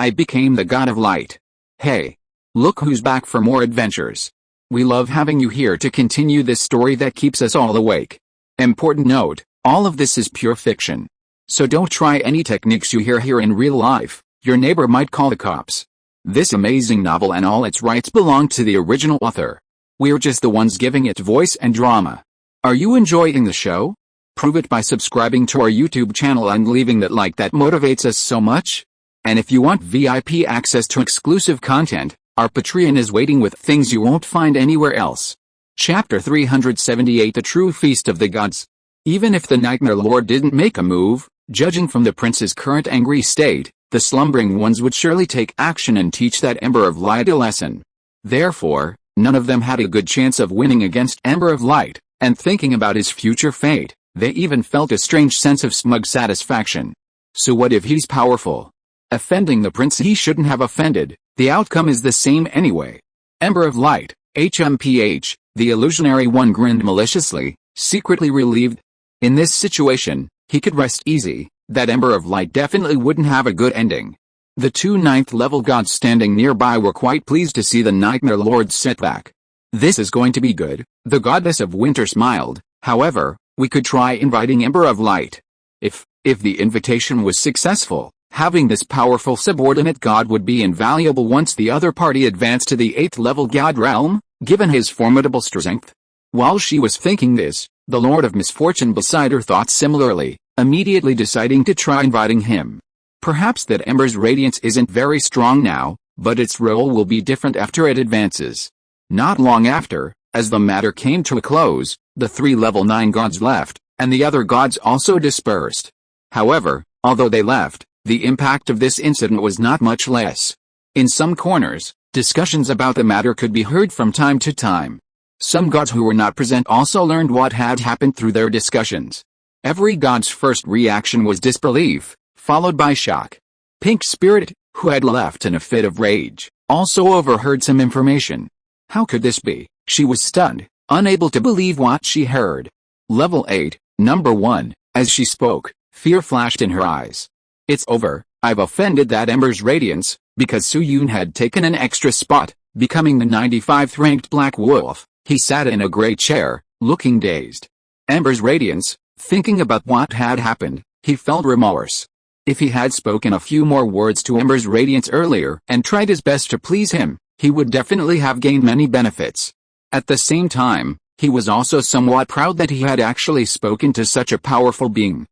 I became the god of light. Hey! Look who's back for more adventures. We love having you here to continue this story that keeps us all awake. Important note, all of this is pure fiction. So don't try any techniques you hear here in real life, your neighbor might call the cops. This amazing novel and all its rights belong to the original author. We're just the ones giving it voice and drama. Are you enjoying the show? Prove it by subscribing to our YouTube channel and leaving that like that motivates us so much. And if you want VIP access to exclusive content, our Patreon is waiting with things you won't find anywhere else. Chapter 378 The True Feast of the Gods. Even if the Nightmare Lord didn't make a move, judging from the prince's current angry state, the slumbering ones would surely take action and teach that Ember of Light a lesson. Therefore, none of them had a good chance of winning against Ember of Light, and thinking about his future fate, they even felt a strange sense of smug satisfaction. So what if he's powerful? Offending the prince he shouldn't have offended, the outcome is the same anyway. Ember of Light, HMPH, the illusionary one grinned maliciously, secretly relieved. In this situation, he could rest easy, that Ember of Light definitely wouldn't have a good ending. The two 9th level gods standing nearby were quite pleased to see the Nightmare Lord's setback. This is going to be good, the goddess of winter smiled. However, we could try inviting Ember of Light. If the invitation was successful, having this powerful subordinate god would be invaluable once the other party advanced to the 8th level god realm, given his formidable strength. While she was thinking this, the Lord of Misfortune beside her thought similarly, immediately deciding to try inviting him. Perhaps that Ember's radiance isn't very strong now, but its role will be different after it advances. Not long after, as the matter came to a close, the 3 level 9 gods left, and the other gods also dispersed. However, although they left, the impact of this incident was not much less. In some corners, discussions about the matter could be heard from time to time. Some gods who were not present also learned what had happened through their discussions. Every god's first reaction was disbelief, followed by shock. Pink Spirit, who had left in a fit of rage, also overheard some information. How could this be? She was stunned, unable to believe what she heard. Level 8, number 1, as she spoke, fear flashed in her eyes. It's over, I've offended that Ember's radiance, because Su-Yun had taken an extra spot, becoming the 95th ranked Black Wolf. He sat in a gray chair, looking dazed. Ember's radiance, thinking about what had happened, he felt remorse. If he had spoken a few more words to Ember's radiance earlier and tried his best to please him, he would definitely have gained many benefits. At the same time, he was also somewhat proud that he had actually spoken to such a powerful being.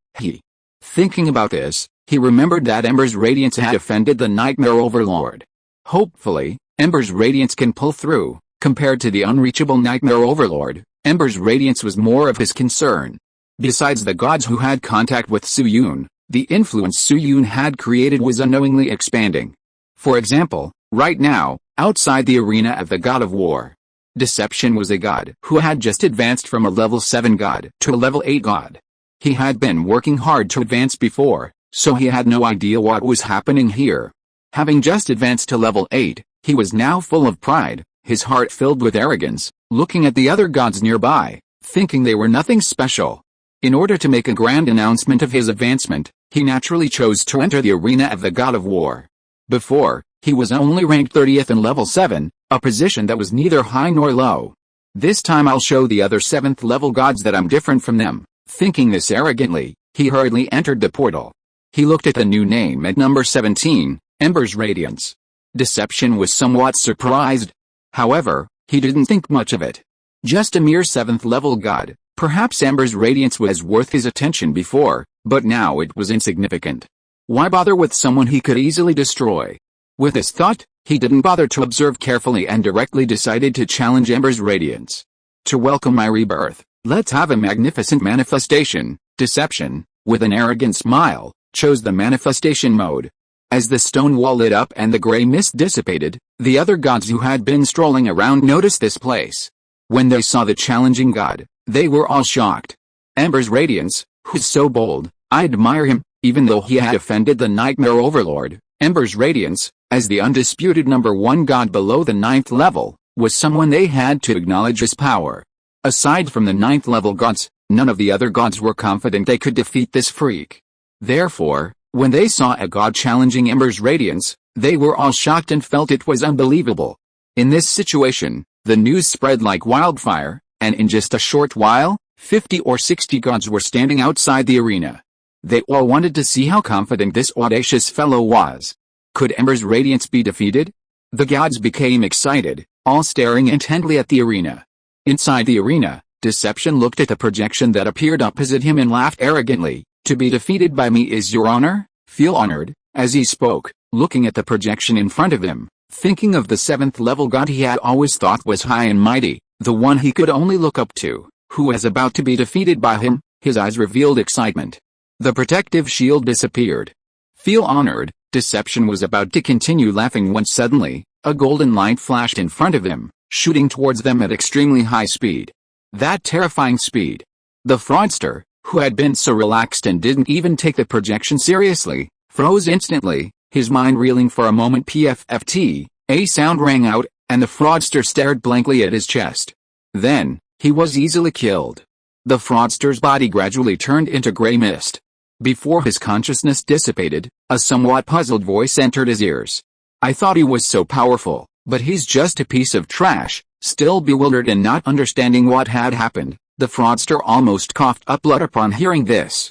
Thinking about this, he remembered that Ember's radiance had offended the Nightmare Overlord. Hopefully, Ember's radiance can pull through. Compared to the unreachable Nightmare Overlord, Ember's radiance was more of his concern. Besides the gods who had contact with Su-Yun, the influence Su-Yun had created was unknowingly expanding. For example, right now, outside the arena of the God of War, Deception was a god who had just advanced from a level 7 god to a level 8 god. He had been working hard to advance before, so he had no idea what was happening here. Having just advanced to level 8, he was now full of pride, his heart filled with arrogance, looking at the other gods nearby, thinking they were nothing special. In order to make a grand announcement of his advancement, he naturally chose to enter the arena of the God of War. Before, he was only ranked 30th in level 7, a position that was neither high nor low. This time I'll show the other 7th level gods that I'm different from them. Thinking this arrogantly, he hurriedly entered the portal. He looked at the new name at number 17, Ember's Radiance. Deception was somewhat surprised. However, he didn't think much of it. Just a mere 7th level god, perhaps Ember's Radiance was worth his attention before, but now it was insignificant. Why bother with someone he could easily destroy? With this thought, he didn't bother to observe carefully and directly decided to challenge Ember's Radiance. To welcome my rebirth, let's have a magnificent manifestation. Deception, with an arrogant smile, chose the manifestation mode. As the stone wall lit up and the gray mist dissipated, the other gods who had been strolling around noticed this place. When they saw the challenging god, they were all shocked. Ember's Radiance, who's so bold, I admire him, even though he had offended the Nightmare Overlord. Ember's Radiance, as the undisputed number 1 god below the 9th level, was someone they had to acknowledge his power. Aside from the 9th level gods, none of the other gods were confident they could defeat this freak. Therefore, when they saw a god challenging Ember's Radiance, They were all shocked and felt it was unbelievable. In this situation, the news spread like wildfire, and in just a short while, 50 or 60 gods were standing outside the arena. They all wanted to see how confident this audacious fellow was. Could Ember's radiance be defeated? The gods became excited, all staring intently at the arena. Inside the arena, Deception looked at the projection that appeared opposite him and laughed arrogantly. To be defeated by me is your honor? Feel honored. As he spoke, looking at the projection in front of him, thinking of the 7th level god he had always thought was high and mighty, the one he could only look up to, who was about to be defeated by him, his eyes revealed excitement. The protective shield disappeared. Feel honored. Deception was about to continue laughing when suddenly, a golden light flashed in front of him, shooting towards them at extremely high speed. That terrifying speed. The fraudster, who had been so relaxed and didn't even take the projection seriously, froze instantly, his mind reeling for a moment. PFFT, a sound rang out, and the fraudster stared blankly at his chest. Then, he was easily killed. The fraudster's body gradually turned into gray mist. Before his consciousness dissipated, a somewhat puzzled voice entered his ears. I thought he was so powerful, but he's just a piece of trash. Still bewildered and not understanding what had happened, the fraudster almost coughed up blood upon hearing this.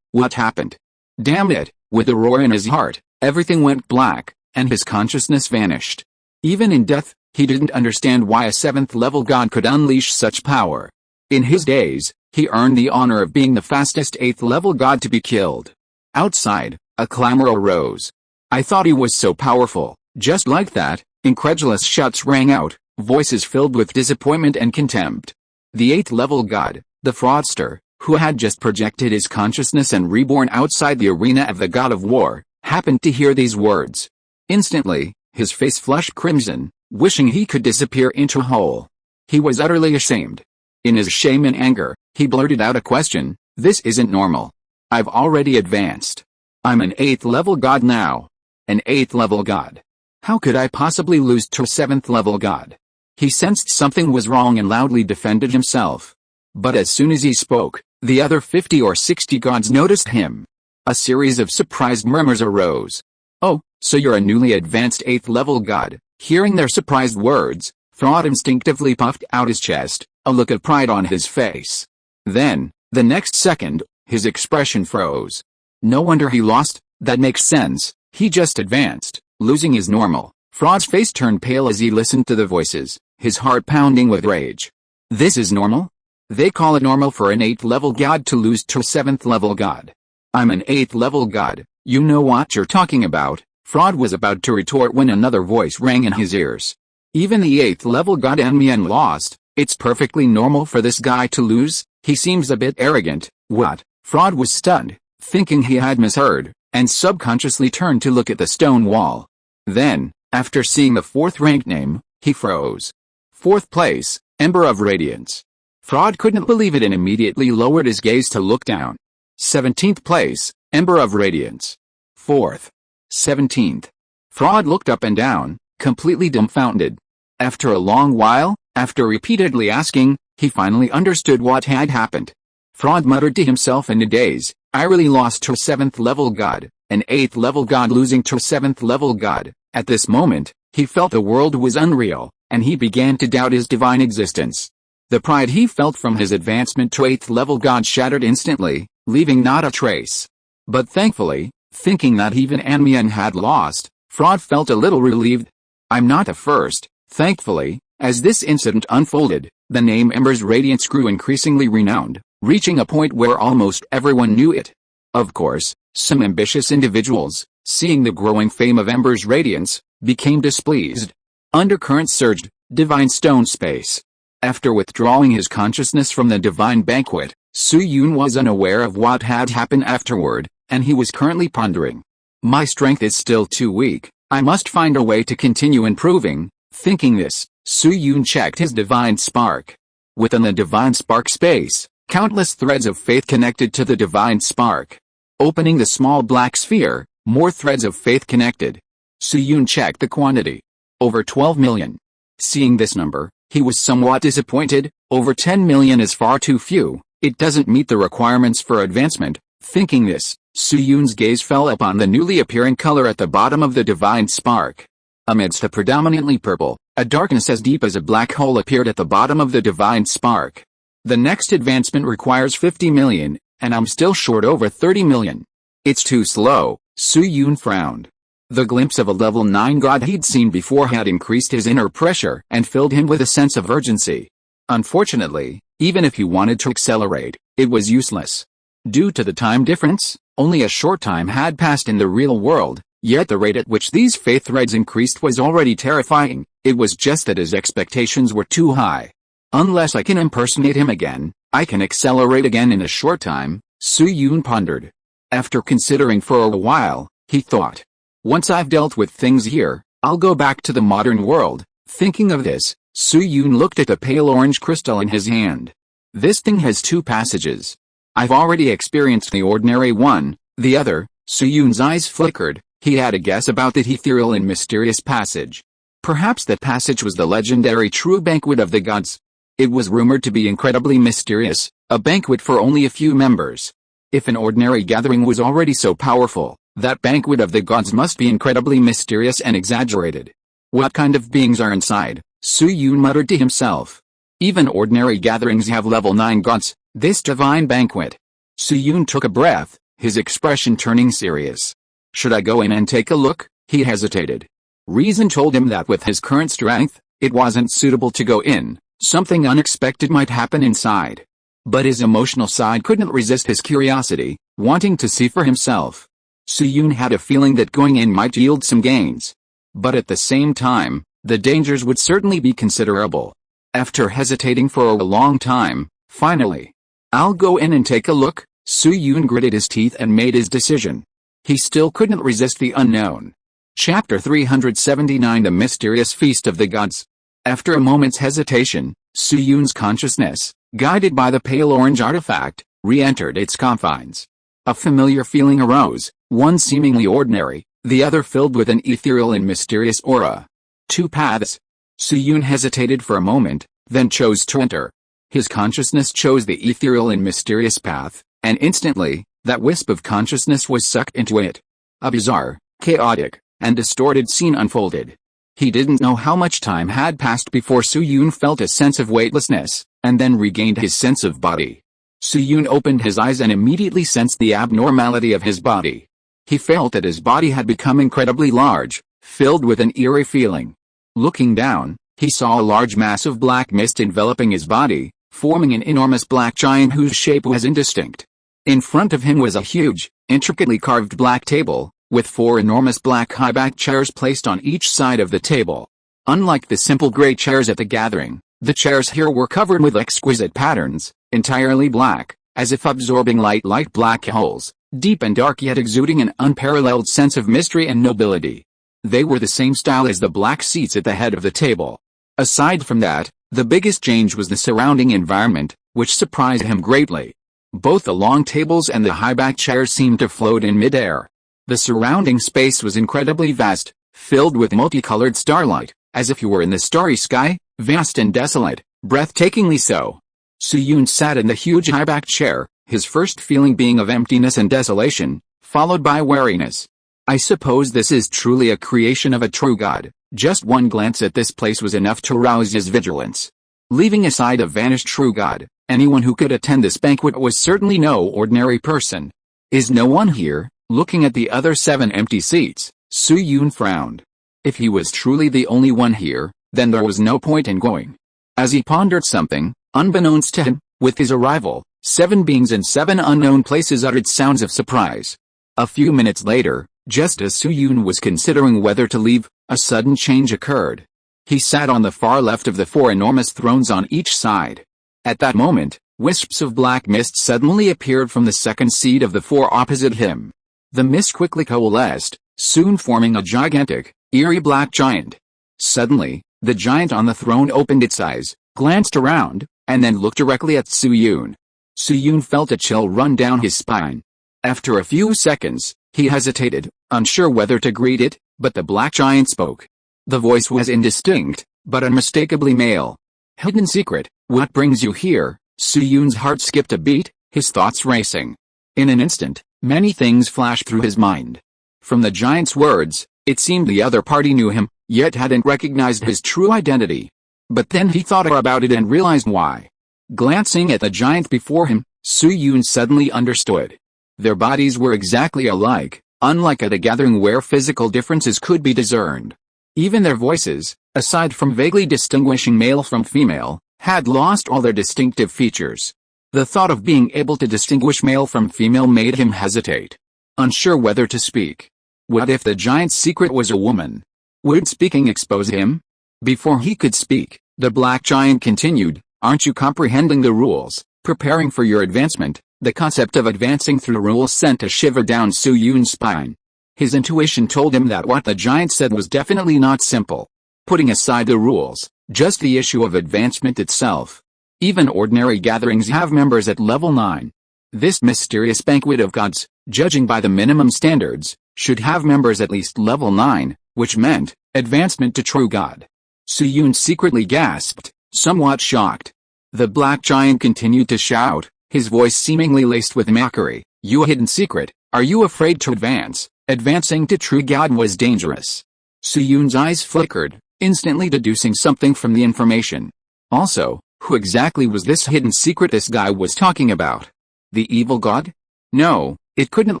What happened? Damn it! With a roar in his heart, everything went black, and his consciousness vanished. Even in death, he didn't understand why a 7th level god could unleash such power. In his days, he earned the honor of being the fastest 8th level god to be killed. Outside, a clamor arose. I thought he was so powerful. Just like that, incredulous shouts rang out, voices filled with disappointment and contempt. The 8th level god, the fraudster, who had just projected his consciousness and reborn outside the arena of the god of war, happened to hear these words. Instantly, his face flushed crimson, wishing he could disappear into a hole. He was utterly ashamed. In his shame and anger, he blurted out a question. This isn't normal. I've already advanced. I'm an 8th level god now. An 8th level god. How could I possibly lose to a 7th level god? He sensed something was wrong and loudly defended himself. But as soon as he spoke, the other 50 or 60 gods noticed him. A series of surprised murmurs arose. Oh, so you're a newly advanced 8th level god. Hearing their surprised words, Fraud instinctively puffed out his chest, a look of pride on his face. Then, the next second, his expression froze. No wonder he lost. That makes sense. He just advanced. Losing is normal. Fraud's face turned pale as he listened to the voices, his heart pounding with rage. This is normal? They call it normal for an 8th level god to lose to a 7th level god. I'm an 8th level god, you know what you're talking about. Fraud was about to retort when another voice rang in his ears. Even the 8th level god Anmian lost. It's perfectly normal for this guy to lose. He seems a bit arrogant. What? Fraud was stunned, thinking he had misheard, and subconsciously turned to look at the stone wall. Then, after seeing the 4th ranked name, he froze. 4th place, Ember of Radiance. Fraud couldn't believe it and immediately lowered his gaze to look down. 17th place, Ember of Radiance. 4th. 17th. Fraud looked up and down, completely dumbfounded. After a long while, after repeatedly asking, he finally understood what had happened. Fraud muttered to himself in a daze, I really lost to a 7th level god, an 8th level god losing to a 7th level god. At this moment, he felt the world was unreal, and he began to doubt his divine existence. The pride he felt from his advancement to 8th level god shattered instantly, leaving not a trace. But thankfully, thinking that even Anmian had lost, Fraud felt a little relieved. I'm not the first, thankfully. As this incident unfolded, the name Ember's Radiance grew increasingly renowned, reaching a point where almost everyone knew it. Of course, some ambitious individuals, seeing the growing fame of Ember's Radiance, became displeased. Undercurrents surged, divine stone space. After withdrawing his consciousness from the divine banquet, Su Yun was unaware of what had happened afterward, and he was currently pondering. My strength is still too weak. I must find a way to continue improving. Thinking this, Su Yun checked his divine spark. Within the divine spark space, countless threads of faith connected to the divine spark. Opening the small black sphere, more threads of faith connected. Su Yun checked the quantity. Over 12 million. Seeing this number, he was somewhat disappointed. Over 10 million is far too few. It doesn't meet the requirements for advancement. Thinking this, Su-Yun's gaze fell upon the newly appearing color at the bottom of the divine spark. Amidst a predominantly purple, a darkness as deep as a black hole appeared at the bottom of the divine spark. The next advancement requires 50 million, and I'm still short over 30 million. It's too slow, Su-Yun frowned. The glimpse of a level 9 god he'd seen before had increased his inner pressure and filled him with a sense of urgency. Unfortunately, even if he wanted to accelerate, it was useless. Due to the time difference, only a short time had passed in the real world, yet the rate at which these faith threads increased was already terrifying. It was just that his expectations were too high. Unless I can impersonate him again, I can accelerate again in a short time, Su-Yun pondered. After considering for a while, he thought, once I've dealt with things here, I'll go back to the modern world. Thinking of this, Su-Yun looked at the pale orange crystal in his hand. This thing has 2 passages. I've already experienced the ordinary one, the other. Su-Yun's eyes flickered. He had a guess about the ethereal and mysterious passage. Perhaps that passage was the legendary true banquet of the gods. It was rumored to be incredibly mysterious, a banquet for only a few members. If an ordinary gathering was already so powerful, that banquet of the gods must be incredibly mysterious and exaggerated. What kind of beings are inside? Su-Yun muttered to himself. Even ordinary gatherings have level 9 gods. This divine banquet. Su-Yun took a breath, his expression turning serious. Should I go in and take a look? He hesitated. Reason told him that with his current strength, it wasn't suitable to go in. Something unexpected might happen inside. But his emotional side couldn't resist his curiosity, wanting to see for himself. Su-Yun had a feeling that going in might yield some gains. But at the same time, the dangers would certainly be considerable. After hesitating for a long time, finally, I'll go in and take a look. Su-Yun gritted his teeth and made his decision. He still couldn't resist the unknown. Chapter 379 The Mysterious Feast of the Gods. After a moment's hesitation, Su-Yun's consciousness, guided by the pale orange artifact, re-entered its confines. A familiar feeling arose, one seemingly ordinary, the other filled with an ethereal and mysterious aura. 2 paths. Su-Yun hesitated for a moment, then chose to enter. His consciousness chose the ethereal and mysterious path, and instantly, that wisp of consciousness was sucked into it. A bizarre, chaotic, and distorted scene unfolded. He didn't know how much time had passed before Su-Yun felt a sense of weightlessness, and then regained his sense of body. Su-Yun opened his eyes and immediately sensed the abnormality of his body. He felt that his body had become incredibly large, filled with an eerie feeling. Looking down, he saw a large mass of black mist enveloping his body, forming an enormous black giant whose shape was indistinct. In front of him was a huge, intricately carved black table, with 4 enormous black high-backed chairs placed on each side of the table. Unlike the simple gray chairs at the gathering, the chairs here were covered with exquisite patterns, entirely black, as if absorbing light like black holes, deep and dark yet exuding an unparalleled sense of mystery and nobility. They were the same style as the black seats at the head of the table. Aside from that, the biggest change was the surrounding environment, which surprised him greatly. Both the long tables and the high-backed chairs seemed to float in mid-air. The surrounding space was incredibly vast, filled with multicolored starlight, as if you were in the starry sky, vast and desolate, breathtakingly so. Su-Yun sat in the huge high-backed chair, his first feeling being of emptiness and desolation, followed by wariness. I suppose this is truly a creation of a true god. Just one glance at this place was enough to rouse his vigilance. Leaving aside a vanished true god, anyone who could attend this banquet was certainly no ordinary person. Is no one here? Looking at the other 7 empty seats, Su-Yun frowned. If he was truly the only one here, then there was no point in going. As he pondered something, unbeknownst to him, with his arrival, 7 beings in 7 unknown places uttered sounds of surprise. A few minutes later, just as Su-Yun was considering whether to leave, a sudden change occurred. He sat on the far left of the 4 enormous thrones on each side. At that moment, wisps of black mist suddenly appeared from the second seat of the 4 opposite him. The mist quickly coalesced, soon forming a gigantic, eerie black giant. Suddenly, the giant on the throne opened its eyes, glanced around, and then looked directly at Su-Yun. Su-Yun felt a chill run down his spine. After a few seconds, he hesitated, unsure whether to greet it, but the black giant spoke. The voice was indistinct, but unmistakably male. Hidden secret, what brings you here? Su-Yun's heart skipped a beat, his thoughts racing. In an instant, Many things flashed through his mind. From the giant's words, it seemed the other party knew him, yet hadn't recognized his true identity. But then he thought about it and realized why. Glancing at the giant before him, Su-Yun suddenly understood. Their bodies were exactly alike, unlike at a gathering where physical differences could be discerned. Even their voices, aside from vaguely distinguishing male from female, had lost all their distinctive features. The thought of being able to distinguish male from female made him hesitate, unsure whether to speak. What if the giant's secret was a woman? Would speaking expose him? Before he could speak, the black giant continued, "Aren't you comprehending the rules, preparing for your advancement?" The concept of advancing through rules sent a shiver down Su-Yun's spine. His intuition told him that what the giant said was definitely not simple. Putting aside the rules, just the issue of advancement itself. Even ordinary gatherings have members at level 9. This mysterious banquet of gods, judging by the minimum standards, should have members at least level 9, which meant advancement to true god. Su-Yun secretly gasped, somewhat shocked. The black giant continued to shout, his voice seemingly laced with mockery, "You hidden secret, are you afraid to advance? Advancing to true god was dangerous." Su-Yun's eyes flickered, instantly deducing something from the information. Also, who exactly was this hidden secret this guy was talking about? The evil god? No, it couldn't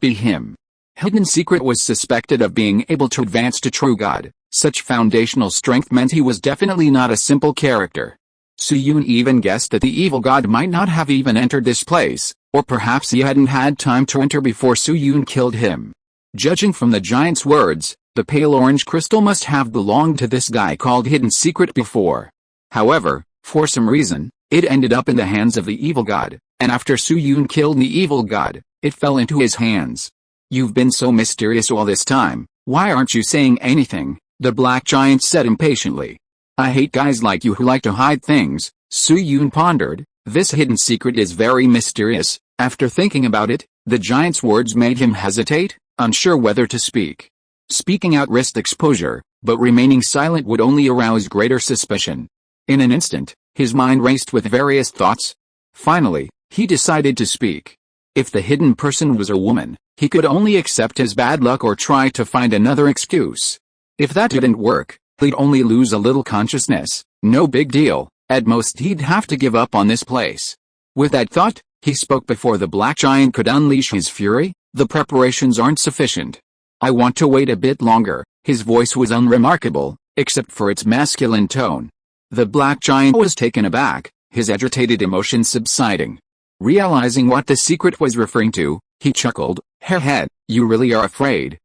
be him. Hidden secret was suspected of being able to advance to true god. Such foundational strength meant he was definitely not a simple character. Su-Yun even guessed that the evil god might not have even entered this place, or perhaps he hadn't had time to enter before Su-Yun killed him. Judging from the giant's words, the pale orange crystal must have belonged to this guy called Hidden Secret before. However, for some reason, it ended up in the hands of the evil god, and after Su-Yun killed the evil god, it fell into his hands. "You've been so mysterious all this time, why aren't you saying anything?" the black giant said impatiently. "I hate guys like you who like to hide things," Su-Yun pondered. This hidden secret is very mysterious. After thinking about it, the giant's words made him hesitate, unsure whether to speak. Speaking out risked exposure, but remaining silent would only arouse greater suspicion. In an instant, his mind raced with various thoughts. Finally, he decided to speak. If the hidden person was a woman, he could only accept his bad luck or try to find another excuse. If that didn't work, he'd only lose a little consciousness, no big deal, at most he'd have to give up on this place. With that thought, he spoke before the black giant could unleash his fury. "The preparations aren't sufficient. I want to wait a bit longer." His voice was unremarkable, except for its masculine tone. The black giant was taken aback, his agitated emotions subsiding. Realizing what the secret was referring to, he chuckled, "Heh, you really are afraid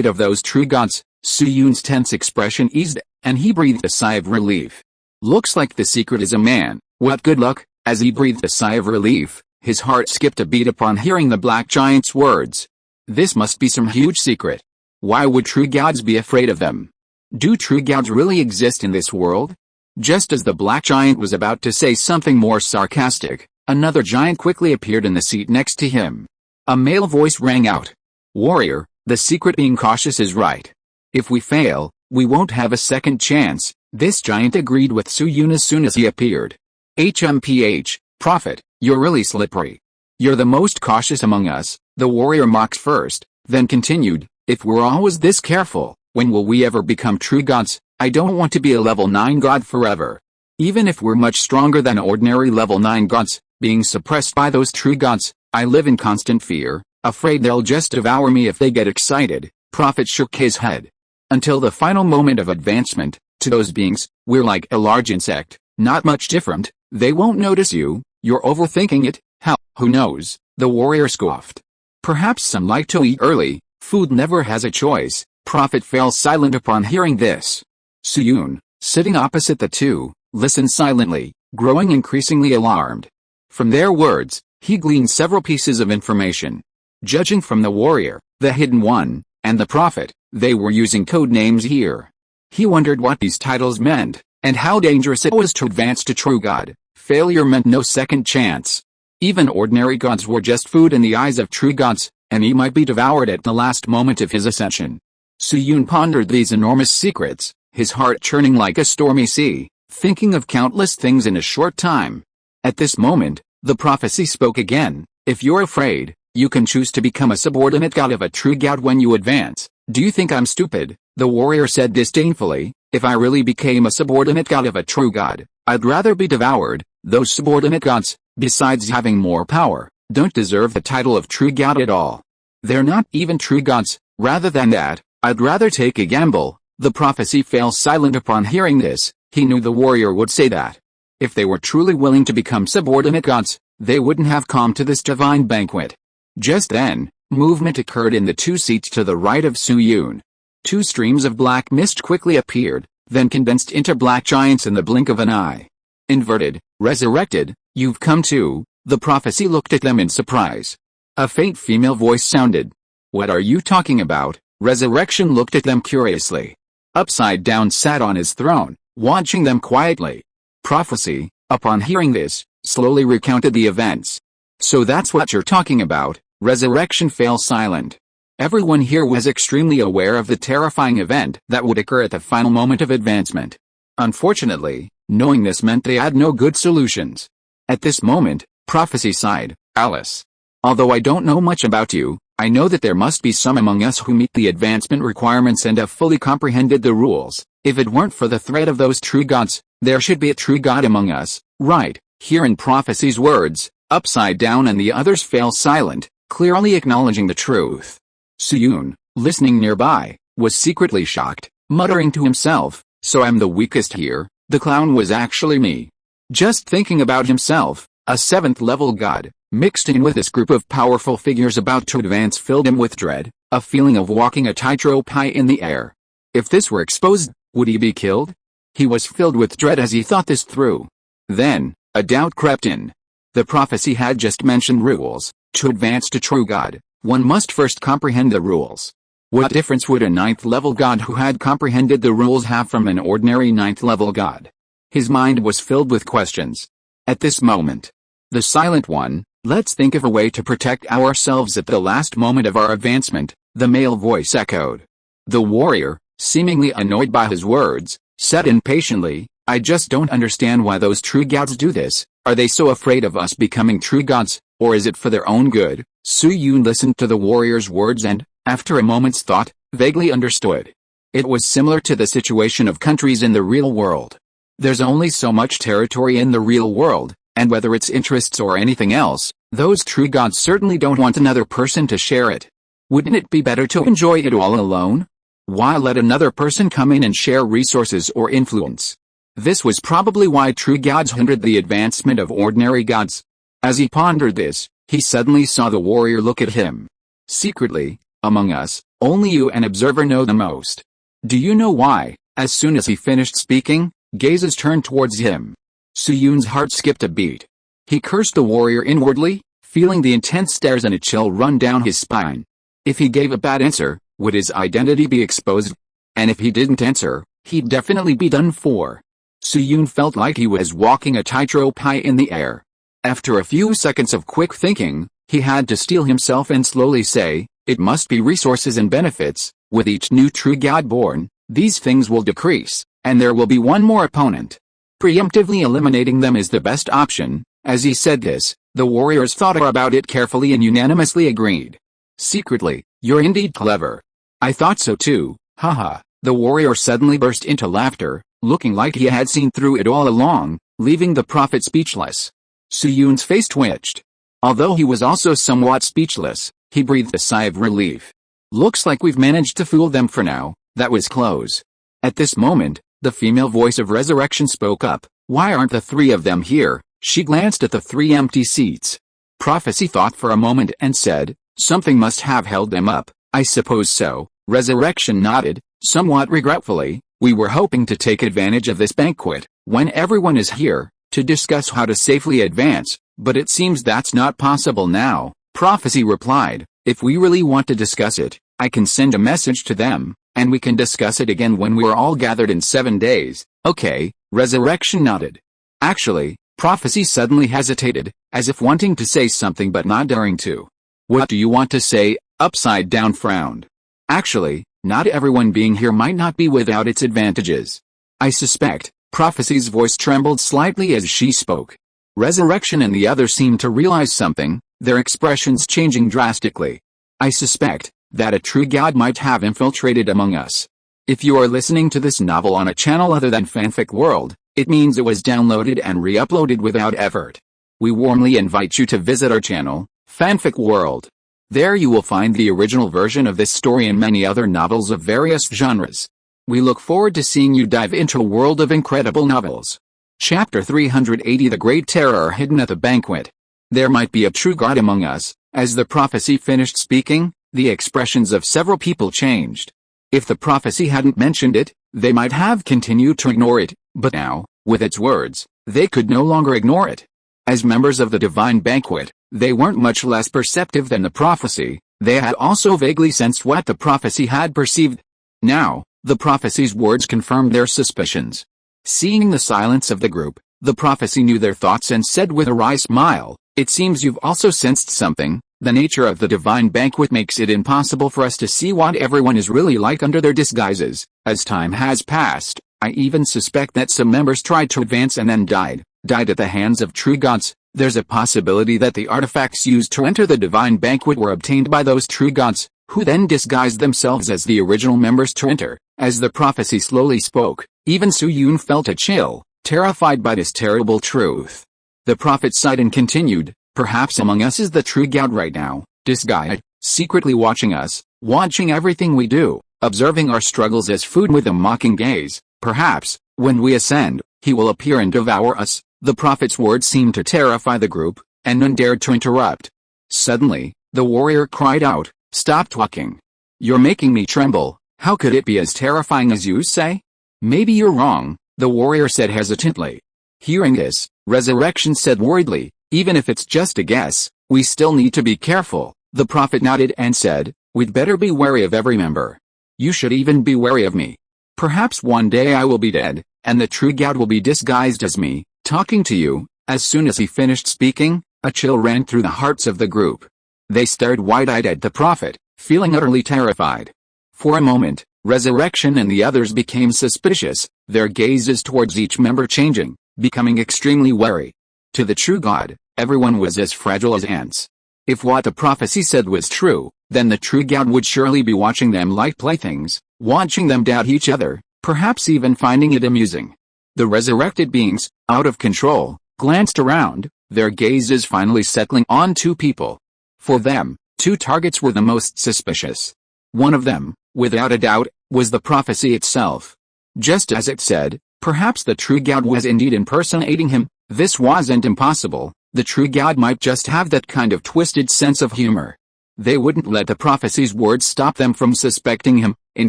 of those true gods." Su-Yun's tense expression eased, and he breathed a sigh of relief. "Looks like the secret is a man. What good luck." As he breathed a sigh of relief, his heart skipped a beat upon hearing the black giant's words. This must be some huge secret. Why would true gods be afraid of them? Do true gods really exist in this world? Just as the black giant was about to say something more sarcastic, another giant quickly appeared in the seat next to him. A male voice rang out. "Warrior, the secret being cautious is right. If we fail, we won't have a second chance." This giant agreed with Su-Yun as soon as he appeared. "HMPH, Prophet, you're really slippery. You're the most cautious among us," the warrior mocked first, then continued, "If we're always this careful, when will we ever become true gods? I don't want to be a level 9 god forever. Even if we're much stronger than ordinary level 9 gods, being suppressed by those true gods, I live in constant fear, afraid they'll just devour me if they get excited." Prophet shook his head. "Until the final moment of advancement, to those beings, we're like a large insect, not much different. They won't notice you. You're overthinking it." "How? Who knows?" the warrior scoffed. "Perhaps some like to eat early. Food never has a choice." Prophet fell silent upon hearing this. Su-Yun, sitting opposite the two, listened silently, growing increasingly alarmed. From their words, he gleaned several pieces of information. Judging from the warrior, the hidden one, and the prophet, they were using code names here. He wondered what these titles meant, and how dangerous it was to advance to true god. Failure meant no second chance. Even ordinary gods were just food in the eyes of true gods, and he might be devoured at the last moment of his ascension. Su-Yun pondered these enormous secrets, his heart churning like a stormy sea, thinking of countless things in a short time. At this moment, the prophecy spoke again. "If you're afraid, You can choose to become a subordinate god of a true god when you advance. Do you think I'm stupid? The warrior said disdainfully. If I really became a subordinate god of a true god, I'd rather be devoured. Those subordinate gods, besides having more power, don't deserve the title of true god at all. They're not even true gods. Rather than that, I'd rather take a gamble. The prophecy fell silent upon hearing this. He knew the warrior would say that. If they were truly willing to become subordinate gods, they wouldn't have come to this divine banquet. Just then, movement occurred in the two seats to the right of Su-Yun. Two streams of black mist quickly appeared, then condensed into black giants in the blink of an eye. Inverted, resurrected, you've come too. The prophecy looked at them in surprise. A faint female voice sounded. What are you talking about? Resurrection looked at them curiously. Upside Down sat on his throne, watching them quietly. Prophecy, upon hearing this, slowly recounted the events. So that's what you're talking about. Resurrection fell silent. Everyone here was extremely aware of the terrifying event that would occur at the final moment of advancement. Unfortunately, knowing this meant they had no good solutions. At this moment, Prophecy sighed. Alice. Although I don't know much about you, I know that there must be some among us who meet the advancement requirements and have fully comprehended the rules. If it weren't for the threat of those true gods, there should be a true god among us, right? Here in Prophecy's words, Upside Down and the others fell silent, clearly acknowledging the truth. Su-Yun, listening nearby, was secretly shocked, muttering to himself, so I'm the weakest here. The clown was actually me. Just thinking about himself, a 7th level god, mixed in with this group of powerful figures about to advance filled him with dread, a feeling of walking a tightrope high in the air. If this were exposed, would he be killed? He was filled with dread as he thought this through. Then, a doubt crept in. The prophecy had just mentioned rules. To advance to true god, one must first comprehend the rules. What difference would a 9th level god who had comprehended the rules have from an ordinary 9th level god? His mind was filled with questions. At this moment, the Silent One, let's think of a way to protect ourselves at the last moment of our advancement, the male voice echoed. The warrior, seemingly annoyed by his words, said impatiently, I just don't understand why those true gods do this. Are they so afraid of us becoming true gods, or is it for their own good? Su-Yun listened to the warrior's words and, after a moment's thought, vaguely understood. It was similar to the situation of countries in the real world. There's only so much territory in the real world, and whether it's interests or anything else, those true gods certainly don't want another person to share it. Wouldn't it be better to enjoy it all alone? Why let another person come in and share resources or influence? This was probably why true gods hindered the advancement of ordinary gods. As he pondered this, he suddenly saw the warrior look at him. Secretly, among us, only you an observer know the most. Do you know why? As soon as he finished speaking, gazes turned towards him. Su-Yun's heart skipped a beat. He cursed the warrior inwardly, feeling the intense stares and a chill run down his spine. If he gave a bad answer, would his identity be exposed? And if he didn't answer, he'd definitely be done for. Su-Yun felt like he was walking a tightrope high in the air. After a few seconds of quick thinking, he had to steel himself and slowly say, it must be resources and benefits. With each new true god born, these things will decrease, and there will be one more opponent. Preemptively eliminating them is the best option. As he said this, the warriors thought about it carefully and unanimously agreed. Secretly, you're indeed clever. I thought so too, haha. The warrior suddenly burst into laughter, looking like he had seen through it all along, leaving the prophet speechless. Su-Yun's face twitched. Although he was also somewhat speechless, he breathed a sigh of relief. Looks like we've managed to fool them for now. That was close. At this moment, the female voice of resurrection spoke up. Why aren't the three of them here? She glanced at the 3 empty seats. Prophecy thought for a moment and said, something must have held them up. I suppose so. Resurrection nodded, somewhat regretfully. We were hoping to take advantage of this banquet, when everyone is here, to discuss how to safely advance, but it seems that's not possible now. Prophecy replied, if we really want to discuss it, I can send a message to them, and we can discuss it again when we're all gathered in 7 days. Okay, Resurrection nodded. Actually, Prophecy suddenly hesitated, as if wanting to say something but not daring to. What do you want to say? Upside Down frowned. Actually, not everyone being here might not be without its advantages. I suspect. Prophecy's voice trembled slightly as she spoke. Resurrection and the others seemed to realize something. their expressions changing drastically. I suspect that a true god might have infiltrated among us. If you are listening to this novel on a channel other than Fanfic World, it means it was downloaded and re-uploaded without effort. We warmly invite you to visit our channel, Fanfic World. There you will find the original version of this story and many other novels of various genres. We look forward to seeing you dive into a world of incredible novels. Chapter 380 The Great Terror Hidden at the Banquet. There might be a true god among us. As the prophecy finished speaking, the expressions of several people changed. If the prophecy hadn't mentioned it, they might have continued to ignore it, but now, with its words, they could no longer ignore it. As members of the divine banquet, they weren't much less perceptive than the prophecy. They had also vaguely sensed what the prophecy had perceived. Now, the prophecy's words confirmed their suspicions. Seeing the silence of the group, the prophecy knew their thoughts and said with a wry smile, "It seems you've also sensed something. The nature of the divine banquet makes it impossible for us to see what everyone is really like under their disguises. As time has passed, I even suspect that some members tried to advance and then died at the hands of true gods. There's a possibility that the artifacts used to enter the divine banquet were obtained by those true gods, who then disguised themselves as the original members to enter." As the prophecy slowly spoke, even Su-Yun felt a chill, terrified by this terrible truth. The prophet sighed and continued, "Perhaps among us is the true god right now, disguised, secretly watching us, watching everything we do, observing our struggles as food with a mocking gaze. Perhaps, when we ascend, he will appear and devour us." The prophet's words seemed to terrify the group, and none dared to interrupt. Suddenly, the warrior cried out, "Stop talking. You're making me tremble. How could it be as terrifying as you say?" "Maybe you're wrong," the warrior said hesitantly. Hearing this, Resurrection said worriedly, "Even if it's just a guess, we still need to be careful." The prophet nodded and said, "We'd better be wary of every member. You should even be wary of me. Perhaps one day I will be dead, and the true god will be disguised as me, talking to you." As soon as he finished speaking, a chill ran through the hearts of the group. They stared wide-eyed at the prophet, feeling utterly terrified. For a moment, Resurrection and the others became suspicious, their gazes towards each member changing, becoming extremely wary. To the true god, everyone was as fragile as ants. If what the prophecy said was true, then the true god would surely be watching them like playthings, watching them doubt each other, perhaps even finding it amusing. The resurrected beings, out of control, glanced around, their gazes finally settling on two people. For them, two targets were the most suspicious. One of them, without a doubt, was the prophecy itself. Just as it said, perhaps the true god was indeed impersonating him. This wasn't impossible. The true god might just have that kind of twisted sense of humor. They wouldn't let the prophecy's words stop them from suspecting him. In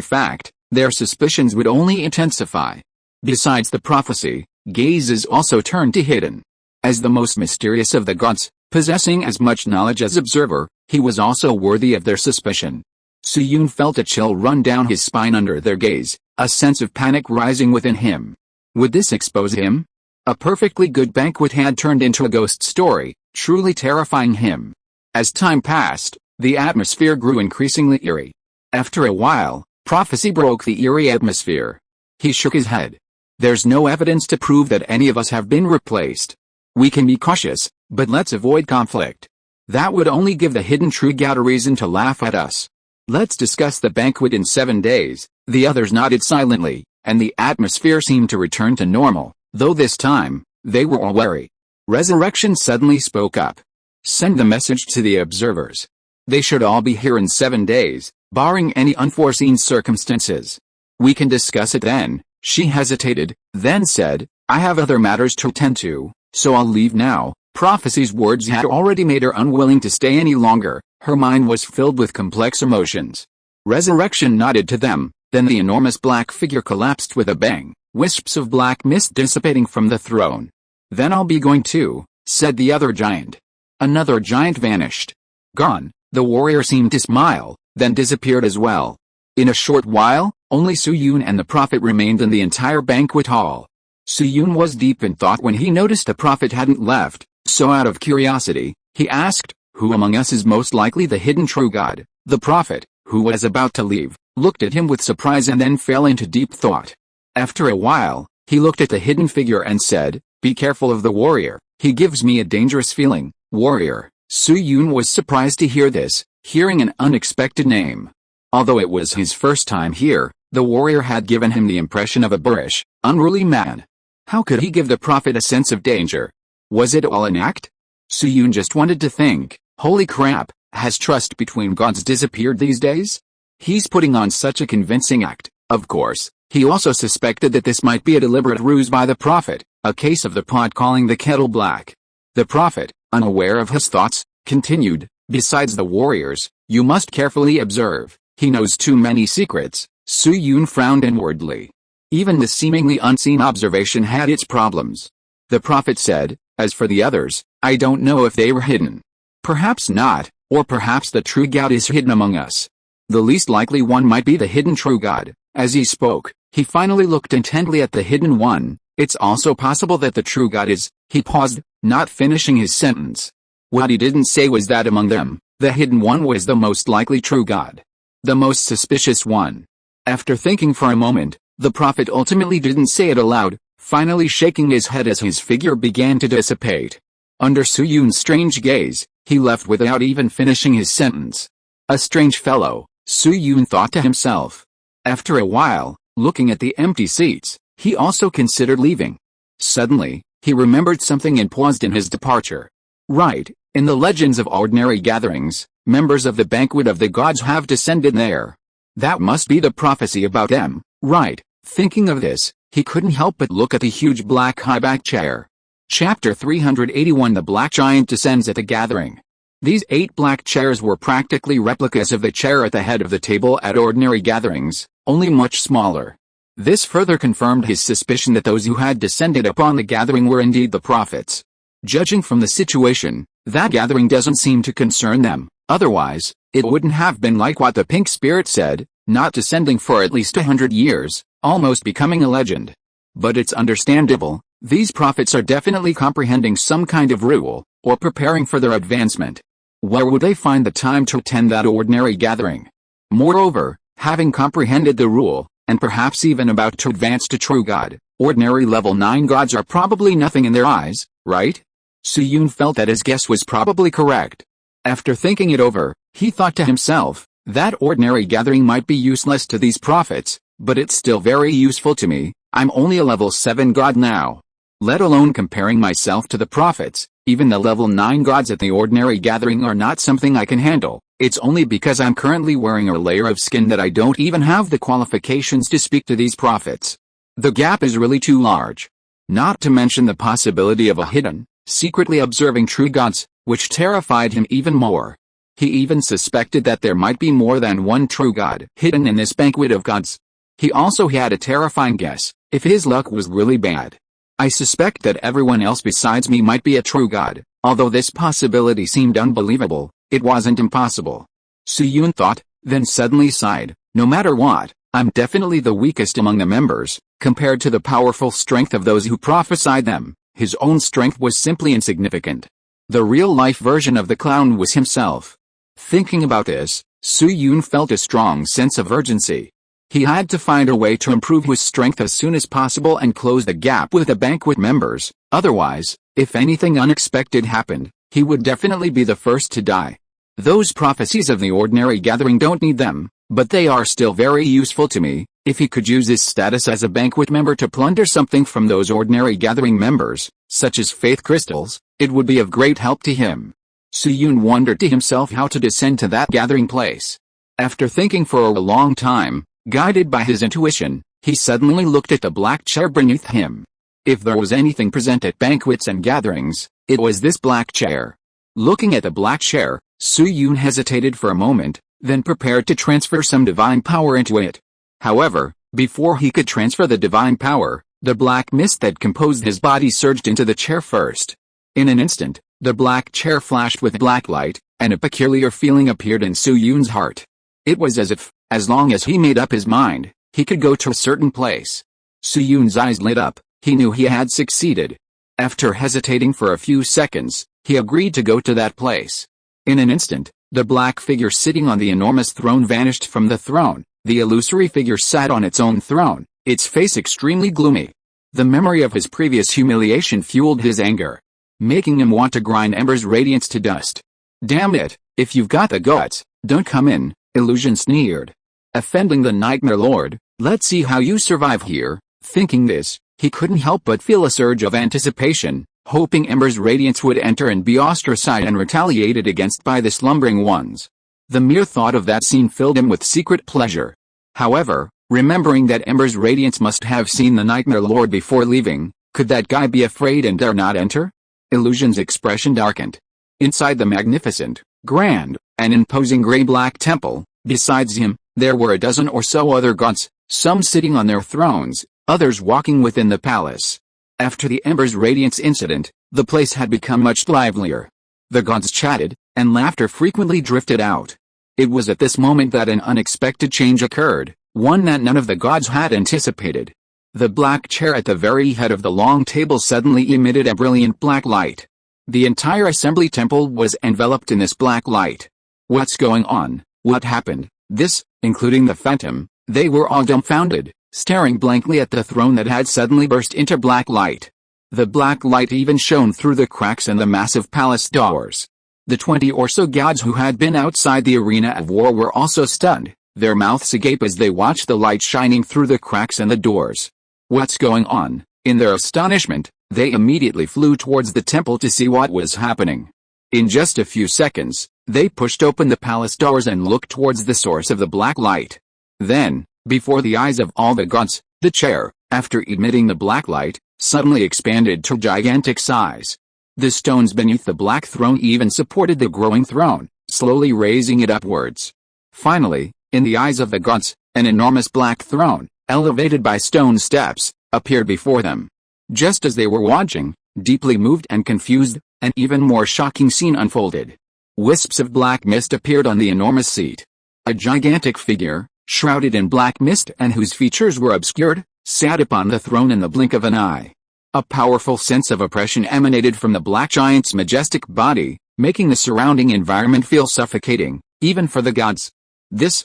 fact, their suspicions would only intensify. Besides the prophecy, gazes also turned to Hidden. As the most mysterious of the gods, possessing as much knowledge as observer, he was also worthy of their suspicion. Su-Yun felt a chill run down his spine under their gaze, a sense of panic rising within him. Would this expose him? A perfectly good banquet had turned into a ghost story, truly terrifying him. As time passed, the atmosphere grew increasingly eerie. After a while, prophecy broke the eerie atmosphere. He shook his head. "There's no evidence to prove that any of us have been replaced. We can be cautious, but let's avoid conflict. That would only give the hidden true god a reason to laugh at us. Let's discuss the banquet in 7 days." The others nodded silently, and the atmosphere seemed to return to normal, though this time, they were all wary. Resurrection suddenly spoke up. "Send the message to the observers. They should all be here in 7 days, barring any unforeseen circumstances. We can discuss it then." She hesitated, then said, "I have other matters to attend to, so I'll leave now." Prophecy's words had already made her unwilling to stay any longer. Her mind was filled with complex emotions. Resurrection nodded to them, then the enormous black figure collapsed with a bang, wisps of black mist dissipating from the throne. "Then I'll be going too," said the other giant. Another giant vanished. Gone, the warrior seemed to smile, then disappeared as well. In a short while, only Su-Yun and the prophet remained in the entire banquet hall. Su-Yun was deep in thought when he noticed the prophet hadn't left, so out of curiosity, he asked, "Who among us is most likely the hidden true god?" The prophet, who was about to leave, looked at him with surprise and then fell into deep thought. After a while, he looked at the hidden figure and said, "Be careful of the warrior, he gives me a dangerous feeling." "Warrior," Su-yoon was surprised to hear this, hearing an unexpected name. Although it was his first time here, the warrior had given him the impression of a boorish, unruly man. How could he give the prophet a sense of danger? Was it all an act? Su-yoon just wanted to think, holy crap, has trust between gods disappeared these days? He's putting on such a convincing act. Of course, he also suspected that this might be a deliberate ruse by the prophet, a case of the pot calling the kettle black. The prophet, unaware of his thoughts, continued, besides the warriors, you must carefully observe, he knows too many secrets. Su-yoon frowned inwardly. Even the seemingly unseen observation had its problems. The prophet said, as for the others, I don't know if they were hidden. Perhaps not, or perhaps the true God is hidden among us. The least likely one might be the hidden true God. As he spoke, he finally looked intently at the hidden one. It's also possible that the true God is, he paused, not finishing his sentence. What he didn't say was that among them, the hidden one was the most likely true God. The most suspicious one. After thinking for a moment, the prophet ultimately didn't say it aloud, finally shaking his head as his figure began to dissipate. Under Su-yoon's strange gaze, he left without even finishing his sentence. A strange fellow, Su-yoon thought to himself. After a while, looking at the empty seats, he also considered leaving. Suddenly, he remembered something and paused in his departure. Right, in the legends of ordinary gatherings, members of the banquet of the gods have descended there. That must be the prophecy about them, right? Thinking of this, he couldn't help but look at the huge black high-back chair. Chapter 381 The Black Giant Descends at the Gathering. These 8 black chairs were practically replicas of the chair at the head of the table at ordinary gatherings, only much smaller. This further confirmed his suspicion that those who had descended upon the gathering were indeed the prophets. Judging from the situation, that gathering doesn't seem to concern them, otherwise, it wouldn't have been like what the pink spirit said, not descending for at least 100 years, almost becoming a legend. But it's understandable, these prophets are definitely comprehending some kind of rule, or preparing for their advancement. Where would they find the time to attend that ordinary gathering? Moreover, having comprehended the rule, and perhaps even about to advance to true God, ordinary level 9 gods are probably nothing in their eyes, right? Su-yoon felt that his guess was probably correct. After thinking it over, he thought to himself, that ordinary gathering might be useless to these prophets, but it's still very useful to me. I'm only a level 7 god now. Let alone comparing myself to the prophets, even the level 9 gods at the ordinary gathering are not something I can handle. It's only because I'm currently wearing a layer of skin that I don't even have the qualifications to speak to these prophets. The gap is really too large. Not to mention the possibility of a hidden, secretly observing true gods, which terrified him even more. He even suspected that there might be more than one true god hidden in this banquet of gods. He also had a terrifying guess, if his luck was really bad. I suspect that everyone else besides me might be a true god. Although this possibility seemed unbelievable, it wasn't impossible. Su-yoon thought, then suddenly sighed, no matter what, I'm definitely the weakest among the members, compared to the powerful strength of those who prophesied them. His own strength was simply insignificant. The real-life version of the clown was himself. Thinking about this, Su-yoon felt a strong sense of urgency. He had to find a way to improve his strength as soon as possible and close the gap with the banquet members, otherwise, if anything unexpected happened, he would definitely be the first to die. Those prophecies of the ordinary gathering don't need them, but they are still very useful to me. If he could use his status as a banquet member to plunder something from those ordinary gathering members, such as faith crystals, it would be of great help to him. Su-yoon wondered to himself how to descend to that gathering place. After thinking for a long time, guided by his intuition, he suddenly looked at the black chair beneath him. If there was anything present at banquets and gatherings, it was this black chair. Looking at the black chair, Su-yoon hesitated for a moment, then prepared to transfer some divine power into it. However, before he could transfer the divine power, the black mist that composed his body surged into the chair first. In an instant, the black chair flashed with black light, and a peculiar feeling appeared in Su-yoon's heart. It was as if, as long as he made up his mind, he could go to a certain place. Su-yoon's eyes lit up, he knew he had succeeded. After hesitating for a few seconds, he agreed to go to that place. In an instant, the black figure sitting on the enormous throne vanished from the throne. The illusory figure sat on its own throne, its face extremely gloomy. The memory of his previous humiliation fueled his anger, making him want to grind Ember's radiance to dust. Damn it, if you've got the guts, don't come in, Illusion sneered. Offending the Nightmare Lord, let's see how you survive here. Thinking this, he couldn't help but feel a surge of anticipation, hoping Ember's radiance would enter and be ostracized and retaliated against by the slumbering ones. The mere thought of that scene filled him with secret pleasure. However, remembering that Ember's radiance must have seen the Nightmare Lord before leaving, could that guy be afraid and dare not enter? Illusion's expression darkened. Inside the magnificent, grand, and imposing gray-black temple, besides him, there were a dozen or so other gods, some sitting on their thrones, others walking within the palace. After the Ember's radiance incident, the place had become much livelier. The gods chatted, and laughter frequently drifted out. It was at this moment that an unexpected change occurred, one that none of the gods had anticipated. The black chair at the very head of the long table suddenly emitted a brilliant black light. The entire assembly temple was enveloped in this black light. What's going on? What happened? This, including the phantom, they were all dumbfounded, staring blankly at the throne that had suddenly burst into black light. The black light even shone through the cracks in the massive palace doors. The 20 or so gods who had been outside the arena of war were also stunned, their mouths agape as they watched the light shining through the cracks in the doors. What's going on? In their astonishment, they immediately flew towards the temple to see what was happening. In just a few seconds, they pushed open the palace doors and looked towards the source of the black light. Then, before the eyes of all the gods, the chair, after emitting the black light, suddenly expanded to gigantic size. The stones beneath the black throne even supported the growing throne, slowly raising it upwards. Finally, in the eyes of the gods, an enormous black throne, elevated by stone steps, appeared before them. Just as they were watching, deeply moved and confused, an even more shocking scene unfolded. Wisps of black mist appeared on the enormous seat. A gigantic figure, shrouded in black mist and whose features were obscured, sat upon the throne in the blink of an eye. A powerful sense of oppression emanated from the black giant's majestic body, making the surrounding environment feel suffocating, even for the gods. This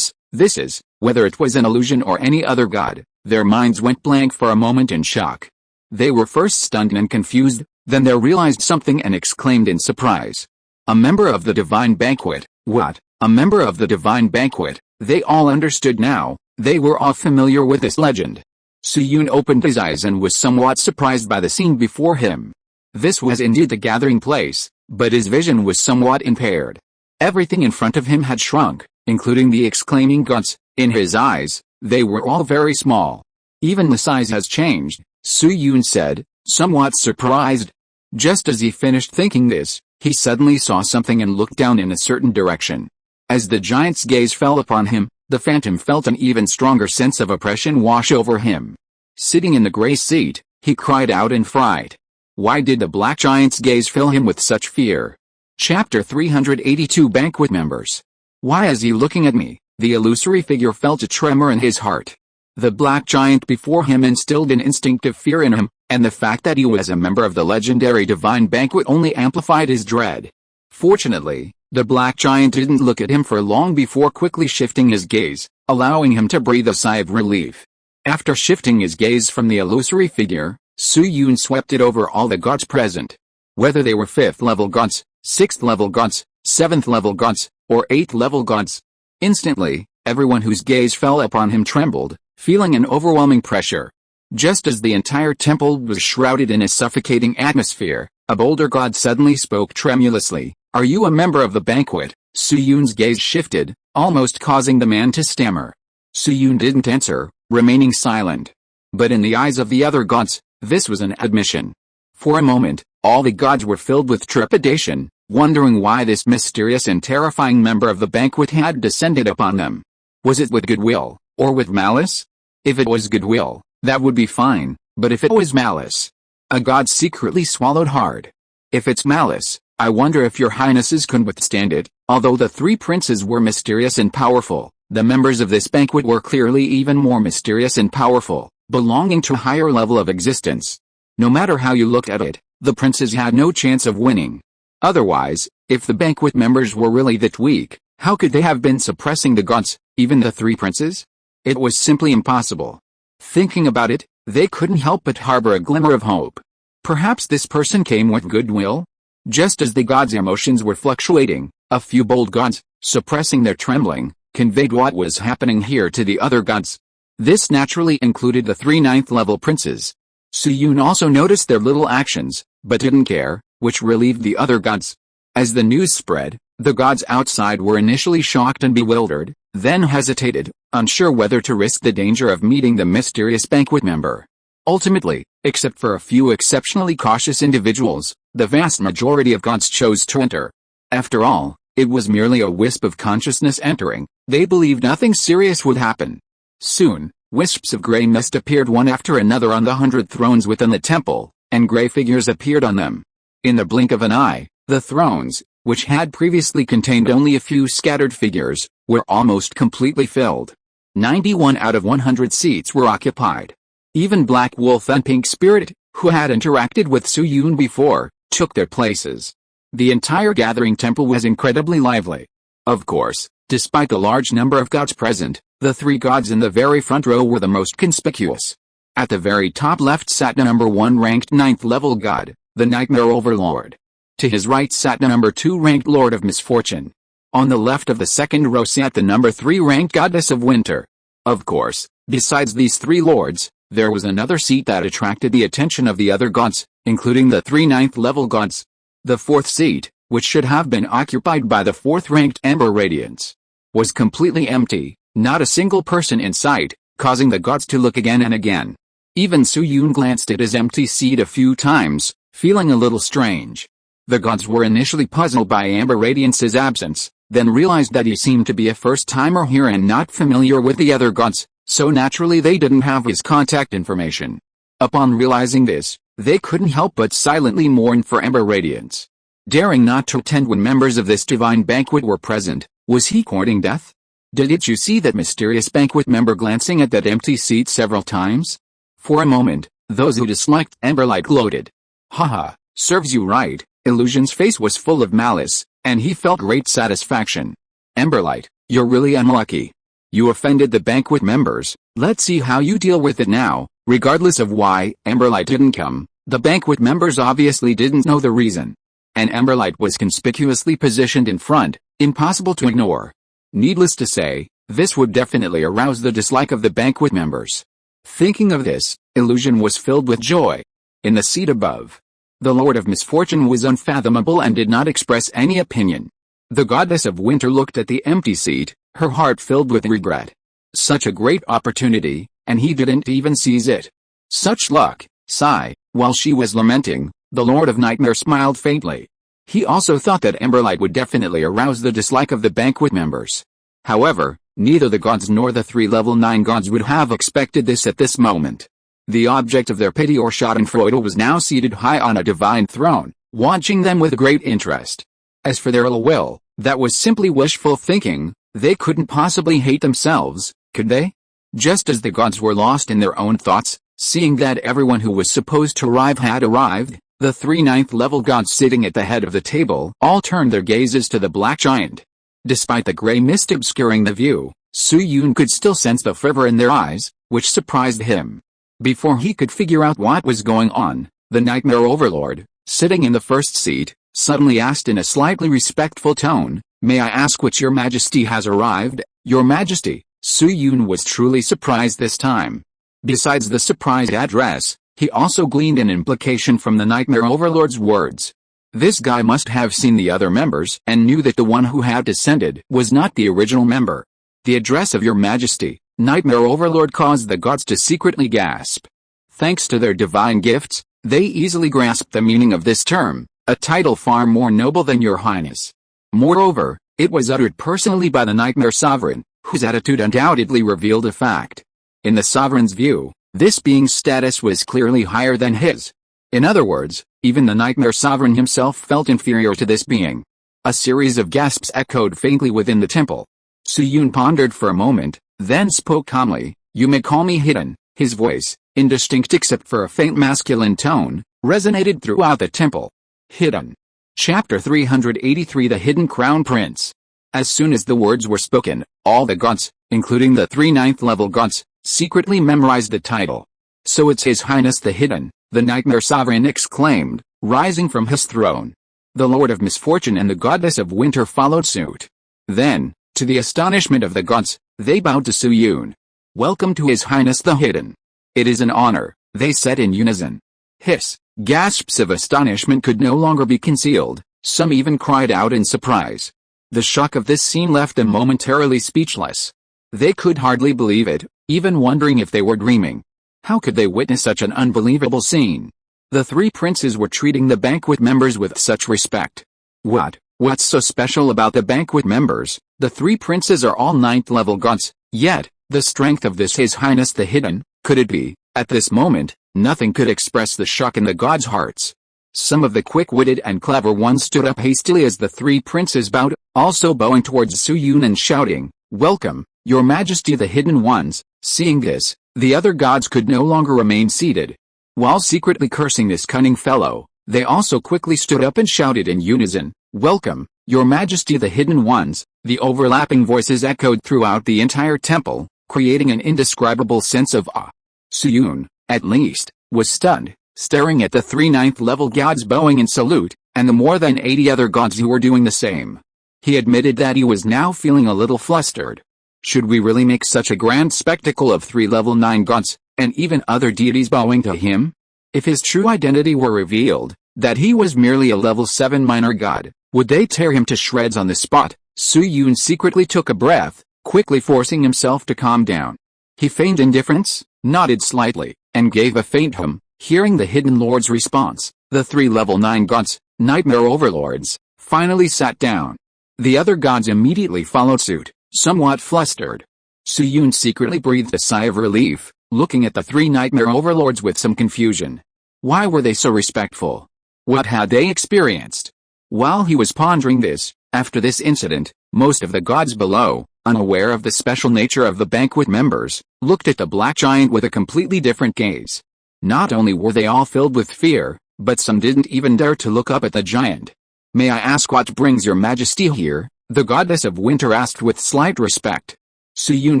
is, whether it was an illusion or any other god, their minds went blank for a moment in shock. They were first stunned and confused, then they realized something and exclaimed in surprise. A member of the divine banquet, what? A member of the divine banquet, they all understood now, they were all familiar with this legend. Suyun opened his eyes and was somewhat surprised by the scene before him. This was indeed the gathering place, but his vision was somewhat impaired. Everything in front of him had shrunk, including the exclaiming gods. In his eyes, they were all very small. Even the size has changed, Suyun said, somewhat surprised. Just as he finished thinking this, he suddenly saw something and looked down in a certain direction. As the giant's gaze fell upon him, the phantom felt an even stronger sense of oppression wash over him. Sitting in the gray seat, he cried out in fright. Why did the black giant's gaze fill him with such fear? Chapter 382 Banquet Members. Why is he looking at me? The illusory figure felt a tremor in his heart. The black giant before him instilled an instinctive fear in him, and the fact that he was a member of the legendary divine banquet only amplified his dread. Fortunately, the black giant didn't look at him for long before quickly shifting his gaze, allowing him to breathe a sigh of relief. After shifting his gaze from the illusory figure, Suyun swept it over all the gods present. Whether they were 5th-level gods, 6th-level gods, 7th-level gods, or 8th-level gods. Instantly, everyone whose gaze fell upon him trembled, feeling an overwhelming pressure. Just as the entire temple was shrouded in a suffocating atmosphere, a bolder god suddenly spoke tremulously. Are you a member of the banquet? Suyun's gaze shifted, almost causing the man to stammer. Suyun didn't answer, remaining silent. But in the eyes of the other gods, this was an admission. For a moment, all the gods were filled with trepidation, wondering why this mysterious and terrifying member of the banquet had descended upon them. Was it with goodwill, or with malice? If it was goodwill, that would be fine, but if it was malice, a god secretly swallowed hard. If it's malice, I wonder if your highnesses could withstand it. Although the 3 princes were mysterious and powerful, the members of this banquet were clearly even more mysterious and powerful, belonging to a higher level of existence. No matter how you looked at it, the princes had no chance of winning. Otherwise, if the banquet members were really that weak, how could they have been suppressing the gods, even the 3 princes? It was simply impossible. Thinking about it, they couldn't help but harbor a glimmer of hope. Perhaps this person came with goodwill? Just as the gods' emotions were fluctuating, a few bold gods, suppressing their trembling, conveyed what was happening here to the other gods. This naturally included the 3 ninth-level princes. Suyun also noticed their little actions, but didn't care, which relieved the other gods. As the news spread, the gods outside were initially shocked and bewildered, then hesitated, unsure whether to risk the danger of meeting the mysterious banquet member. Ultimately, except for a few exceptionally cautious individuals, the vast majority of gods chose to enter. After all, it was merely a wisp of consciousness entering. They believed nothing serious would happen. Soon, wisps of gray mist appeared one after another on the 100 thrones within the temple, and gray figures appeared on them. In the blink of an eye, the thrones, which had previously contained only a few scattered figures, were almost completely filled. 91 out of 100 seats were occupied. Even Black Wolf and Pink Spirit, who had interacted with Suyun before, took their places. The entire gathering temple was incredibly lively. Of course, despite the large number of gods present, the 3 gods in the very front row were the most conspicuous. At the very top left sat the number 1 ranked 9th level god, the Nightmare Overlord. To his right sat the number 2 ranked Lord of Misfortune. On the left of the second row sat the number 3 ranked Goddess of Winter. Of course, besides these 3 lords, there was another seat that attracted the attention of the other gods, including the 3 ninth level gods. The 4th seat, which should have been occupied by the 4th ranked Amber Radiance, was completely empty, not a single person in sight, causing the gods to look again and again. Even Suyun glanced at his empty seat a few times, feeling a little strange. The gods were initially puzzled by Amber Radiance's absence, then realized that he seemed to be a first-timer here and not familiar with the other gods, so naturally they didn't have his contact information. Upon realizing this, they couldn't help but silently mourn for Amber Radiance. Daring not to attend when members of this divine banquet were present, was he courting death? Didn't you see that mysterious banquet member glancing at that empty seat several times? For a moment, those who disliked Amberlight gloated. Haha, serves you right. Illusion's face was full of malice, and he felt great satisfaction. Amberlight, you're really unlucky. You offended the banquet members. Let's see how you deal with it now. Regardless of why Amberlight didn't come, the banquet members obviously didn't know the reason. And Amberlight was conspicuously positioned in front, impossible to ignore. Needless to say, this would definitely arouse the dislike of the banquet members. Thinking of this, Illusion was filled with joy. In the seat above, the Lord of Misfortune was unfathomable and did not express any opinion. The Goddess of Winter looked at the empty seat, her heart filled with regret. Such a great opportunity, and he didn't even seize it. Such luck, sigh. While she was lamenting, the Lord of Nightmare smiled faintly. He also thought that Amberlight would definitely arouse the dislike of the banquet members. However, neither the gods nor the 3 level 9 gods would have expected this at this moment. The object of their pity or schadenfreude was now seated high on a divine throne, watching them with great interest. As for their ill will, that was simply wishful thinking. They couldn't possibly hate themselves, could they? Just as the gods were lost in their own thoughts, seeing that everyone who was supposed to arrive had arrived, the 3 ninth level gods sitting at the head of the table all turned their gazes to the black giant. Despite the gray mist obscuring the view, Suyun could still sense the fervor in their eyes, which surprised him. Before he could figure out what was going on, the Nightmare Overlord, sitting in the first seat, suddenly asked in a slightly respectful tone, "May I ask which your majesty has arrived?" "Your majesty." Suyun was truly surprised this time. Besides the surprised address, he also gleaned an implication from the Nightmare Overlord's words. This guy must have seen the other members and knew that the one who had descended was not the original member. "The address of your majesty," Nightmare Overlord caused the gods to secretly gasp. Thanks to their divine gifts, they easily grasped the meaning of this term, a title far more noble than your highness. Moreover, it was uttered personally by the Nightmare Sovereign, whose attitude undoubtedly revealed a fact. In the Sovereign's view, this being's status was clearly higher than his. In other words, even the Nightmare Sovereign himself felt inferior to this being. A series of gasps echoed faintly within the temple. Suyun pondered for a moment, then spoke calmly, "You may call me Hidden." His voice, indistinct except for a faint masculine tone, resonated throughout the temple. Hidden. Chapter 383 The Hidden Crown Prince. As soon as the words were spoken, all the gods, including the 3 ninth level gods, secretly memorized the title. "So it's His Highness the Hidden," the Nightmare Sovereign exclaimed, rising from his throne. The Lord of Misfortune and the Goddess of Winter followed suit. Then, to the astonishment of the gods, they bowed to Suyun. "Welcome to His Highness the Hidden." "It is an honor," they said in unison. Hiss, gasps of astonishment could no longer be concealed, some even cried out in surprise. The shock of this scene left them momentarily speechless. They could hardly believe it, even wondering if they were dreaming. How could they witness such an unbelievable scene? The three princes were treating the banquet members with such respect. What's so special about the banquet members? The three princes are all 9th level gods, yet, the strength of this His Highness the Hidden, could it be? At this moment, nothing could express the shock in the gods' hearts. Some of the quick-witted and clever ones stood up hastily as the three princes bowed, also bowing towards Suyun and shouting, "Welcome, Your Majesty the Hidden Ones." Seeing this, the other gods could no longer remain seated. While secretly cursing this cunning fellow, they also quickly stood up and shouted in unison, "Welcome, Your Majesty the Hidden Ones." The overlapping voices echoed throughout the entire temple, creating an indescribable sense of awe. Suyun, at least, was stunned, staring at the three 9th level gods bowing in salute, and the more than 80 other gods who were doing the same. He admitted that he was now feeling a little flustered. Should we really make such a grand spectacle of 3 level 9 gods, and even other deities bowing to him? If his true identity were revealed, that he was merely a level 7 minor god, would they tear him to shreds on the spot? Suyun secretly took a breath, quickly forcing himself to calm down. He feigned indifference, nodded slightly, and gave a faint hum. Hearing the Hidden Lord's response, the 3 level 9 gods, nightmare overlords, finally sat down. The other gods immediately followed suit, somewhat flustered. Suyun secretly breathed a sigh of relief, looking at the 3 nightmare overlords with some confusion. Why were they so respectful? What had they experienced? While he was pondering this, after this incident, most of the gods below, unaware of the special nature of the banquet members, looked at the black giant with a completely different gaze. Not only were they all filled with fear, but some didn't even dare to look up at the giant. "May I ask what brings Your Majesty here?" the Goddess of Winter asked with slight respect. Suyun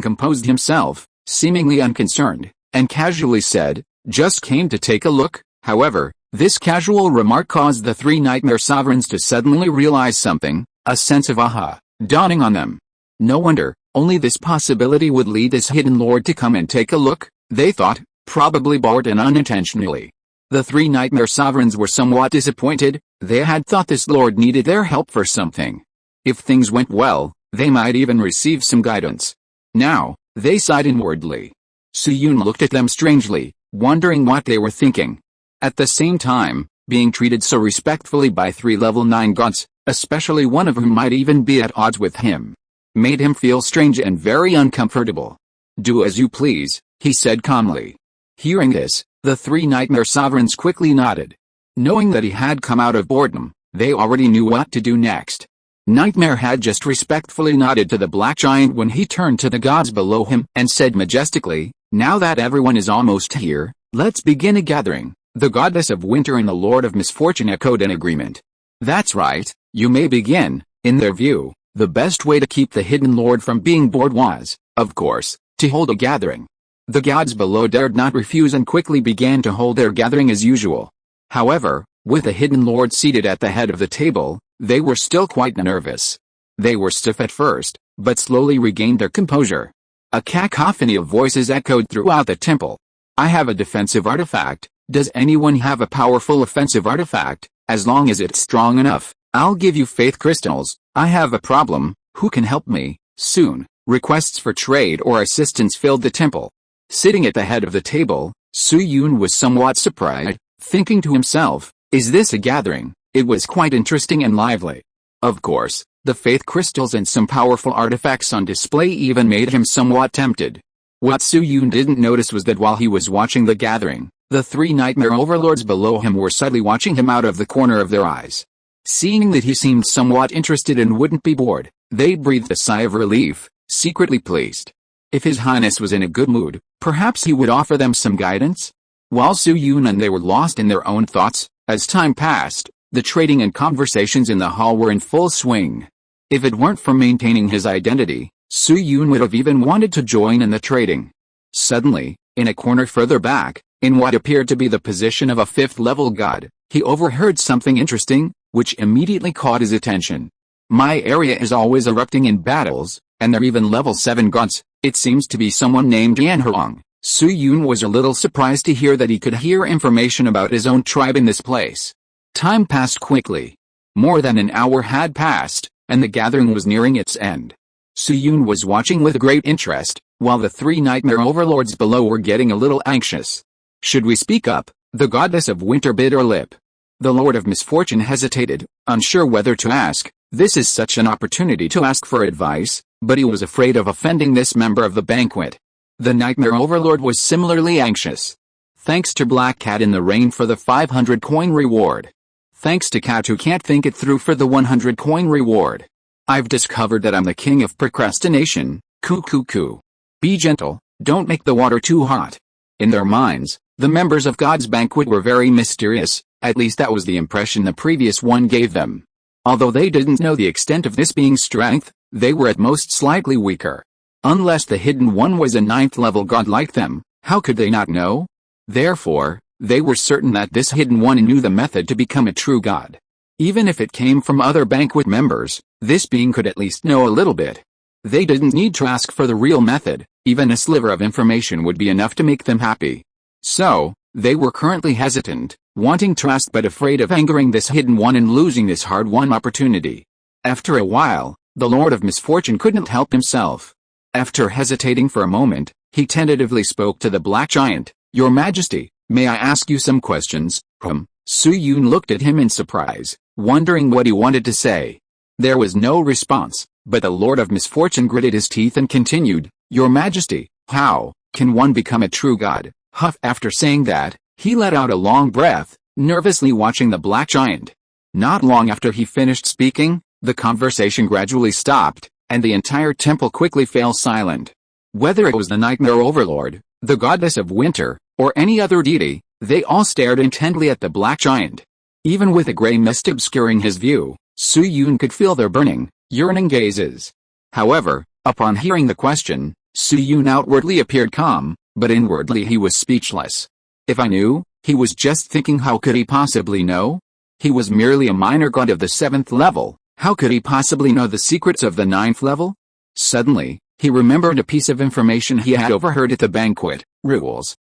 composed himself, seemingly unconcerned, and casually said, "Just came to take a look." However, this casual remark caused the 3 nightmare sovereigns to suddenly realize something, a sense of aha, dawning on them. No wonder, only this possibility would lead this hidden lord to come and take a look, they thought, probably bored and unintentionally. The 3 nightmare sovereigns were somewhat disappointed. They had thought this lord needed their help for something. If things went well, they might even receive some guidance. Now, they sighed inwardly. Suyun looked at them strangely, wondering what they were thinking. At the same time, being treated so respectfully by 3 level 9 gods, especially one of whom might even be at odds with him, made him feel strange and very uncomfortable. "Do as you please," he said calmly. Hearing this, the 3 nightmare sovereigns quickly nodded. Knowing that he had come out of boredom, they already knew what to do next. Nightmare had just respectfully nodded to the black giant when he turned to the gods below him and said majestically, "Now that everyone is almost here, let's begin a gathering." The Goddess of Winter and the Lord of Misfortune echoed in agreement. "That's right, you may begin." In their view, the best way to keep the Hidden Lord from being bored was, of course, to hold a gathering. The gods below dared not refuse and quickly began to hold their gathering as usual. However, with the Hidden Lord seated at the head of the table, they were still quite nervous. They were stiff at first, but slowly regained their composure. A cacophony of voices echoed throughout the temple. "I have a defensive artifact. Does anyone have a powerful offensive artifact? As long as it's strong enough, I'll give you faith crystals. I have a problem. Who can help me?" Soon, requests for trade or assistance filled the temple. Sitting at the head of the table, Suyun was somewhat surprised, thinking to himself, "Is this a gathering?" It was quite interesting and lively. Of course, the faith crystals and some powerful artifacts on display even made him somewhat tempted. What Suyun didn't notice was that while he was watching the gathering, the 3 nightmare overlords below him were subtly watching him out of the corner of their eyes. Seeing that he seemed somewhat interested and wouldn't be bored, they breathed a sigh of relief, secretly pleased. If His Highness was in a good mood, perhaps he would offer them some guidance? While Suyun and they were lost in their own thoughts, as time passed, the trading and conversations in the hall were in full swing. If it weren't for maintaining his identity, Suyun would have even wanted to join in the trading. Suddenly, in a corner further back, in what appeared to be the position of a 5th level god, he overheard something interesting. which immediately caught his attention. My area is always erupting in battles, and they're even level 7 gods. It seems to be someone named Yanhuang. Su-Yun was a little surprised to hear that he could hear information about his own tribe in this place. Time passed quickly. More than an hour had passed, and the gathering was nearing its end. Su-Yun was watching with great interest, while the 3 nightmare overlords below were getting a little anxious. Should we speak up? The goddess of winter bit her lip. The Lord of Misfortune hesitated, unsure whether to ask. This is such an opportunity to ask for advice, but he was afraid of offending this member of the banquet. The nightmare overlord was similarly anxious. Thanks to Black Cat in the Rain for the 500 coin reward. Thanks to Cat who can't think it through for the 100 coin reward. I've discovered that I'm the king of procrastination. Coo. Be gentle, don't make the water too hot. In their minds, the members of God's banquet were very mysterious, at least that was the impression the previous one gave them. Although they didn't know the extent of this being's strength, they were at most slightly weaker. Unless the hidden one was a 9th level god like them, how could they not know? Therefore, they were certain that this hidden one knew the method to become a true god. Even if it came from other banquet members, this being could at least know a little bit. They didn't need to ask for the real method, even a sliver of information would be enough to make them happy. So, they were currently hesitant, wanting to ask but afraid of angering this hidden one and losing this hard-won opportunity. After a while, the Lord of Misfortune couldn't help himself. After hesitating for a moment, he tentatively spoke to the Black Giant. Your Majesty, may I ask you some questions? Su-Yun looked at him in surprise, wondering what he wanted to say. There was no response, but the Lord of Misfortune gritted his teeth and continued, Your Majesty, how can one become a true god? Huff. After saying that, he let out a long breath, nervously watching the Black Giant. Not long after he finished speaking, the conversation gradually stopped, and the entire temple quickly fell silent. Whether it was the Nightmare Overlord, the Goddess of Winter, or any other deity, they all stared intently at the Black Giant. Even with a gray mist obscuring his view, Su-Yun could feel their burning, yearning gazes. However, upon hearing the question, Su-Yun outwardly appeared calm, but inwardly he was speechless. If I knew, he was just thinking, how could he possibly know? He was merely a minor god of the 7th level, how could he possibly know the secrets of the 9th level? Suddenly, he remembered a piece of information he had overheard at the banquet. Rules.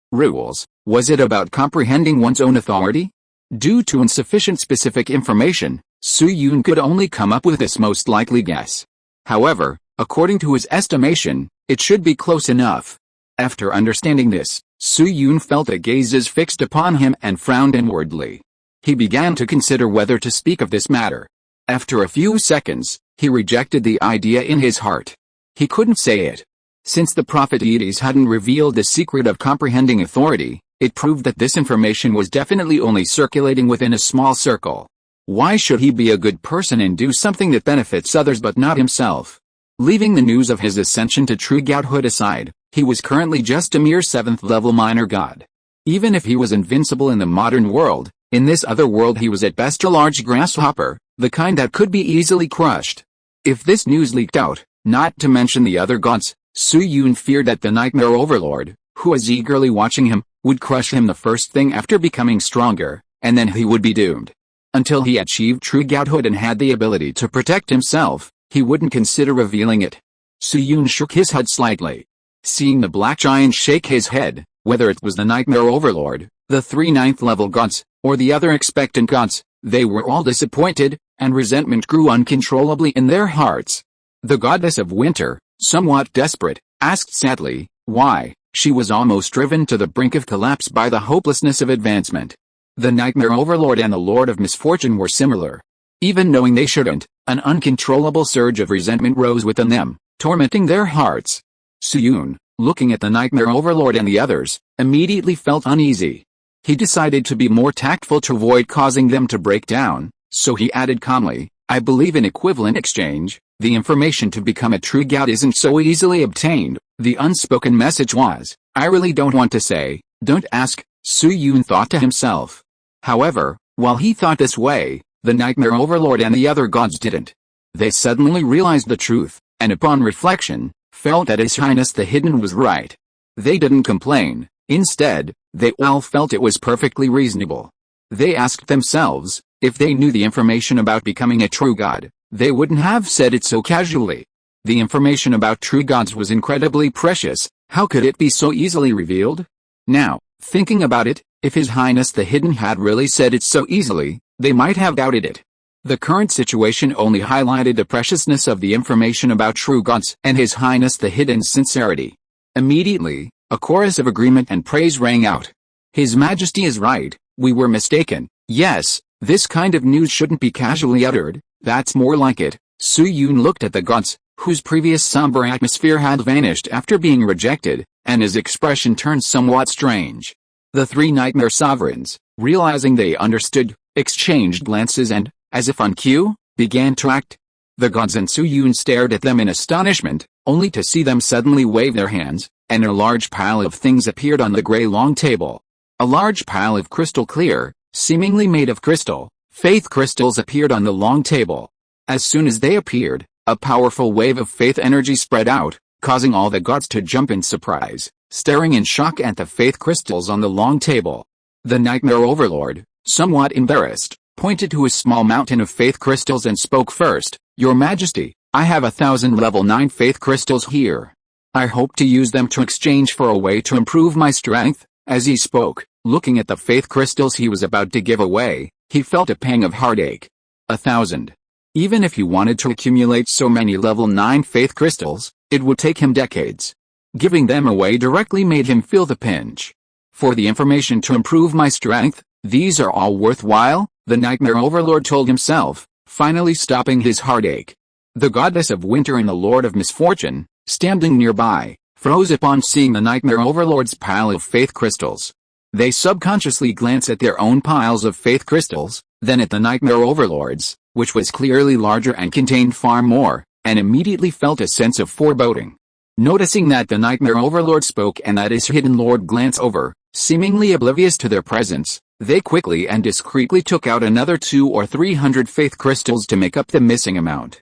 Was it about comprehending one's own authority? Due to insufficient specific information, Su-Yun could only come up with this most likely guess. However, according to his estimation, it should be close enough. After understanding this, Su-Yun felt the gazes fixed upon him and frowned inwardly. He began to consider whether to speak of this matter. After a few seconds, he rejected the idea in his heart. He couldn't say it. Since the prophet deities hadn't revealed the secret of comprehending authority, it proved that this information was definitely only circulating within a small circle. Why should he be a good person and do something that benefits others but not himself? Leaving the news of his ascension to true godhood aside, he was currently just a mere 7th level minor god. Even if he was invincible in the modern world, in this other world he was at best a large grasshopper, the kind that could be easily crushed. If this news leaked out, not to mention the other gods, Su-Yun feared that the Nightmare Overlord, who was eagerly watching him, would crush him the first thing after becoming stronger, and then he would be doomed. Until he achieved true godhood and had the ability to protect himself, he wouldn't consider revealing it. Su-Yun shook his head slightly. Seeing the Black Giant shake his head, whether it was the Nightmare Overlord, the 3 9th level gods, or the other expectant gods, they were all disappointed, and resentment grew uncontrollably in their hearts. The Goddess of Winter, somewhat desperate, asked sadly, why. She was almost driven to the brink of collapse by the hopelessness of advancement. The Nightmare Overlord and the Lord of Misfortune were similar. Even knowing they shouldn't, an uncontrollable surge of resentment rose within them, tormenting their hearts. Su-Yun, looking at the Nightmare Overlord and the others, immediately felt uneasy. He decided to be more tactful to avoid causing them to break down, so he added calmly, I believe in equivalent exchange. The information to become a true god isn't so easily obtained. The unspoken message was, I really don't want to say, don't ask, Su-Yun thought to himself. However, while he thought this way, the Nightmare Overlord and the other gods didn't. They suddenly realized the truth, and upon reflection, felt that His Highness the Hidden was right. They didn't complain, instead, they all felt it was perfectly reasonable. They asked themselves, If they knew the information about becoming a true god, they wouldn't have said it so casually. The information about true gods was incredibly precious. How could it be so easily revealed? Now, thinking about it, if His Highness the Hidden had really said it so easily, they might have doubted it. The current situation only highlighted the preciousness of the information about true gods and His Highness the Hidden's sincerity. Immediately, a chorus of agreement and praise rang out. His Majesty is right, we were mistaken. Yes, this kind of news shouldn't be casually uttered, that's more like it. Su-Yun looked at the gods, whose previous somber atmosphere had vanished after being rejected, and his expression turned somewhat strange. The three nightmare sovereigns, realizing they understood, exchanged glances and, as if on cue, began to act. The gods and Su-Yun stared at them in astonishment, only to see them suddenly wave their hands, and a large pile of things appeared on the gray long table. A large pile of crystal clear, seemingly made of crystal, faith crystals appeared on the long table. As soon as they appeared, a powerful wave of faith energy spread out, causing all the gods to jump in surprise, staring in shock at the faith crystals on the long table. The Nightmare Overlord, somewhat embarrassed, pointed to a small mountain of faith crystals and spoke first. Your Majesty, I have 1,000 level 9 faith crystals here. I hope to use them to exchange for a way to improve my strength. As he spoke, looking at the faith crystals he was about to give away, he felt a pang of heartache. 1,000. Even if he wanted to accumulate so many level 9 faith crystals, it would take him decades. Giving them away directly made him feel the pinch. For the information to improve my strength, these are all worthwhile, the Nightmare Overlord told himself, finally stopping his heartache. The Goddess of Winter and the Lord of Misfortune, standing nearby, froze upon seeing the Nightmare Overlord's pile of faith crystals. They subconsciously glanced at their own piles of faith crystals, then at the Nightmare Overlord's, which was clearly larger and contained far more, and immediately felt a sense of foreboding. Noticing that the Nightmare Overlord spoke and that his hidden lord glanced over, seemingly oblivious to their presence, they quickly and discreetly took out another 200 or 300 faith crystals to make up the missing amount.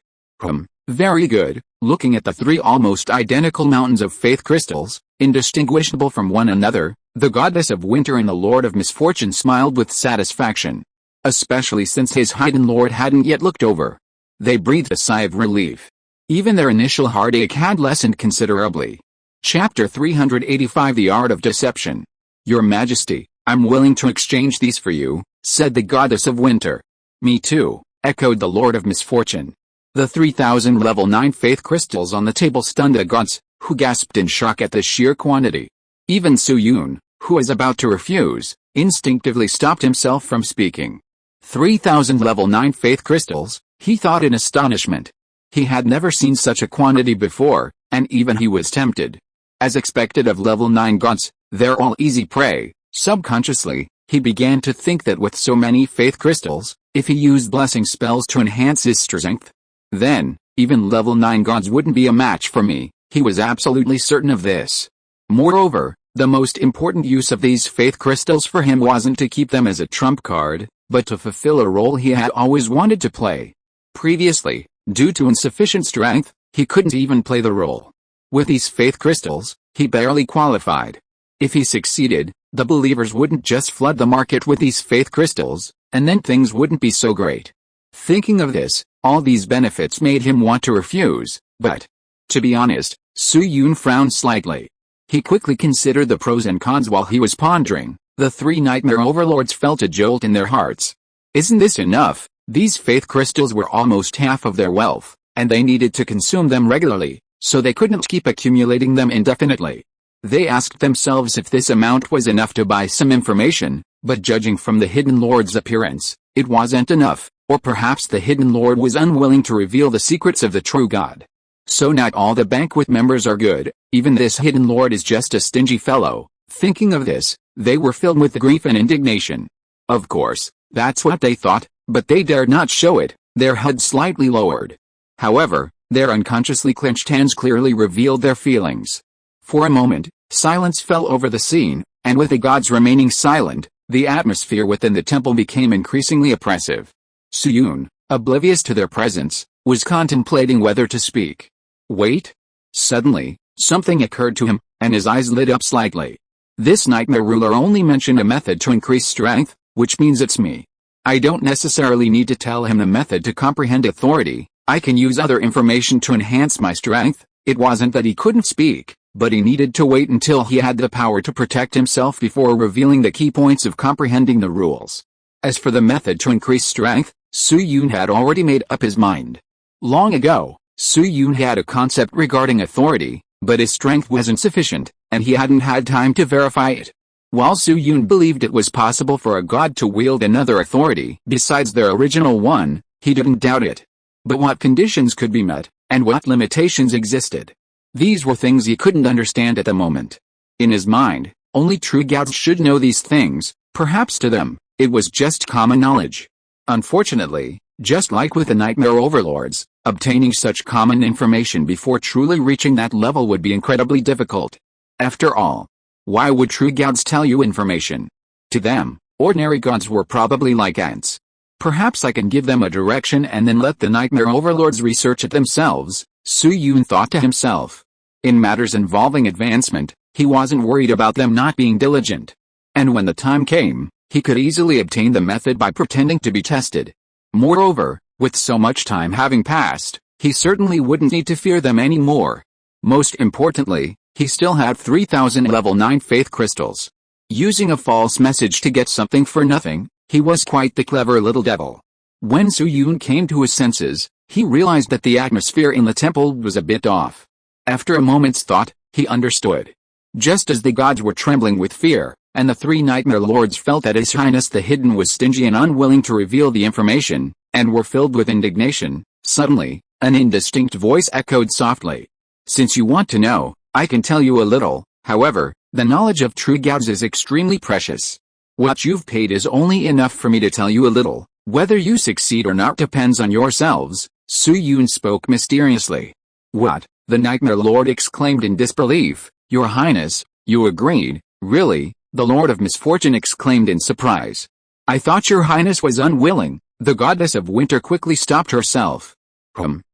Very good. Looking at the three almost identical mountains of faith crystals, indistinguishable from one another, the Goddess of Winter and the Lord of Misfortune smiled with satisfaction. Especially since his hidden lord hadn't yet looked over. They breathed a sigh of relief. Even their initial heartache had lessened considerably. Chapter 385 The Art of Deception. Your Majesty, I'm willing to exchange these for you, said the Goddess of Winter. Me too, echoed the Lord of Misfortune. The 3,000 level 9 faith crystals on the table stunned the gods, who gasped in shock at the sheer quantity. Even Su-Yun, who was about to refuse, instinctively stopped himself from speaking. 3,000 level 9 faith crystals, he thought in astonishment. He had never seen such a quantity before, and even he was tempted. As expected of level 9 gods, they're all easy prey. Subconsciously, he began to think that with so many faith crystals, if he used blessing spells to enhance his strength, then, even level 9 gods wouldn't be a match for me. He was absolutely certain of this. Moreover, the most important use of these faith crystals for him wasn't to keep them as a trump card, but to fulfill a role he had always wanted to play. Previously, due to insufficient strength, he couldn't even play the role. With these faith crystals, he barely qualified. If he succeeded, the believers wouldn't just flood the market with these faith crystals, and then things wouldn't be so great. Thinking of this, all these benefits made him want to refuse, but, to be honest, Su-Yun frowned slightly. He quickly considered the pros and cons while he was pondering. The three Nightmare Overlords felt a jolt in their hearts. Isn't this enough? These faith crystals were almost half of their wealth, and they needed to consume them regularly, so they couldn't keep accumulating them indefinitely. They asked themselves if this amount was enough to buy some information, but judging from the Hidden Lord's appearance, it wasn't enough, or perhaps the Hidden Lord was unwilling to reveal the secrets of the true God. So not all the banquet members are good, even this Hidden Lord is just a stingy fellow. Thinking of this, they were filled with grief and indignation. Of course, that's what they thought, but they dared not show it, their heads slightly lowered. However, their unconsciously clenched hands clearly revealed their feelings. For a moment, silence fell over the scene, and with the gods remaining silent, the atmosphere within the temple became increasingly oppressive. Su-Yun, oblivious to their presence, was contemplating whether to speak. Wait. Suddenly, something occurred to him, and his eyes lit up slightly. This nightmare ruler only mentioned a method to increase strength, which means it's me. I don't necessarily need to tell him the method to comprehend authority. I can use other information to enhance my strength. It wasn't that he couldn't speak, but he needed to wait until he had the power to protect himself before revealing the key points of comprehending the rules. As for the method to increase strength, Su-Yun had already made up his mind. Long ago, Su-Yun had a concept regarding authority, but his strength wasn't sufficient, and he hadn't had time to verify it. While Su-Yun believed it was possible for a god to wield another authority besides their original one, he didn't doubt it. But what conditions could be met, and what limitations existed? These were things he couldn't understand at the moment. In his mind, only true gods should know these things. Perhaps to them, it was just common knowledge. Unfortunately, just like with the nightmare overlords, obtaining such common information before truly reaching that level would be incredibly difficult. After all, why would true gods tell you information? To them, ordinary gods were probably like ants. Perhaps I can give them a direction and then let the nightmare overlords research it themselves, Su-Yun thought to himself. In matters involving advancement, he wasn't worried about them not being diligent. And when the time came, he could easily obtain the method by pretending to be tested. Moreover, with so much time having passed, he certainly wouldn't need to fear them anymore. Most importantly, he still had 3,000 level 9 faith crystals. Using a false message to get something for nothing, he was quite the clever little devil. When Su-Yun came to his senses, he realized that the atmosphere in the temple was a bit off. After a moment's thought, he understood. Just as the gods were trembling with fear, and the three nightmare lords felt that His Highness the Hidden was stingy and unwilling to reveal the information, and were filled with indignation, suddenly, an indistinct voice echoed softly. Since you want to know, I can tell you a little. However, the knowledge of true gods is extremely precious. What you've paid is only enough for me to tell you a little. Whether you succeed or not depends on yourselves. Su-Yun spoke mysteriously. What? The Nightmare Lord exclaimed in disbelief. Your Highness, you agreed, really? The Lord of Misfortune exclaimed in surprise. I thought your Highness was unwilling. The Goddess of Winter quickly stopped herself.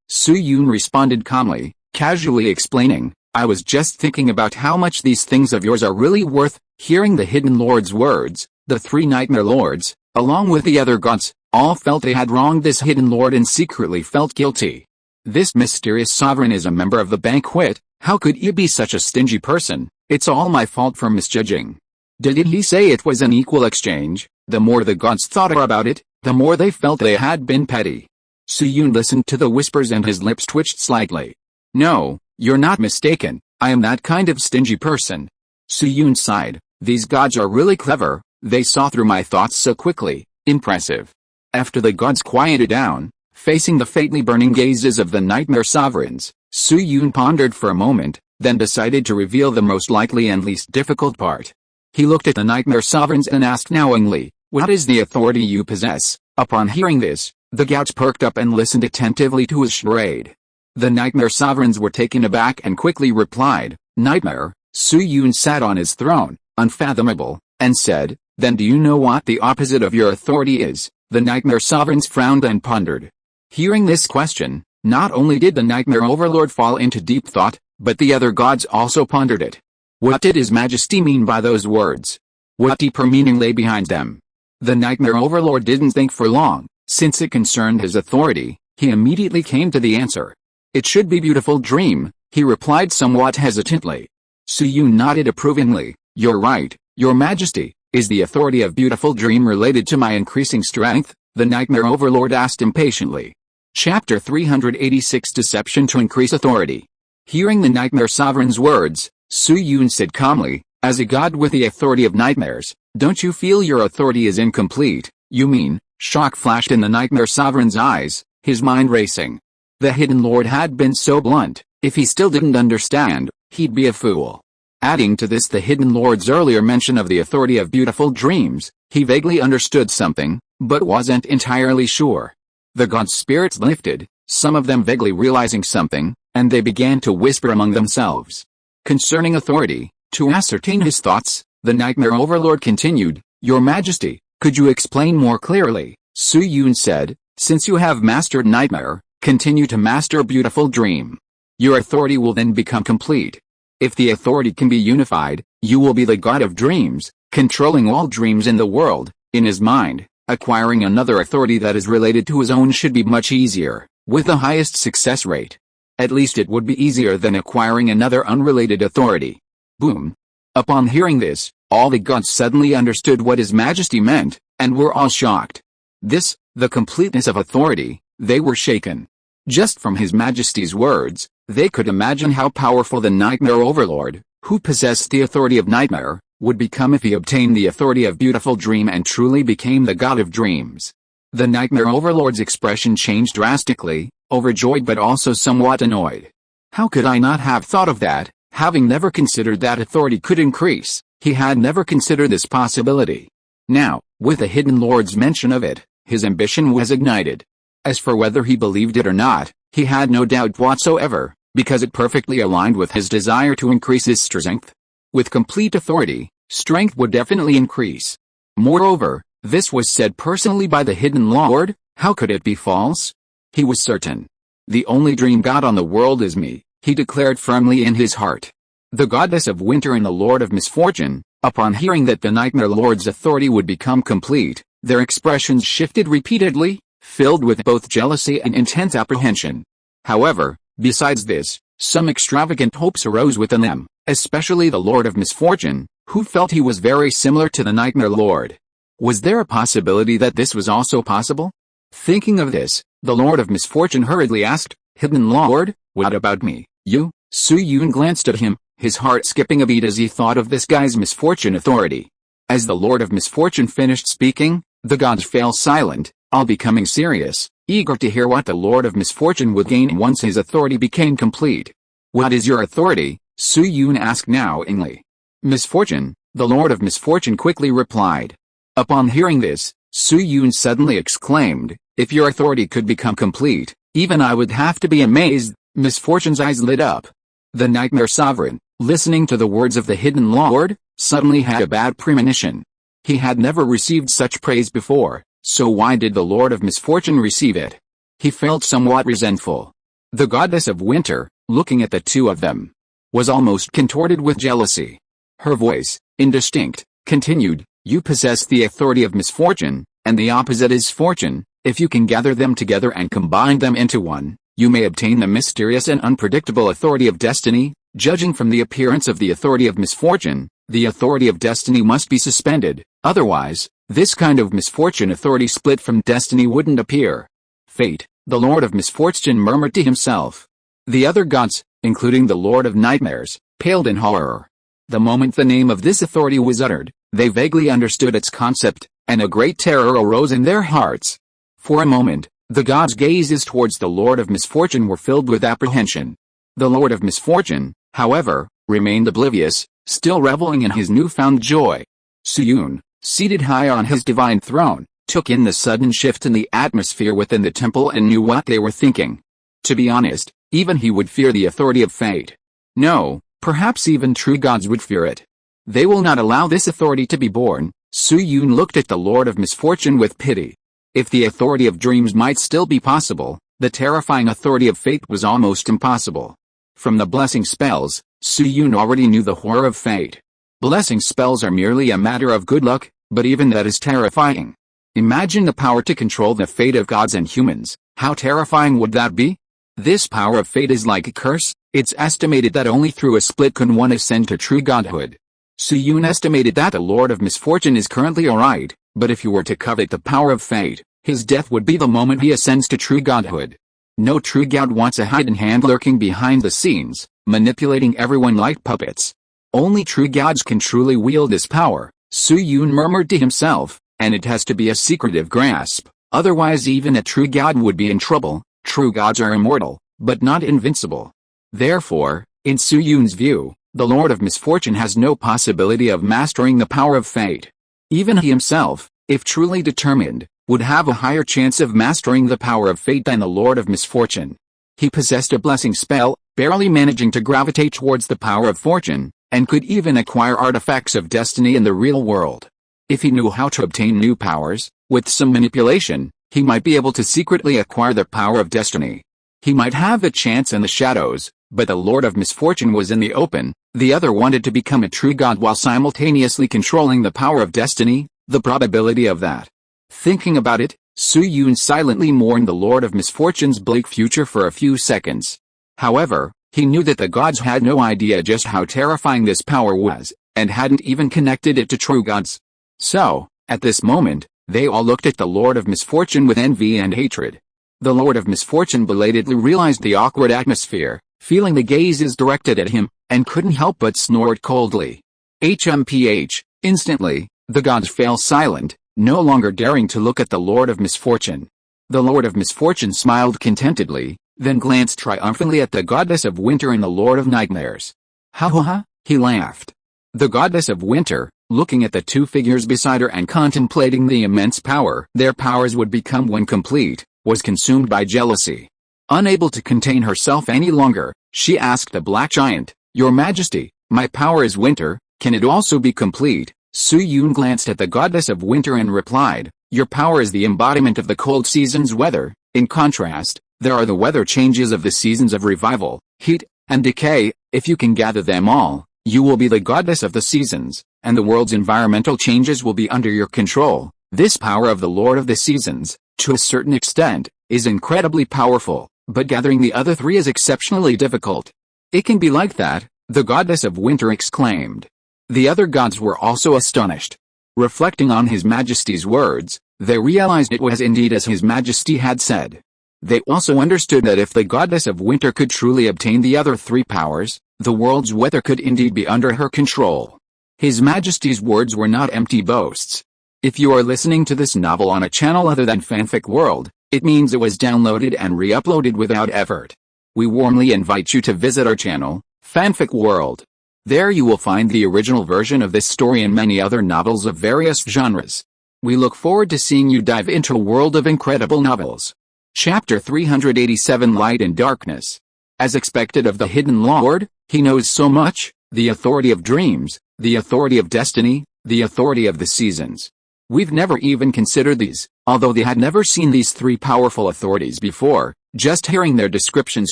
Su-Yun responded calmly, casually explaining, I was just thinking about how much these things of yours are really worth. Hearing the Hidden Lord's words, the three Nightmare Lords, along with the other gods, all felt they had wronged this Hidden Lord and secretly felt guilty. This mysterious sovereign is a member of the banquet. How could he be such a stingy person? It's all my fault for misjudging. Did he say it was an equal exchange? The more the gods thought about it, the more they felt they had been petty. Su-Yun listened to the whispers and his lips twitched slightly. No, you're not mistaken. I am that kind of stingy person. Su-Yun sighed. These gods are really clever. They saw through my thoughts so quickly. Impressive. After the gods quieted down, facing the faintly burning gazes of the nightmare sovereigns, Su-Yun pondered for a moment, then decided to reveal the most likely and least difficult part. He looked at the nightmare sovereigns and asked knowingly, what is the authority you possess? Upon hearing this, the gods perked up and listened attentively to his charade. The nightmare sovereigns were taken aback and quickly replied, Nightmare. Su-Yun sat on his throne, unfathomable, and said, then do you know what the opposite of your authority is? The nightmare sovereigns frowned and pondered. Hearing this question, not only did the nightmare overlord fall into deep thought, but the other gods also pondered it. What did His Majesty mean by those words? What deeper meaning lay behind them? The nightmare overlord didn't think for long. Since it concerned his authority, he immediately came to the answer. It should be Beautiful Dream, he replied somewhat hesitantly. Su-Yun nodded approvingly. You're right, Your Majesty. Is the authority of Beautiful Dream related to my increasing strength? The nightmare overlord asked impatiently. Chapter 386 Deception to Increase Authority. Hearing the nightmare sovereign's words, Su-Yun said calmly, as a god with the authority of nightmares, don't you feel your authority is incomplete? You mean? Shock flashed in the nightmare sovereign's eyes, his mind racing. The Hidden Lord had been so blunt. If he still didn't understand, he'd be a fool. Adding to this the Hidden Lord's earlier mention of the authority of Beautiful Dreams, he vaguely understood something, but wasn't entirely sure. The gods' spirits lifted, some of them vaguely realizing something, and they began to whisper among themselves. Concerning authority, to ascertain his thoughts, the nightmare overlord continued, Your Majesty, could you explain more clearly? Su-Yun said, since you have mastered nightmare, continue to master Beautiful Dream. Your authority will then become complete. If the authority can be unified, you will be the god of dreams, controlling all dreams in the world. In his mind, Acquiring another authority that is related to his own should be much easier, with the highest success rate. At least it would be easier than acquiring another unrelated authority. Boom. Upon hearing this, all the gods suddenly understood what His Majesty meant, and were all shocked. This, the completeness of authority, they were shaken. Just from His Majesty's words, they could imagine how powerful the Nightmare Overlord, who possessed the authority of nightmare, would become if he obtained the authority of beautiful dream and truly became the god of dreams. The Nightmare Overlord's expression changed drastically, overjoyed but also somewhat annoyed. How could I not have thought of that? Having never considered that authority could increase, he had never considered this possibility. Now, with the Hidden Lord's mention of it, his ambition was ignited. As for whether he believed it or not, he had no doubt whatsoever, because it perfectly aligned with his desire to increase his strength. With complete authority, strength would definitely increase. Moreover, this was said personally by the Hidden Lord. How could it be false? He was certain. The only dream god on the world is me, he declared firmly in his heart. The goddess of winter and the lord of misfortune, upon hearing that the Nightmare Lord's authority would become complete, their expressions shifted repeatedly, filled with both jealousy and intense apprehension. However, besides this, some extravagant hopes arose within them, especially the Lord of Misfortune, who felt he was very similar to the Nightmare Lord. Was there a possibility that this was also possible? Thinking of this, the Lord of Misfortune hurriedly asked, "Hidden Lord, what about me, you?" Su-Yun glanced at him, his heart skipping a beat as he thought of this guy's misfortune authority. As the Lord of Misfortune finished speaking, the gods fell silent, all becoming serious, eager to hear what the Lord of Misfortune would gain once his authority became complete. "What is your authority?" Su-Yun asked knowingly. "Misfortune," the Lord of Misfortune quickly replied. Upon hearing this, Su-Yun suddenly exclaimed, "If your authority could become complete, even I would have to be amazed." Misfortune's eyes lit up. The Nightmare Sovereign, listening to the words of the Hidden Lord, suddenly had a bad premonition. He had never received such praise before, so why did the Lord of Misfortune receive it? He felt somewhat resentful. The goddess of winter, looking at the two of them, was almost contorted with jealousy. Her voice, indistinct, continued, "You possess the authority of misfortune, and the opposite is fortune. If you can gather them together and combine them into one, you may obtain the mysterious and unpredictable authority of destiny. Judging from the appearance of the authority of misfortune, the authority of destiny must be suspended, otherwise, this kind of misfortune authority split from destiny wouldn't appear." "Fate," the Lord of Misfortune murmured to himself. The other gods, including the Lord of Nightmares, paled in horror. The moment the name of this authority was uttered, they vaguely understood its concept, and a great terror arose in their hearts. For a moment, the gods' gazes towards the Lord of Misfortune were filled with apprehension. The Lord of Misfortune, however, remained oblivious, still reveling in his newfound joy. Su-Yun, seated high on his divine throne, took in the sudden shift in the atmosphere within the temple and knew what they were thinking. To be honest, even he would fear the authority of fate. No, perhaps even true gods would fear it. They will not allow this authority to be born. Su-Yun looked at the Lord of Misfortune with pity. If the authority of dreams might still be possible, the terrifying authority of fate was almost impossible. From the blessing spells, Su-Yun already knew the horror of fate. Blessing spells are merely a matter of good luck, but even that is terrifying. Imagine the power to control the fate of gods and humans. How terrifying would that be? This power of fate is like a curse. It's estimated that only through a split can one ascend to true godhood. Su-Yun estimated that the Lord of Misfortune is currently alright, but if he were to covet the power of fate, his death would be the moment he ascends to true godhood. No true god wants a hidden hand lurking behind the scenes, manipulating everyone like puppets. Only true gods can truly wield this power, Su-Yun murmured to himself, and it has to be a secretive grasp, otherwise even a true god would be in trouble. True gods are immortal, but not invincible. Therefore, in Su-Yun's view, the Lord of Misfortune has no possibility of mastering the power of fate. Even he himself, if truly determined, would have a higher chance of mastering the power of fate than the Lord of Misfortune. He possessed a blessing spell, barely managing to gravitate towards the power of fortune, and could even acquire artifacts of destiny in the real world. If he knew how to obtain new powers, with some manipulation, he might be able to secretly acquire the power of destiny. He might have a chance in the shadows, but the Lord of Misfortune was in the open. The other wanted to become a true god while simultaneously controlling the power of destiny. The probability of that Thinking about it, Su-Yun silently mourned the Lord of Misfortune's bleak future for a few seconds. However, he knew that the gods had no idea just how terrifying this power was, and hadn't even connected it to true gods. So, at this moment, they all looked at the Lord of Misfortune with envy and hatred. The Lord of Misfortune belatedly realized the awkward atmosphere, feeling the gazes directed at him, and couldn't help but snort coldly. HMPH, instantly, the gods fell silent, no longer daring to look at the Lord of Misfortune. The Lord of Misfortune smiled contentedly, then glanced triumphantly at the Goddess of Winter and the Lord of Nightmares. Ha ha ha, he laughed. The Goddess of Winter, looking at the two figures beside her and contemplating the immense power their powers would become when complete, was consumed by jealousy. Unable to contain herself any longer, she asked the Black Giant, "Your Majesty, my power is winter, can it also be complete?" Su-Yun glanced at the Goddess of Winter and replied, "Your power is the embodiment of the cold season's weather. In contrast, there are the weather changes of the seasons of revival, heat, and decay. If you can gather them all, you will be the goddess of the seasons, and the world's environmental changes will be under your control. This power of the Lord of the Seasons, to a certain extent, is incredibly powerful, but gathering the other three is exceptionally difficult." "It can be like that," the Goddess of Winter exclaimed. The other gods were also astonished. Reflecting on His Majesty's words, they realized it was indeed as His Majesty had said. They also understood that if the Goddess of Winter could truly obtain the other three powers, the world's weather could indeed be under her control. His Majesty's words were not empty boasts. If you are listening to this novel on a channel other than Fanfic World, it means it was downloaded and re-uploaded without effort. We warmly invite you to visit our channel, Fanfic World. There you will find the original version of this story and many other novels of various genres. We look forward to seeing you dive into a world of incredible novels. Chapter 387 Light and Darkness. As expected of the Hidden Lord, he knows so much: the authority of dreams, the authority of destiny, the authority of the seasons. We've never even considered these, although they had never seen these three powerful authorities before. Just hearing their descriptions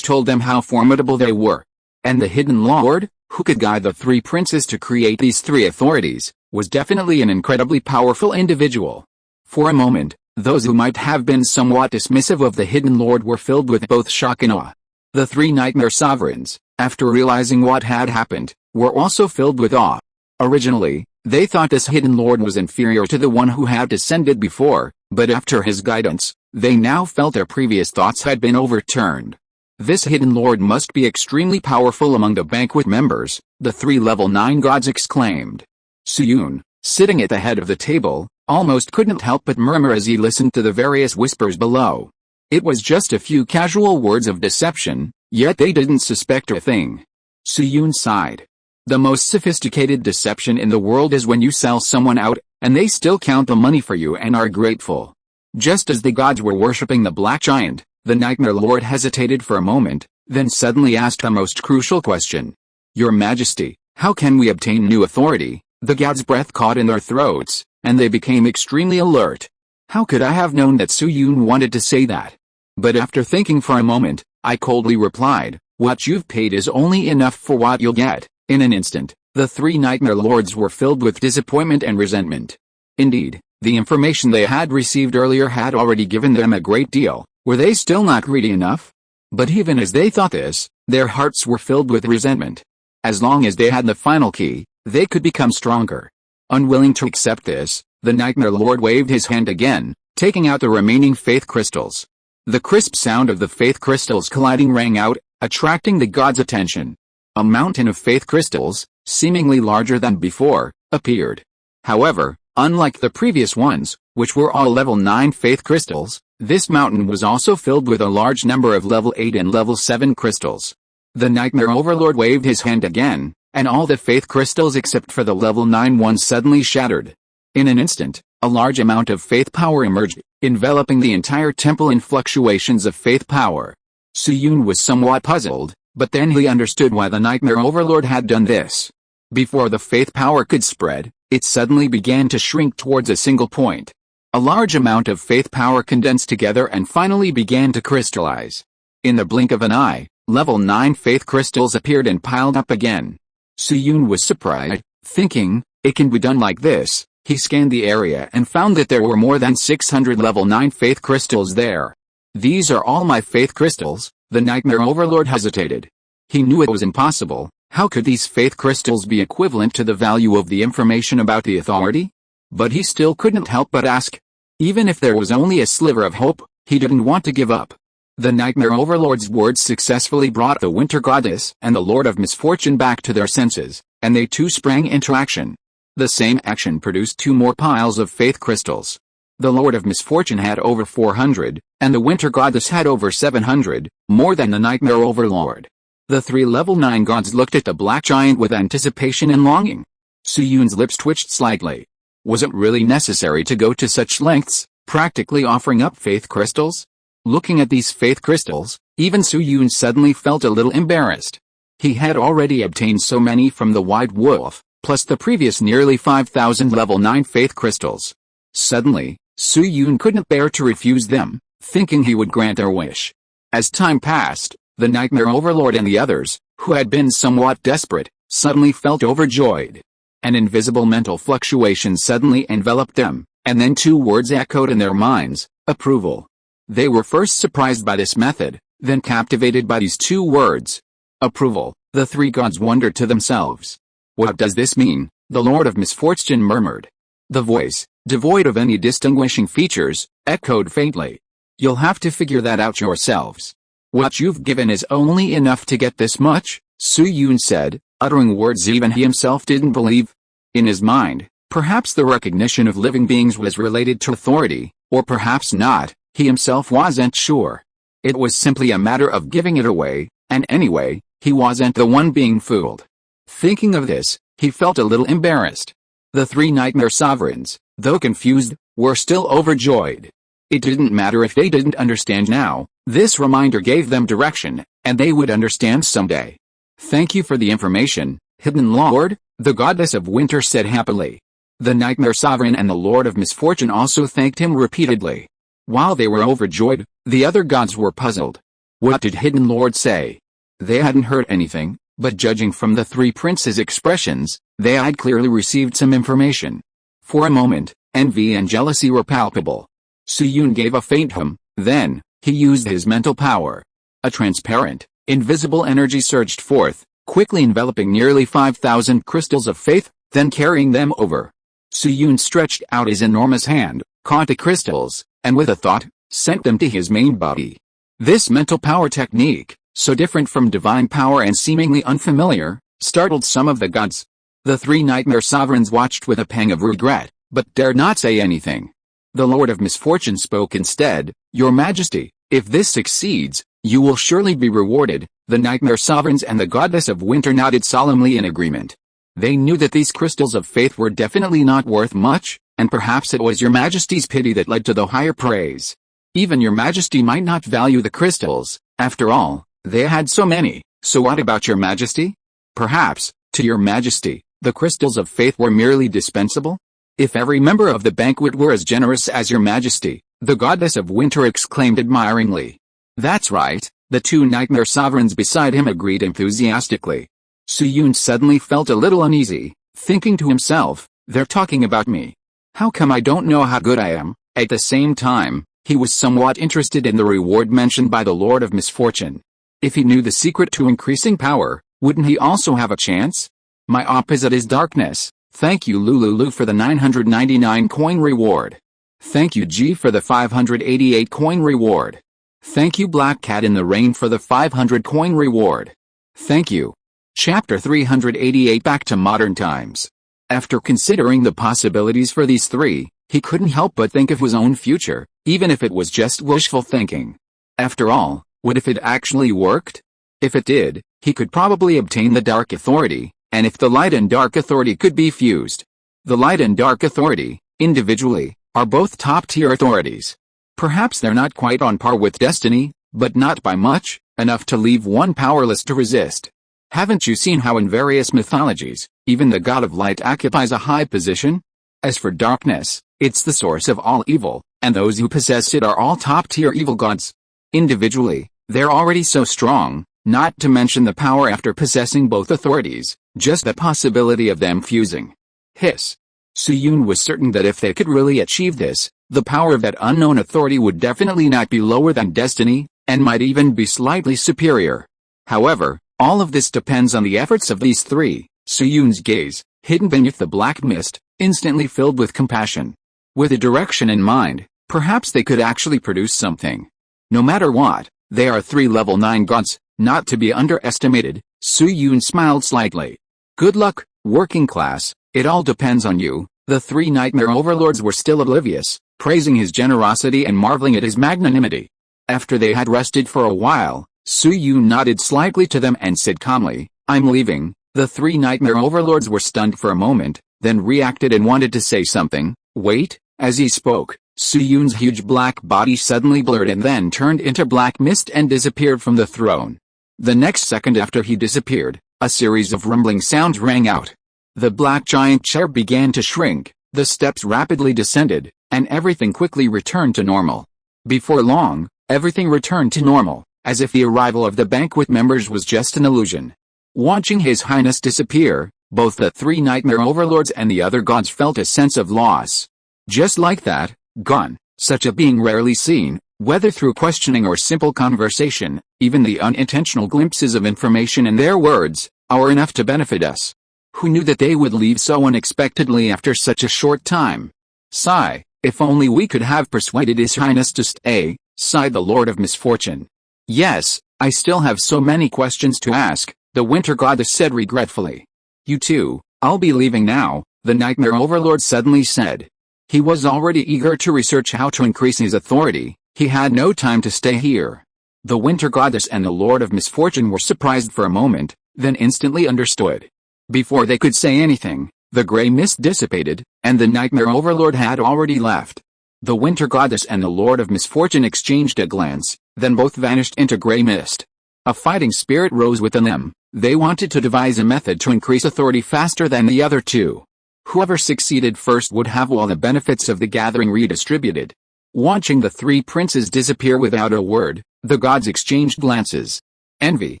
told them how formidable they were. And the Hidden Lord, who could guide the three princes to create these three authorities, was definitely an incredibly powerful individual. For a moment, those who might have been somewhat dismissive of the Hidden Lord were filled with both shock and awe. The three Nightmare Sovereigns, after realizing what had happened, were also filled with awe. Originally, they thought this Hidden Lord was inferior to the one who had descended before, but after his guidance, they now felt their previous thoughts had been overturned. This Hidden Lord must be extremely powerful among the banquet members, the three level 9 gods exclaimed. Su-Yun, sitting at the head of the table, almost couldn't help but murmur as he listened to the various whispers below. It was just a few casual words of deception, yet they didn't suspect a thing. Su-Yun sighed. The most sophisticated deception in the world is when you sell someone out, and they still count the money for you and are grateful. Just as the gods were worshipping the Black Giant, the Nightmare Lord hesitated for a moment, then suddenly asked the most crucial question. "Your Majesty, how can we obtain new authority?" The gods' breath caught in their throats, and they became extremely alert. How could I have known that Su-Yun wanted to say that? But after thinking for a moment, I coldly replied, "What you've paid is only enough for what you'll get." In an instant, the three Nightmare Lords were filled with disappointment and resentment. Indeed, the information they had received earlier had already given them a great deal. Were they still not greedy enough? But even as they thought this, their hearts were filled with resentment. As long as they had the final key, they could become stronger. Unwilling to accept this, the Nightmare Lord waved his hand again, taking out the remaining faith crystals. The crisp sound of the faith crystals colliding rang out, attracting the gods' attention. A mountain of faith crystals, seemingly larger than before, appeared. However, unlike the previous ones, which were all level 9 faith crystals, this mountain was also filled with a large number of level 8 and level 7 crystals. The Nightmare Overlord waved his hand again, and all the faith crystals except for the level 9 ones suddenly shattered. In an instant, a large amount of faith power emerged, enveloping the entire temple in fluctuations of faith power. Su-Yun was somewhat puzzled, but then he understood why the Nightmare Overlord had done this. Before the faith power could spread, it suddenly began to shrink towards a single point. A large amount of faith power condensed together and finally began to crystallize. In the blink of an eye, level 9 faith crystals appeared and piled up again. Su-Yun was surprised, thinking, "It can be done like this. He scanned the area and found that there were more than 600 level 9 faith crystals there. These are all my faith crystals. The nightmare overlord hesitated. He knew it was impossible. How could these faith crystals be equivalent to the value of the information about the authority? But he still couldn't help but ask. Even if there was only a sliver of hope, he didn't want to give up. The nightmare overlord's words successfully brought the winter goddess and the lord of misfortune back to their senses, and they too sprang into action. The same action produced 2 more piles of faith crystals. The lord of misfortune had over 400, and the winter goddess had over 700, more than the nightmare overlord. The 3 level 9 gods looked at the black giant with anticipation and longing. Suyun's lips twitched slightly. Was it really necessary to go to such lengths, practically offering up faith crystals? Looking at these faith crystals, even Suyun suddenly felt a little embarrassed. He had already obtained so many from the White Wolf, plus the previous nearly 5,000 level 9 faith crystals. Suddenly, Suyun couldn't bear to refuse them, thinking he would grant their wish. As time passed, the nightmare overlord and the others, who had been somewhat desperate, suddenly felt overjoyed. An invisible mental fluctuation suddenly enveloped them, and then 2 words echoed in their minds: approval. They were first surprised by this method, then captivated by these 2 words. Approval. The 3 gods wondered to themselves. What does this mean? The Lord of Misfortune murmured. The voice, devoid of any distinguishing features, echoed faintly. You'll have to figure that out yourselves. What you've given is only enough to get this much, Suyun said, uttering words even he himself didn't believe. In his mind, perhaps the recognition of living beings was related to authority, or perhaps not, he himself wasn't sure. It was simply a matter of giving it away, and anyway, he wasn't the one being fooled. Thinking of this, he felt a little embarrassed. The 3 nightmare sovereigns, though confused, were still overjoyed. It didn't matter if they didn't understand now, this reminder gave them direction, and they would understand someday. Thank you for the information, Hidden Lord, the goddess of winter said happily. The nightmare sovereign and the lord of misfortune also thanked him repeatedly. While they were overjoyed, the other gods were puzzled. What did Hidden Lord say? They hadn't heard anything, but judging from the 3 princes' expressions, they had clearly received some information. For a moment, envy and jealousy were palpable. Suyun gave a faint hum, then, he used his mental power. A transparent, invisible energy surged forth, quickly enveloping nearly 5,000 crystals of faith, then carrying them over. Suyun stretched out his enormous hand, caught the crystals, and with a thought, sent them to his main body. This mental power technique, so different from divine power and seemingly unfamiliar, startled some of the gods. The 3 nightmare sovereigns watched with a pang of regret, but dared not say anything. The Lord of Misfortune spoke instead. Your Majesty, if this succeeds, you will surely be rewarded. The nightmare sovereigns and the goddess of winter nodded solemnly in agreement. They knew that these crystals of faith were definitely not worth much, and perhaps it was Your Majesty's pity that led to the higher praise. Even Your Majesty might not value the crystals, after all, they had so many. So what about Your Majesty? Perhaps, to Your Majesty, the crystals of faith were merely dispensable? If every member of the banquet were as generous as Your Majesty, the goddess of winter exclaimed admiringly. That's right, the 2 nightmare sovereigns beside him agreed enthusiastically. Suyun suddenly felt a little uneasy, thinking to himself, they're talking about me. How come I don't know how good I am? At the same time, he was somewhat interested in the reward mentioned by the Lord of Misfortune. If he knew the secret to increasing power, wouldn't he also have a chance? My opposite is darkness. Thank you Lulu for the 999 coin reward. Thank you G for the 588 coin reward. Thank you Black Cat in the Rain for the 500 coin reward. Thank you. Chapter 388 Back to modern times. After considering the possibilities for these 3, he couldn't help but think of his own future, even if it was just wishful thinking. After all, what if it actually worked? If it did, he could probably obtain the Dark Authority, and if the Light and Dark Authority could be fused. The Light and Dark Authority, individually, are both top-tier authorities. Perhaps they're not quite on par with Destiny, but not by much, enough to leave one powerless to resist. Haven't you seen how in various mythologies, even the god of light occupies a high position? As for darkness, it's the source of all evil, and those who possess it are all top-tier evil gods. Individually, they're already so strong, not to mention the power after possessing both authorities, just the possibility of them fusing. Hiss. Su-yoon was certain that if they could really achieve this, the power of that unknown authority would definitely not be lower than destiny, and might even be slightly superior. However, all of this depends on the efforts of these three. Su-yoon's gaze, hidden beneath the black mist, instantly filled with compassion. With a direction in mind, perhaps they could actually produce something. No matter what, they are 3 level 9 gods, not to be underestimated. Su-yoon smiled slightly. Good luck, working class, it all depends on you. The 3 nightmare overlords were still oblivious, praising his generosity and marveling at his magnanimity. After they had rested for a while, Su-yoon nodded slightly to them and said calmly, I'm leaving. The 3 nightmare overlords were stunned for a moment, then reacted and wanted to say something. Wait, as he spoke, Su-yoon's huge black body suddenly blurred and then turned into black mist and disappeared from the throne. The next second after he disappeared, a series of rumbling sounds rang out. The black giant chair began to shrink, the steps rapidly descended, and everything quickly returned to normal. Before long, everything returned to normal, as if the arrival of the banquet members was just an illusion. Watching His Highness disappear, both the 3 nightmare overlords and the other gods felt a sense of loss. Just like that, gone, such a being rarely seen, whether through questioning or simple conversation. Even the unintentional glimpses of information in their words are enough to benefit us. Who knew that they would leave so unexpectedly after such a short time? Sigh, if only we could have persuaded His Highness to stay, sighed the Lord of Misfortune. Yes, I still have so many questions to ask, the Winter Goddess said regretfully. You too, I'll be leaving now, the Nightmare Overlord suddenly said. He was already eager to research how to increase his authority, he had no time to stay here. The Winter Goddess and the Lord of Misfortune were surprised for a moment, then instantly understood. Before they could say anything, the gray mist dissipated, and the Nightmare Overlord had already left. The Winter Goddess and the Lord of Misfortune exchanged a glance, then both vanished into gray mist. A fighting spirit rose within them. They wanted to devise a method to increase authority faster than the other two. Whoever succeeded first would have all the benefits of the gathering redistributed. Watching the 3 princes disappear without a word, the gods exchanged glances. Envy,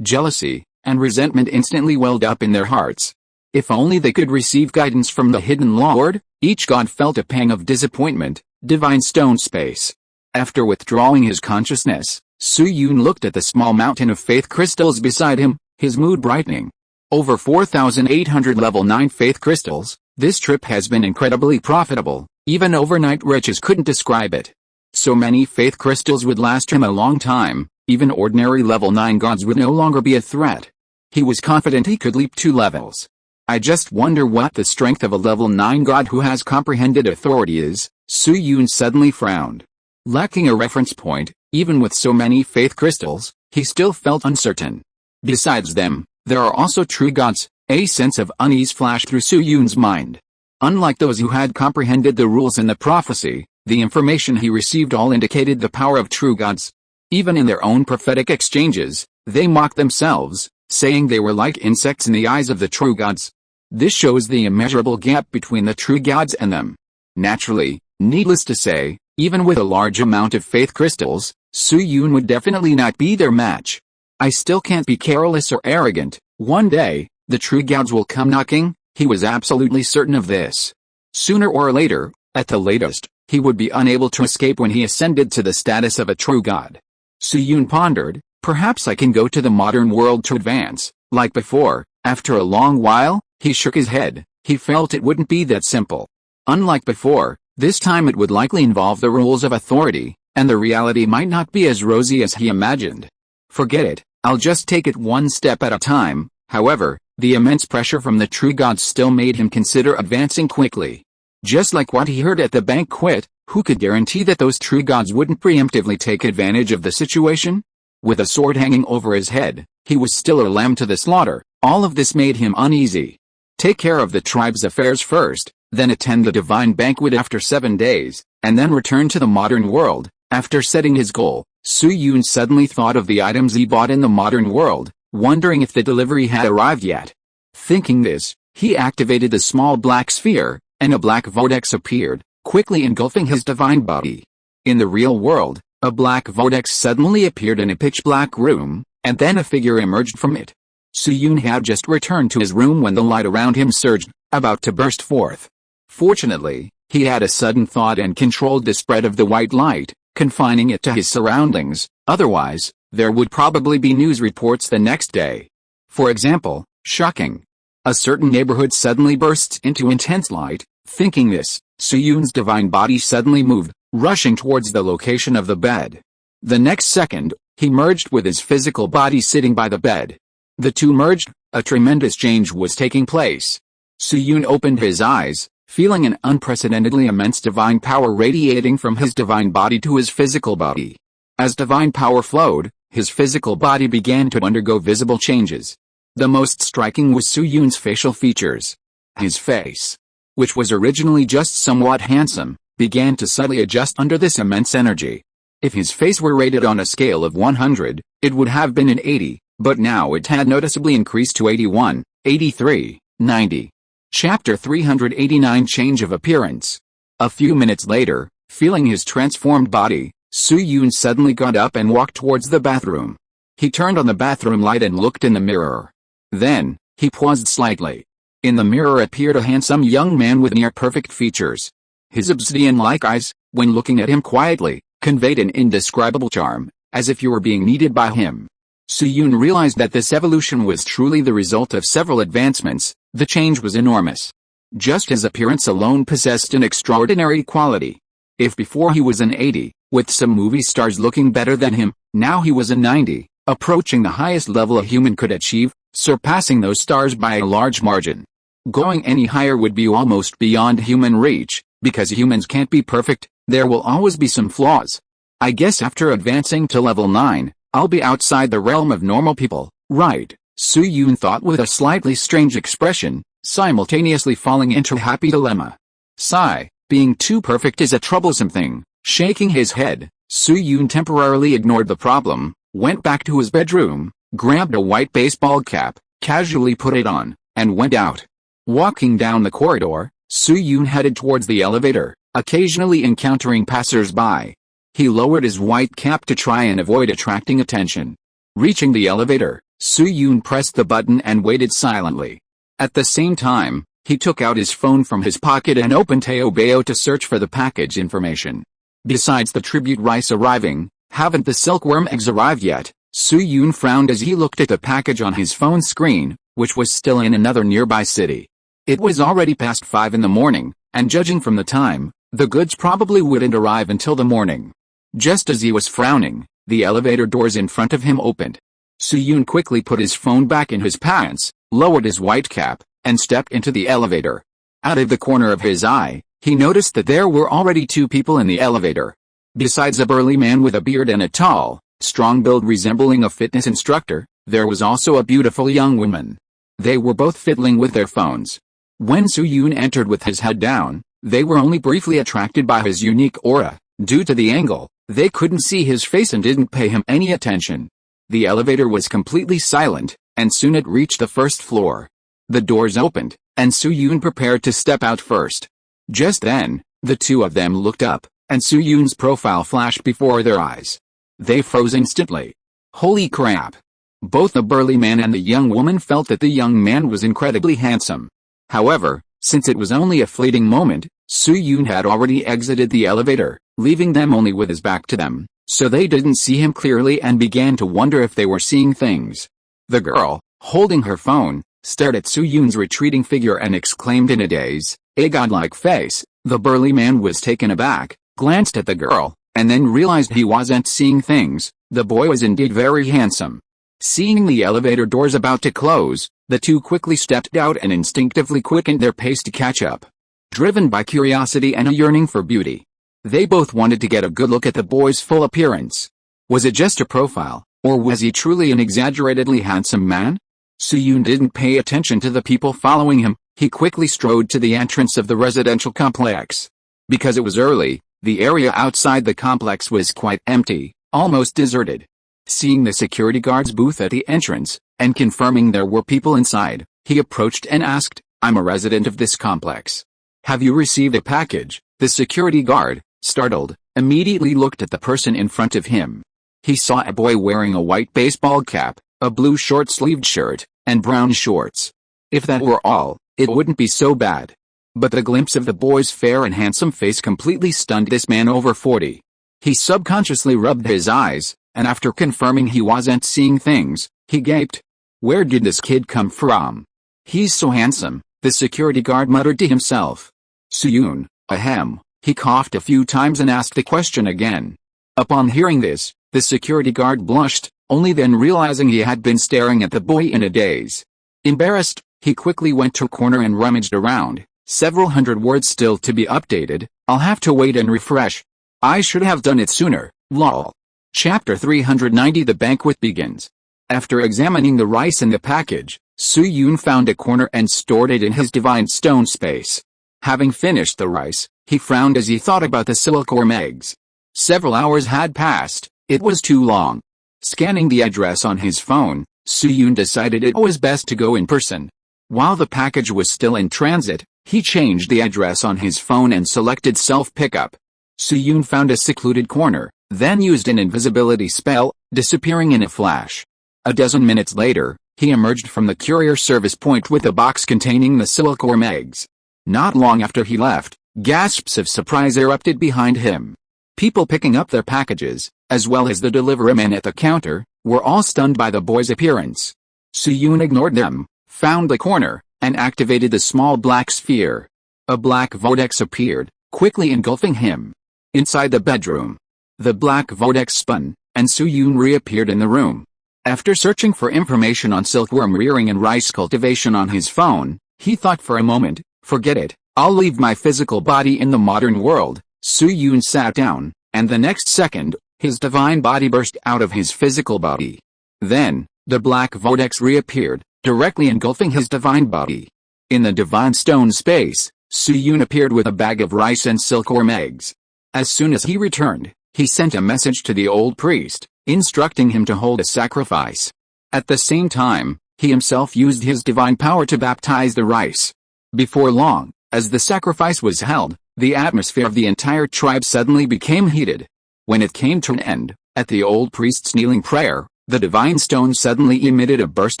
jealousy, and resentment instantly welled up in their hearts. If only they could receive guidance from the hidden Lord. Each god felt a pang of disappointment. Divine stone space. After withdrawing his consciousness, Su-yoon looked at the small mountain of faith crystals beside him, his mood brightening. Over 4,800 level 9 faith crystals, this trip has been incredibly profitable, even overnight riches couldn't describe it. So many faith crystals would last him a long time, even ordinary level 9 gods would no longer be a threat. He was confident he could leap 2 levels. I just wonder what the strength of a level 9 god who has comprehended authority is. Su-yoon suddenly frowned. Lacking a reference point, even with so many faith crystals, he still felt uncertain. Besides them, there are also true gods. A sense of unease flashed through Su-yoon's mind. Unlike those who had comprehended the rules in the prophecy, the information he received all indicated the power of true gods. Even in their own prophetic exchanges, they mocked themselves, saying they were like insects in the eyes of the true gods. This shows the immeasurable gap between the true gods and them. Naturally, needless to say, even with a large amount of faith crystals, Su-yoon would definitely not be their match. I still can't be careless or arrogant. One day, the true gods will come knocking. He was absolutely certain of this. Sooner or later, at the latest, he would be unable to escape when he ascended to the status of a true god. Su-yoon pondered, perhaps I can go to the modern world to advance, like before. After a long while, he shook his head. He felt it wouldn't be that simple. Unlike before, this time it would likely involve the rules of authority, and the reality might not be as rosy as he imagined. Forget it, I'll just take it one step at a time. However, the immense pressure from the true gods still made him consider advancing quickly. Just like what he heard at the banquet, who could guarantee that those true gods wouldn't preemptively take advantage of the situation? With a sword hanging over his head, he was still a lamb to the slaughter. All of this made him uneasy. Take care of the tribe's affairs first, then attend the divine banquet after 7 days, and then return to the modern world. After setting his goal, Su-yoon suddenly thought of the items he bought in the modern world, wondering if the delivery had arrived yet. Thinking this, he activated the small black sphere, and a black vortex appeared, quickly engulfing his divine body. In the real world, a black vortex suddenly appeared in a pitch-black room, and then a figure emerged from it. Su-yoon had just returned to his room when the light around him surged, about to burst forth. Fortunately, he had a sudden thought and controlled the spread of the white light, confining it to his surroundings. Otherwise, there would probably be news reports the next day. For example, shocking. A certain neighborhood suddenly bursts into intense light. Thinking this, Soo-yoon's divine body suddenly moved, rushing towards the location of the bed. The next second, he merged with his physical body sitting by the bed. The two merged, a tremendous change was taking place. Soo-yoon opened his eyes, feeling an unprecedentedly immense divine power radiating from his divine body to his physical body. As divine power flowed, his physical body began to undergo visible changes. The most striking was Soo-yoon's facial features. His face, which was originally just somewhat handsome, began to subtly adjust under this immense energy. If his face were rated on a scale of 100, it would have been an 80, but now it had noticeably increased to 81, 83, 90. Chapter 389 Change of Appearance. A few minutes later, feeling his transformed body, Soo-yoon suddenly got up and walked towards the bathroom. He turned on the bathroom light and looked in the mirror. Then, he paused slightly. In the mirror appeared a handsome young man with near-perfect features. His obsidian-like eyes, when looking at him quietly, conveyed an indescribable charm, as if you were being needed by him. Soo-yoon realized that this evolution was truly the result of several advancements. The change was enormous. Just his appearance alone possessed an extraordinary quality. If before he was an 80, with some movie stars looking better than him, now he was a 90, approaching the highest level a human could achieve, surpassing those stars by a large margin. Going any higher would be almost beyond human reach, because humans can't be perfect, there will always be some flaws. I guess after advancing to level 9, I'll be outside the realm of normal people, right? Soo-yoon thought with a slightly strange expression, simultaneously falling into a happy dilemma. Sigh, being too perfect is a troublesome thing. Shaking his head, Soo-yoon temporarily ignored the problem, went back to his bedroom, grabbed a white baseball cap, casually put it on, and went out. Walking down the corridor, Soo-yoon headed towards the elevator, occasionally encountering passers-by. He lowered his white cap to try and avoid attracting attention. Reaching the elevator, Soo-yoon pressed the button and waited silently. At the same time, he took out his phone from his pocket and opened Taobao to search for the package information. Besides the tribute rice arriving, haven't the silkworm eggs arrived yet? Soo-yoon frowned as he looked at the package on his phone screen, which was still in another nearby city. It was already past 5 in the morning, and judging from the time, the goods probably wouldn't arrive until the morning. Just as he was frowning, the elevator doors in front of him opened. Soo-yoon quickly put his phone back in his pants, lowered his white cap, and stepped into the elevator. Out of the corner of his eye, he noticed that there were already 2 people in the elevator. Besides a burly man with a beard and a tall, strong build resembling a fitness instructor, there was also a beautiful young woman. They were both fiddling with their phones. When Soo-yoon entered with his head down, they were only briefly attracted by his unique aura. Due to the angle, they couldn't see his face and didn't pay him any attention. The elevator was completely silent, and soon it reached the first floor. The doors opened, and Soo-yoon prepared to step out first. Just then, the 2 of them looked up, and Soo-yoon's profile flashed before their eyes. They froze instantly. Holy crap! Both the burly man and the young woman felt that the young man was incredibly handsome. However, since it was only a fleeting moment, Soo-yoon had already exited the elevator, leaving them only with his back to them, so they didn't see him clearly and began to wonder if they were seeing things. The girl, holding her phone, stared at Soo-yoon's retreating figure and exclaimed in a daze, a godlike face. The burly man was taken aback, glanced at the girl, and then realized he wasn't seeing things. The boy was indeed very handsome. Seeing the elevator doors about to close, the 2 quickly stepped out and instinctively quickened their pace to catch up. Driven by curiosity and a yearning for beauty, they both wanted to get a good look at the boy's full appearance. Was it just a profile, or was he truly an exaggeratedly handsome man? Soo-yoon didn't pay attention to the people following him. He quickly strode to the entrance of the residential complex. Because it was early, the area outside the complex was quite empty, almost deserted. Seeing the security guard's booth at the entrance, and confirming there were people inside, he approached and asked, "I'm a resident of this complex. Have you received a package?" The security guard, startled, immediately looked at the person in front of him. He saw a boy wearing a white baseball cap, a blue short-sleeved shirt, and brown shorts. If that were all, it wouldn't be so bad. But the glimpse of the boy's fair and handsome face completely stunned this man over 40. He subconsciously rubbed his eyes, and after confirming he wasn't seeing things, he gaped. Where did this kid come from? He's so handsome, the security guard muttered to himself. Suyun, ahem. He coughed a few times and asked the question again. Upon hearing this, the security guard blushed, only then realizing he had been staring at the boy in a daze. Embarrassed, he quickly went to a corner and rummaged around. Several hundred words still to be updated. I'll have to wait and refresh. I should have done it sooner, lol. Chapter 390. The banquet begins. After examining the rice in the package, Suyun found a corner and stored it in his divine stone space. Having finished the rice, he frowned as he thought about the silkworm eggs. Several hours had passed. It was too long. Scanning the address on his phone, Suyun decided it was best to go in person. While the package was still in transit, he changed the address on his phone and selected self-pickup. Suyun found a secluded corner, then used an invisibility spell, disappearing in a flash. A dozen minutes later, he emerged from the courier service point with a box containing the silkworm eggs. Not long after he left, gasps of surprise erupted behind him. People picking up their packages, as well as the deliveryman at the counter, were all stunned by the boy's appearance. Suyun ignored them, found the corner, and activated the small black sphere. A black vortex appeared, quickly engulfing him. Inside the bedroom, the black vortex spun, and Suyun reappeared in the room. After searching for information on silkworm rearing and rice cultivation on his phone, he thought for a moment, forget it, I'll leave my physical body in the modern world. Suyun sat down, and the next second, his divine body burst out of his physical body. Then, the black vortex reappeared, directly engulfing his divine body. In the divine stone space, Suyun appeared with a bag of rice and silkworm eggs. As soon as he returned, he sent a message to the old priest, instructing him to hold a sacrifice. At the same time, he himself used his divine power to baptize the rice. Before long, as the sacrifice was held, the atmosphere of the entire tribe suddenly became heated. When it came to an end, at the old priest's kneeling prayer, the divine stone suddenly emitted a burst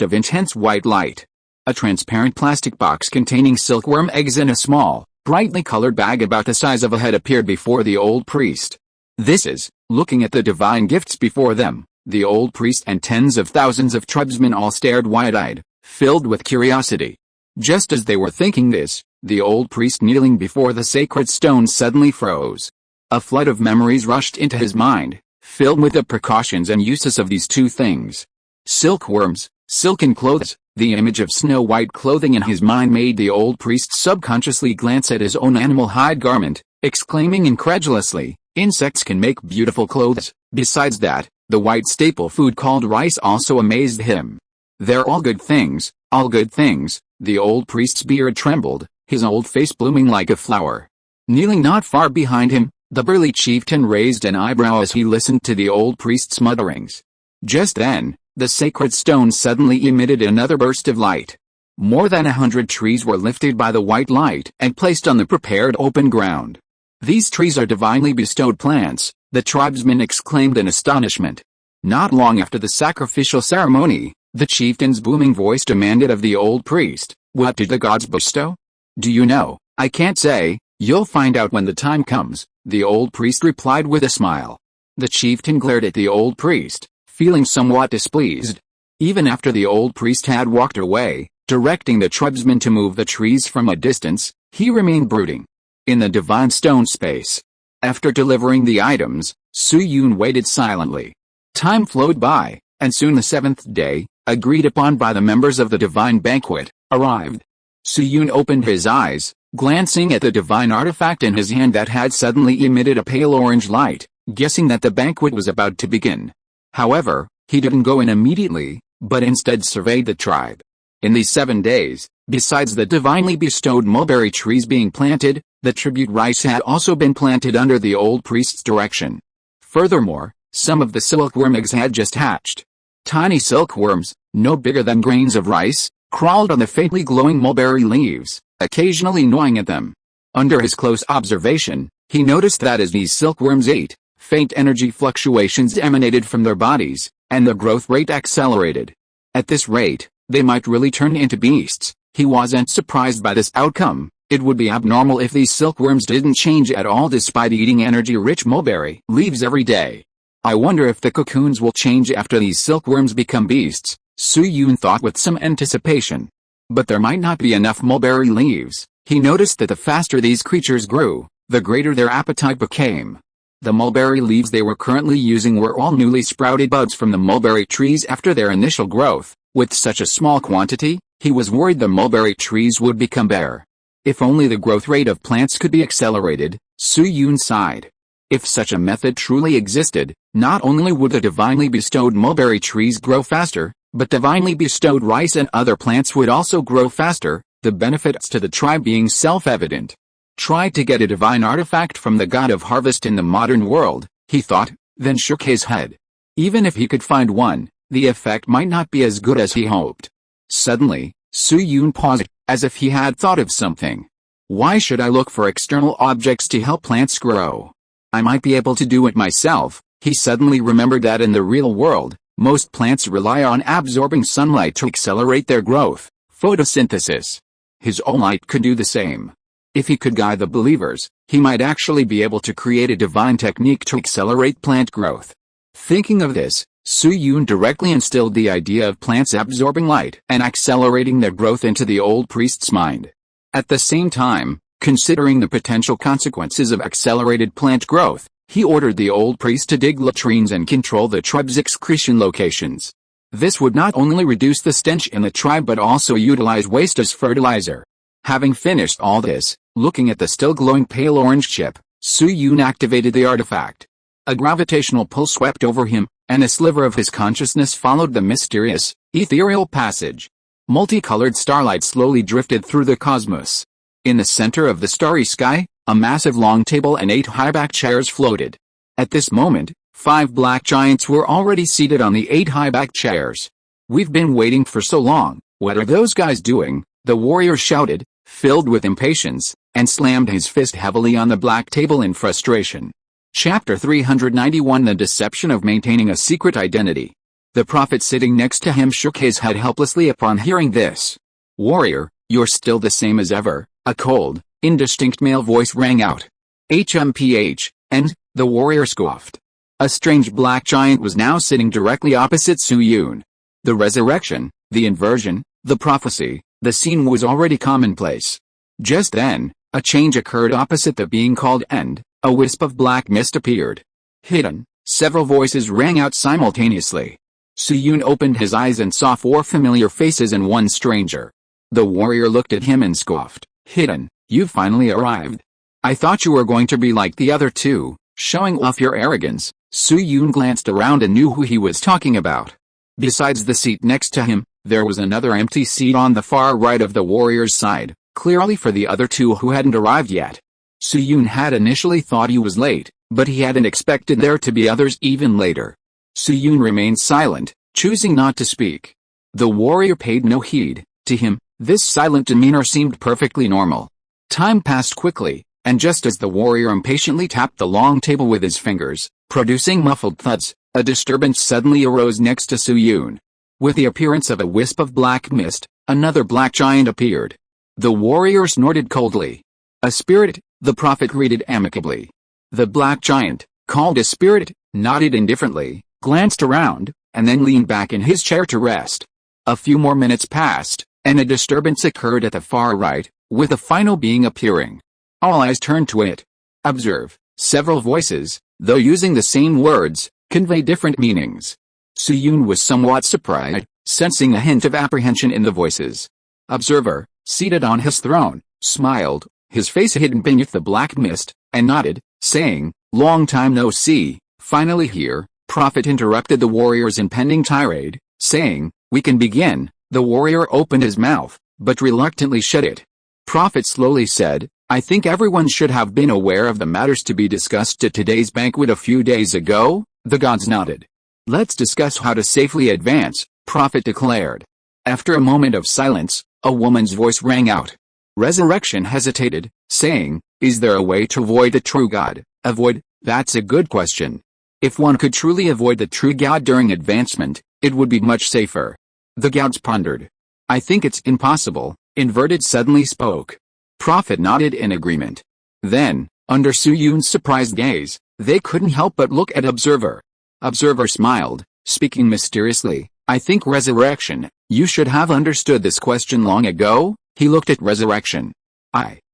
of intense white light. A transparent plastic box containing silkworm eggs in a small, brightly colored bag about the size of a head appeared before the old priest. This is, looking at the divine gifts before them, the old priest and tens of thousands of tribesmen all stared wide-eyed, filled with curiosity. Just as they were thinking this, the old priest kneeling before the sacred stone suddenly froze. A flood of memories rushed into his mind, filled with the precautions and uses of these two things. Silkworms, silken clothes. The image of snow-white clothing in his mind made the old priest subconsciously glance at his own animal hide garment, exclaiming incredulously, insects can make beautiful clothes. Besides that, the white staple food called rice also amazed him. They're all good things, all good things. The old priest's beard trembled, his old face blooming like a flower. Kneeling not far behind him, the burly chieftain raised an eyebrow as he listened to the old priest's mutterings. Just then, the sacred stone suddenly emitted another burst of light. More than 100 trees were lifted by the white light and placed on the prepared open ground. These trees are divinely bestowed plants, the tribesmen exclaimed in astonishment. Not long after the sacrificial ceremony, the chieftain's booming voice demanded of the old priest, "What did the gods bestow?" "Do you know?" "I can't say, you'll find out when the time comes," the old priest replied with a smile. The chieftain glared at the old priest, feeling somewhat displeased. Even after the old priest had walked away, directing the tribesmen to move the trees from a distance, he remained brooding. In the divine stone space, after delivering the items, Suyun waited silently. Time flowed by, and soon the seventh day, agreed upon by the members of the divine banquet, arrived. Suyun opened his eyes, glancing at the divine artifact in his hand that had suddenly emitted a pale orange light, guessing that the banquet was about to begin. However, he didn't go in immediately, but instead surveyed the tribe. In these 7 days, besides the divinely bestowed mulberry trees being planted, the tribute rice had also been planted under the old priest's direction. Furthermore, some of the silkworm eggs had just hatched. Tiny silkworms, no bigger than grains of rice, crawled on the faintly glowing mulberry leaves, occasionally gnawing at them. Under his close observation, he noticed that as these silkworms ate, faint energy fluctuations emanated from their bodies, and the growth rate accelerated. At this rate, they might really turn into beasts. He wasn't surprised by this outcome. It would be abnormal if these silkworms didn't change at all despite eating energy-rich mulberry leaves every day. I wonder if the cocoons will change after these silkworms become beasts, Su-Yun thought with some anticipation. But there might not be enough mulberry leaves. He noticed that the faster these creatures grew, the greater their appetite became. The mulberry leaves they were currently using were all newly sprouted buds from the mulberry trees after their initial growth. With such a small quantity, he was worried the mulberry trees would become bare. If only the growth rate of plants could be accelerated, Su-Yun sighed. If such a method truly existed, not only would the divinely bestowed mulberry trees grow faster, but divinely bestowed rice and other plants would also grow faster, the benefits to the tribe being self-evident. Try to get a divine artifact from the god of harvest in the modern world, he thought, then shook his head. Even if he could find one, the effect might not be as good as he hoped. Suddenly, Su-Yun paused, as if he had thought of something. Why should I look for external objects to help plants grow? I might be able to do it myself. He suddenly remembered that in the real world, most plants rely on absorbing sunlight to accelerate their growth, photosynthesis. His own light could do the same. If he could guide the believers, he might actually be able to create a divine technique to accelerate plant growth. Thinking of this, Su-Yun directly instilled the idea of plants absorbing light and accelerating their growth into the old priest's mind. At the same time, considering the potential consequences of accelerated plant growth, he ordered the old priest to dig latrines and control the tribe's excretion locations. This would not only reduce the stench in the tribe but also utilize waste as fertilizer. Having finished all this, looking at the still glowing pale orange chip, Su-Yun activated the artifact. A gravitational pull swept over him, and a sliver of his consciousness followed the mysterious, ethereal passage. Multicolored starlight slowly drifted through the cosmos. In the center of the starry sky, a massive long table and 8 high-back chairs floated. At this moment, 5 black giants were already seated on the 8 high-back chairs. We've been waiting for so long, what are those guys doing? The warrior shouted, filled with impatience, and slammed his fist heavily on the black table in frustration. Chapter 391 The Deception of Maintaining a Secret Identity. The prophet sitting next to him shook his head helplessly upon hearing this. Warrior, you're still the same as ever, a cold, indistinct male voice rang out. HMPH, and, the warrior scoffed. A strange black giant was now sitting directly opposite Su-Yun. The resurrection, the inversion, the prophecy, the scene was already commonplace. Just then, a change occurred opposite the being called and, a wisp of black mist appeared. Hidden, several voices rang out simultaneously. Su-Yun opened his eyes and saw 4 familiar faces and 1 stranger. The warrior looked at him and scoffed. Hidden, you've finally arrived. I thought you were going to be like the other 2, showing off your arrogance. Su-Yun glanced around and knew who he was talking about. Besides the seat next to him, there was another empty seat on the far right of the warrior's side, clearly for the other 2 who hadn't arrived yet. Su-Yun had initially thought he was late, but he hadn't expected there to be others even later. Su-Yun remained silent, choosing not to speak. The warrior paid no heed. To him, this silent demeanor seemed perfectly normal. Time passed quickly, and just as the warrior impatiently tapped the long table with his fingers, producing muffled thuds, a disturbance suddenly arose next to Su-Yun. With the appearance of a wisp of black mist, another black giant appeared. The warrior snorted coldly. A spirit, the prophet greeted amicably. The black giant, called a spirit, nodded indifferently, glanced around, and then leaned back in his chair to rest. A few more minutes passed, and a disturbance occurred at the far right, with a final being appearing. All eyes turned to it. Observe, several voices, though using the same words, convey different meanings. Su-Yun was somewhat surprised, sensing a hint of apprehension in the voices. Observer, seated on his throne, smiled, his face hidden beneath the black mist, and nodded, saying, long time no see, finally here. Prophet interrupted the warrior's impending tirade, saying, we can begin. The warrior opened his mouth, but reluctantly shut it. Prophet slowly said, I think everyone should have been aware of the matters to be discussed at today's banquet a few days ago. The gods nodded. Let's discuss how to safely advance, Prophet declared. After a moment of silence, a woman's voice rang out. Resurrection hesitated, saying, is there a way to avoid the true God? Avoid? That's a good question. If one could truly avoid the true God during advancement, it would be much safer. The gods pondered. I think it's impossible. Inverted suddenly spoke. Prophet nodded in agreement. Then, under Suyun's surprised gaze, they couldn't help but look at Observer. Observer smiled, speaking mysteriously. I think Resurrection, you should have understood this question long ago. He looked at Resurrection.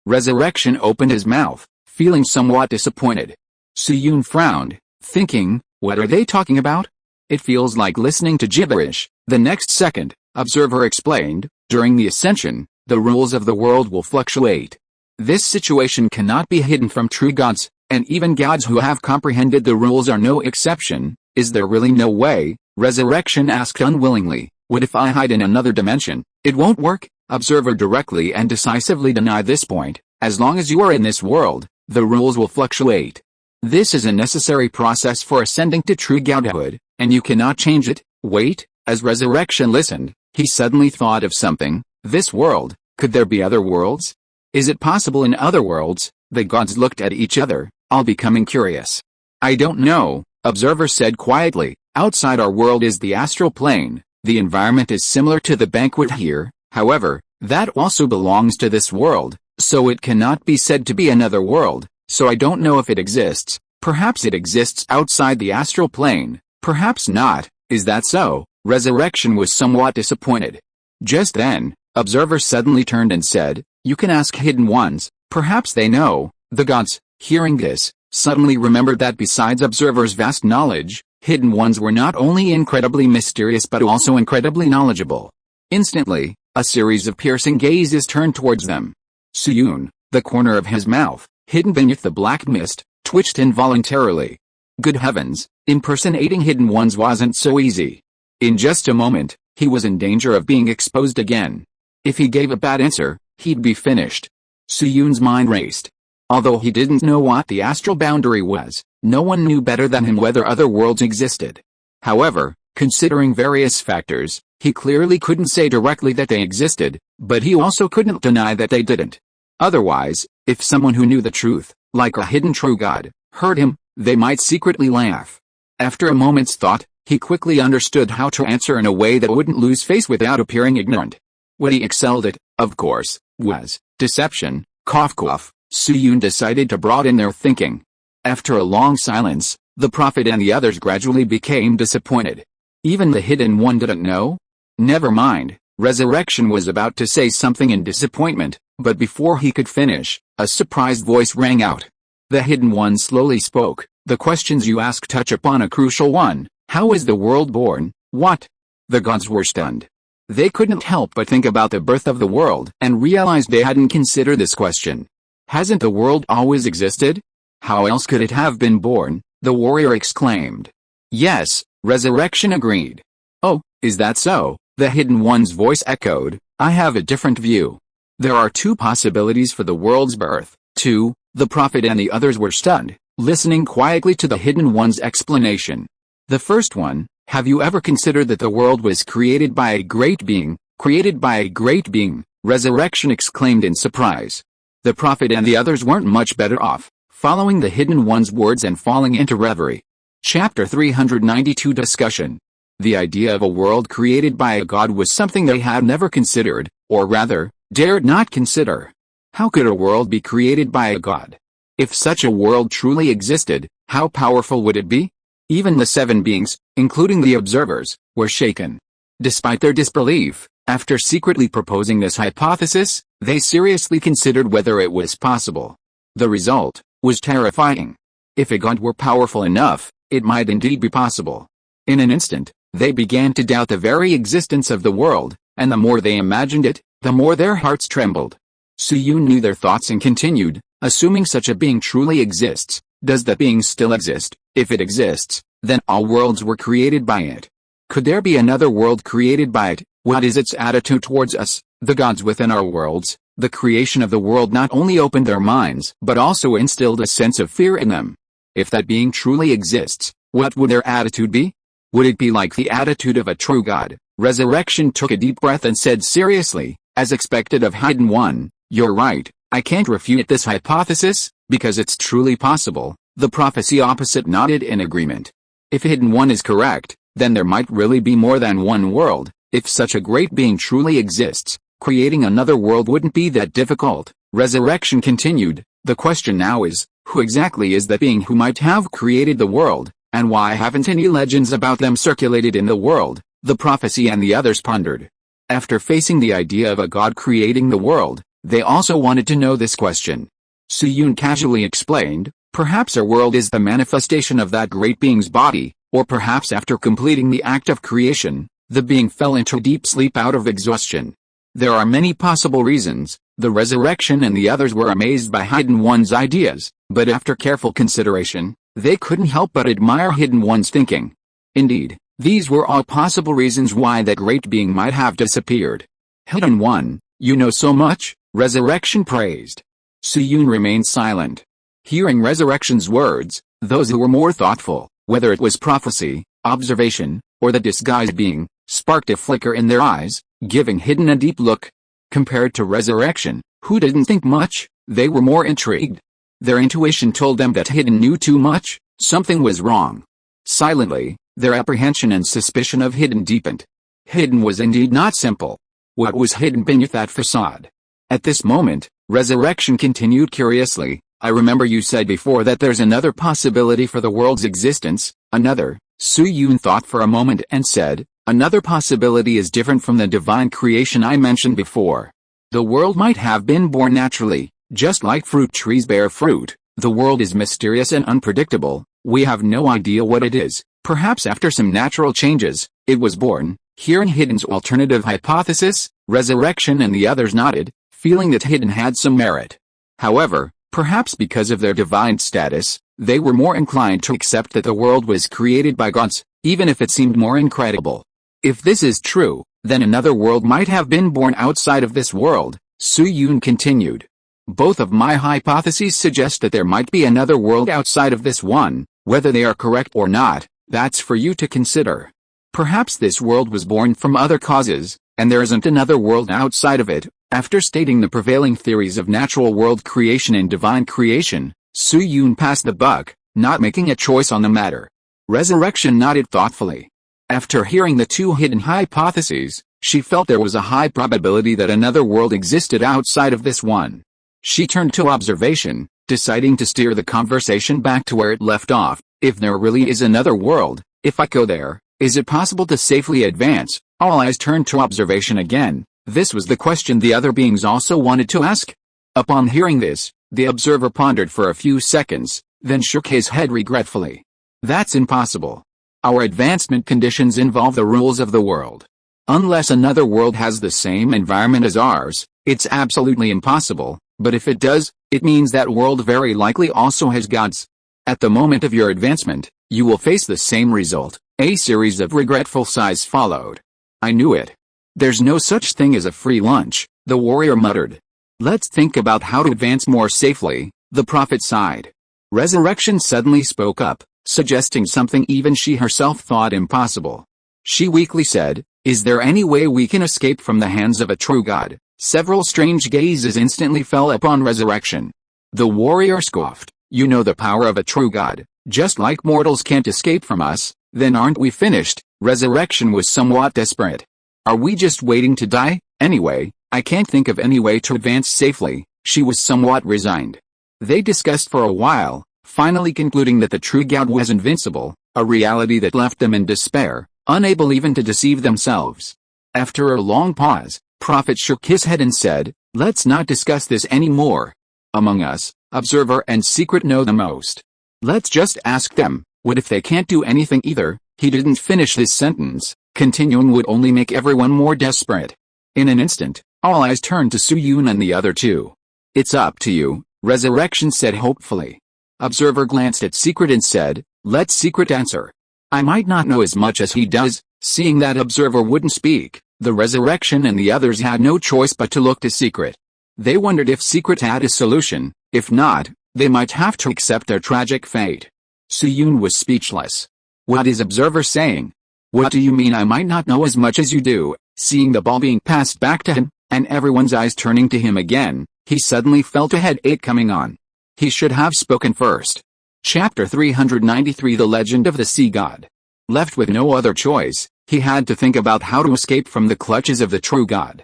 Resurrection opened his mouth, feeling somewhat disappointed. Suyun frowned, thinking, what are they talking about? It feels like listening to gibberish. The next second, Observer explained, during the ascension, the rules of the world will fluctuate. This situation cannot be hidden from true gods, and even gods who have comprehended the rules are no exception. Is there really no way? Resurrection asked unwillingly. What if I hide in another dimension? It won't work. Observer directly and decisively denied this point. As long as you are in this world, the rules will fluctuate. This is a necessary process for ascending to true godhood, and you cannot change it. Wait, as Resurrection listened, he suddenly thought of something. This world, could there be other worlds? Is it possible in other worlds? The gods looked at each other, all becoming curious. I don't know, Observer said quietly. Outside our world is the astral plane. The environment is similar to the banquet here. However, that also belongs to this world, so it cannot be said to be another world, so I don't know if it exists. Perhaps it exists outside the astral plane, perhaps not. Is that so? Resurrection was somewhat disappointed. Just then, Observer suddenly turned and said, you can ask Hidden Ones, perhaps they know. The gods, hearing this, suddenly remembered that besides Observer's vast knowledge, Hidden Ones were not only incredibly mysterious but also incredibly knowledgeable. Instantly, a series of piercing gazes turned towards them. Suyun, the corner of his mouth, hidden beneath the black mist, twitched involuntarily. Good heavens, impersonating Hidden Ones wasn't so easy. In just a moment, he was in danger of being exposed again. If he gave a bad answer, he'd be finished. Suyun's mind raced. Although he didn't know what the astral boundary was, no one knew better than him whether other worlds existed. However, considering various factors, he clearly couldn't say directly that they existed, but he also couldn't deny that they didn't. Otherwise, if someone who knew the truth, like a hidden true god, heard him, they might secretly laugh. After a moment's thought, he quickly understood how to answer in a way that wouldn't lose face without appearing ignorant. What he excelled at, of course, was deception. Cough cough. Suyun decided to broaden their thinking. After a long silence, the Prophet and the others gradually became disappointed. Even the Hidden One didn't know? Never mind. Resurrection was about to say something in disappointment, but before he could finish, a surprised voice rang out. The Hidden One slowly spoke. The questions you ask touch upon a crucial one. How was the world born? What? The gods were stunned. They couldn't help but think about the birth of the world and realized they hadn't considered this question. Hasn't the world always existed? How else could it have been born? The warrior exclaimed. Yes, Resurrection agreed. Oh, is that so? The Hidden One's voice echoed. I have a different view. There are two possibilities for the world's birth. Two. The Prophet and the others were stunned, listening quietly to the Hidden One's explanation. The first one, have you ever considered that the world was created by a great being? Created by a great being, Resurrection exclaimed in surprise. The Prophet and the others weren't much better off, following the Hidden One's words and falling into reverie. Chapter 392 Discussion. The idea of a world created by a god was something they had never considered, or rather, dared not consider. How could a world be created by a god? If such a world truly existed, how powerful would it be? Even the seven beings, including the observers, were shaken. Despite their disbelief, after secretly proposing this hypothesis, they seriously considered whether it was possible. The result was terrifying. If a god were powerful enough, it might indeed be possible. In an instant, they began to doubt the very existence of the world, and the more they imagined it, the more their hearts trembled. Suyun knew their thoughts and continued, assuming such a being truly exists, does that being still exist? If it exists, then all worlds were created by it. Could there be another world created by it? What is its attitude towards us, the gods within our worlds? The creation of the world not only opened their minds, but also instilled a sense of fear in them. If that being truly exists, what would their attitude be? Would it be like the attitude of a true god? Resurrection took a deep breath and said seriously, as expected of Hidden One, you're right, I can't refute this hypothesis, because it's truly possible. The prophecy opposite nodded in agreement. If Hidden One is correct, then there might really be more than one world. If such a great being truly exists, Creating another world wouldn't be that difficult. Resurrection continued. The question now is, who exactly is the being who might have created the world, and why haven't any legends about them circulated in the world? The prophecy and the others pondered. After facing the idea of a god creating the world, they also wanted to know this question. Suyun casually explained, perhaps our world is the manifestation of that great being's body, or perhaps after completing the act of creation, the being fell into deep sleep out of exhaustion. There are many possible reasons. The resurrection and the others were amazed by Hidden One's ideas, but after careful consideration, they couldn't help but admire Hidden One's thinking. Indeed, these were all possible reasons why that great being might have disappeared. Hidden One, you know so much, Resurrection praised. Suyun remained silent. Hearing Resurrection's words, those who were more thoughtful, whether it was prophecy, observation, or the disguised being, sparked a flicker in their eyes, giving Hidden a deep look. Compared to Resurrection, who didn't think much, they were more intrigued. Their intuition told them that Hidden knew too much, something was wrong. Silently, their apprehension and suspicion of Hidden deepened. Hidden was indeed not simple. What was hidden beneath that facade? At this moment, Resurrection continued curiously, I remember you said before that there's another possibility for the world's existence. Another? Suyun thought for a moment and said, another possibility is different from the divine creation I mentioned before. The world might have been born naturally, just like fruit trees bear fruit. The world is mysterious and unpredictable, we have no idea what it is. Perhaps after some natural changes, it was born. Hearing Hidden's alternative hypothesis, Resurrection and the others nodded, feeling that Hidden had some merit. However, perhaps because of their divine status, they were more inclined to accept that the world was created by gods, even if it seemed more incredible. If this is true, then another world might have been born outside of this world, Suyun continued. Both of my hypotheses suggest that there might be another world outside of this one. Whether they are correct or not, that's for you to consider. Perhaps this world was born from other causes, and there isn't another world outside of it. After stating the prevailing theories of natural world creation and divine creation, Suyun passed the buck, not making a choice on the matter. Resurrection nodded thoughtfully. After hearing the two hidden hypotheses, she felt there was a high probability that another world existed outside of this one. She turned to observation, deciding to steer the conversation back to where it left off. If there really is another world, if I go there, is it possible to safely advance? All eyes turned to observation again. This was the question the other beings also wanted to ask. Upon hearing this, the observer pondered for a few seconds, then shook his head regretfully. That's impossible. Our advancement conditions involve the rules of the world. Unless another world has the same environment as ours, it's absolutely impossible, but if it does, it means that world very likely also has gods. At the moment of your advancement, you will face the same result. A series of regretful sighs followed. I knew it. There's no such thing as a free lunch, the warrior muttered. Let's think about how to advance more safely, the prophet sighed. Resurrection suddenly spoke up, suggesting something even she herself thought impossible. She weakly said, is there any way we can escape from the hands of a true god? Several strange gazes instantly fell upon Resurrection. The warrior scoffed, you know the power of a true god, just like mortals can't escape from us, then aren't we finished? Resurrection was somewhat desperate. Are we just waiting to die? Anyway, I can't think of any way to advance safely. She was somewhat resigned. They discussed for a while, finally concluding that the true god was invincible, a reality that left them in despair, unable even to deceive themselves. After a long pause, Prophet shook his head and said, let's not discuss this anymore. Among us, observer and secret know the most. Let's just ask them. What if they can't do anything either? He didn't finish this sentence. Continuing would only make everyone more desperate. In an instant, all eyes turned to Suyun and the other two. It's up to you, Resurrection said hopefully. Observer glanced at Secret and said, let Secret answer. I might not know as much as he does. Seeing that Observer wouldn't speak, the Resurrection and the others had no choice but to look to Secret. They wondered if Secret had a solution. If not, they might have to accept their tragic fate. Suyun was speechless. What is Observer saying? What do you mean I might not know as much as you do? Seeing the ball being passed back to him, and everyone's eyes turning to him again, he suddenly felt a headache coming on. He should have spoken first. Chapter 393 The Legend of the Sea God. Left with no other choice, he had to think about how to escape from the clutches of the true god.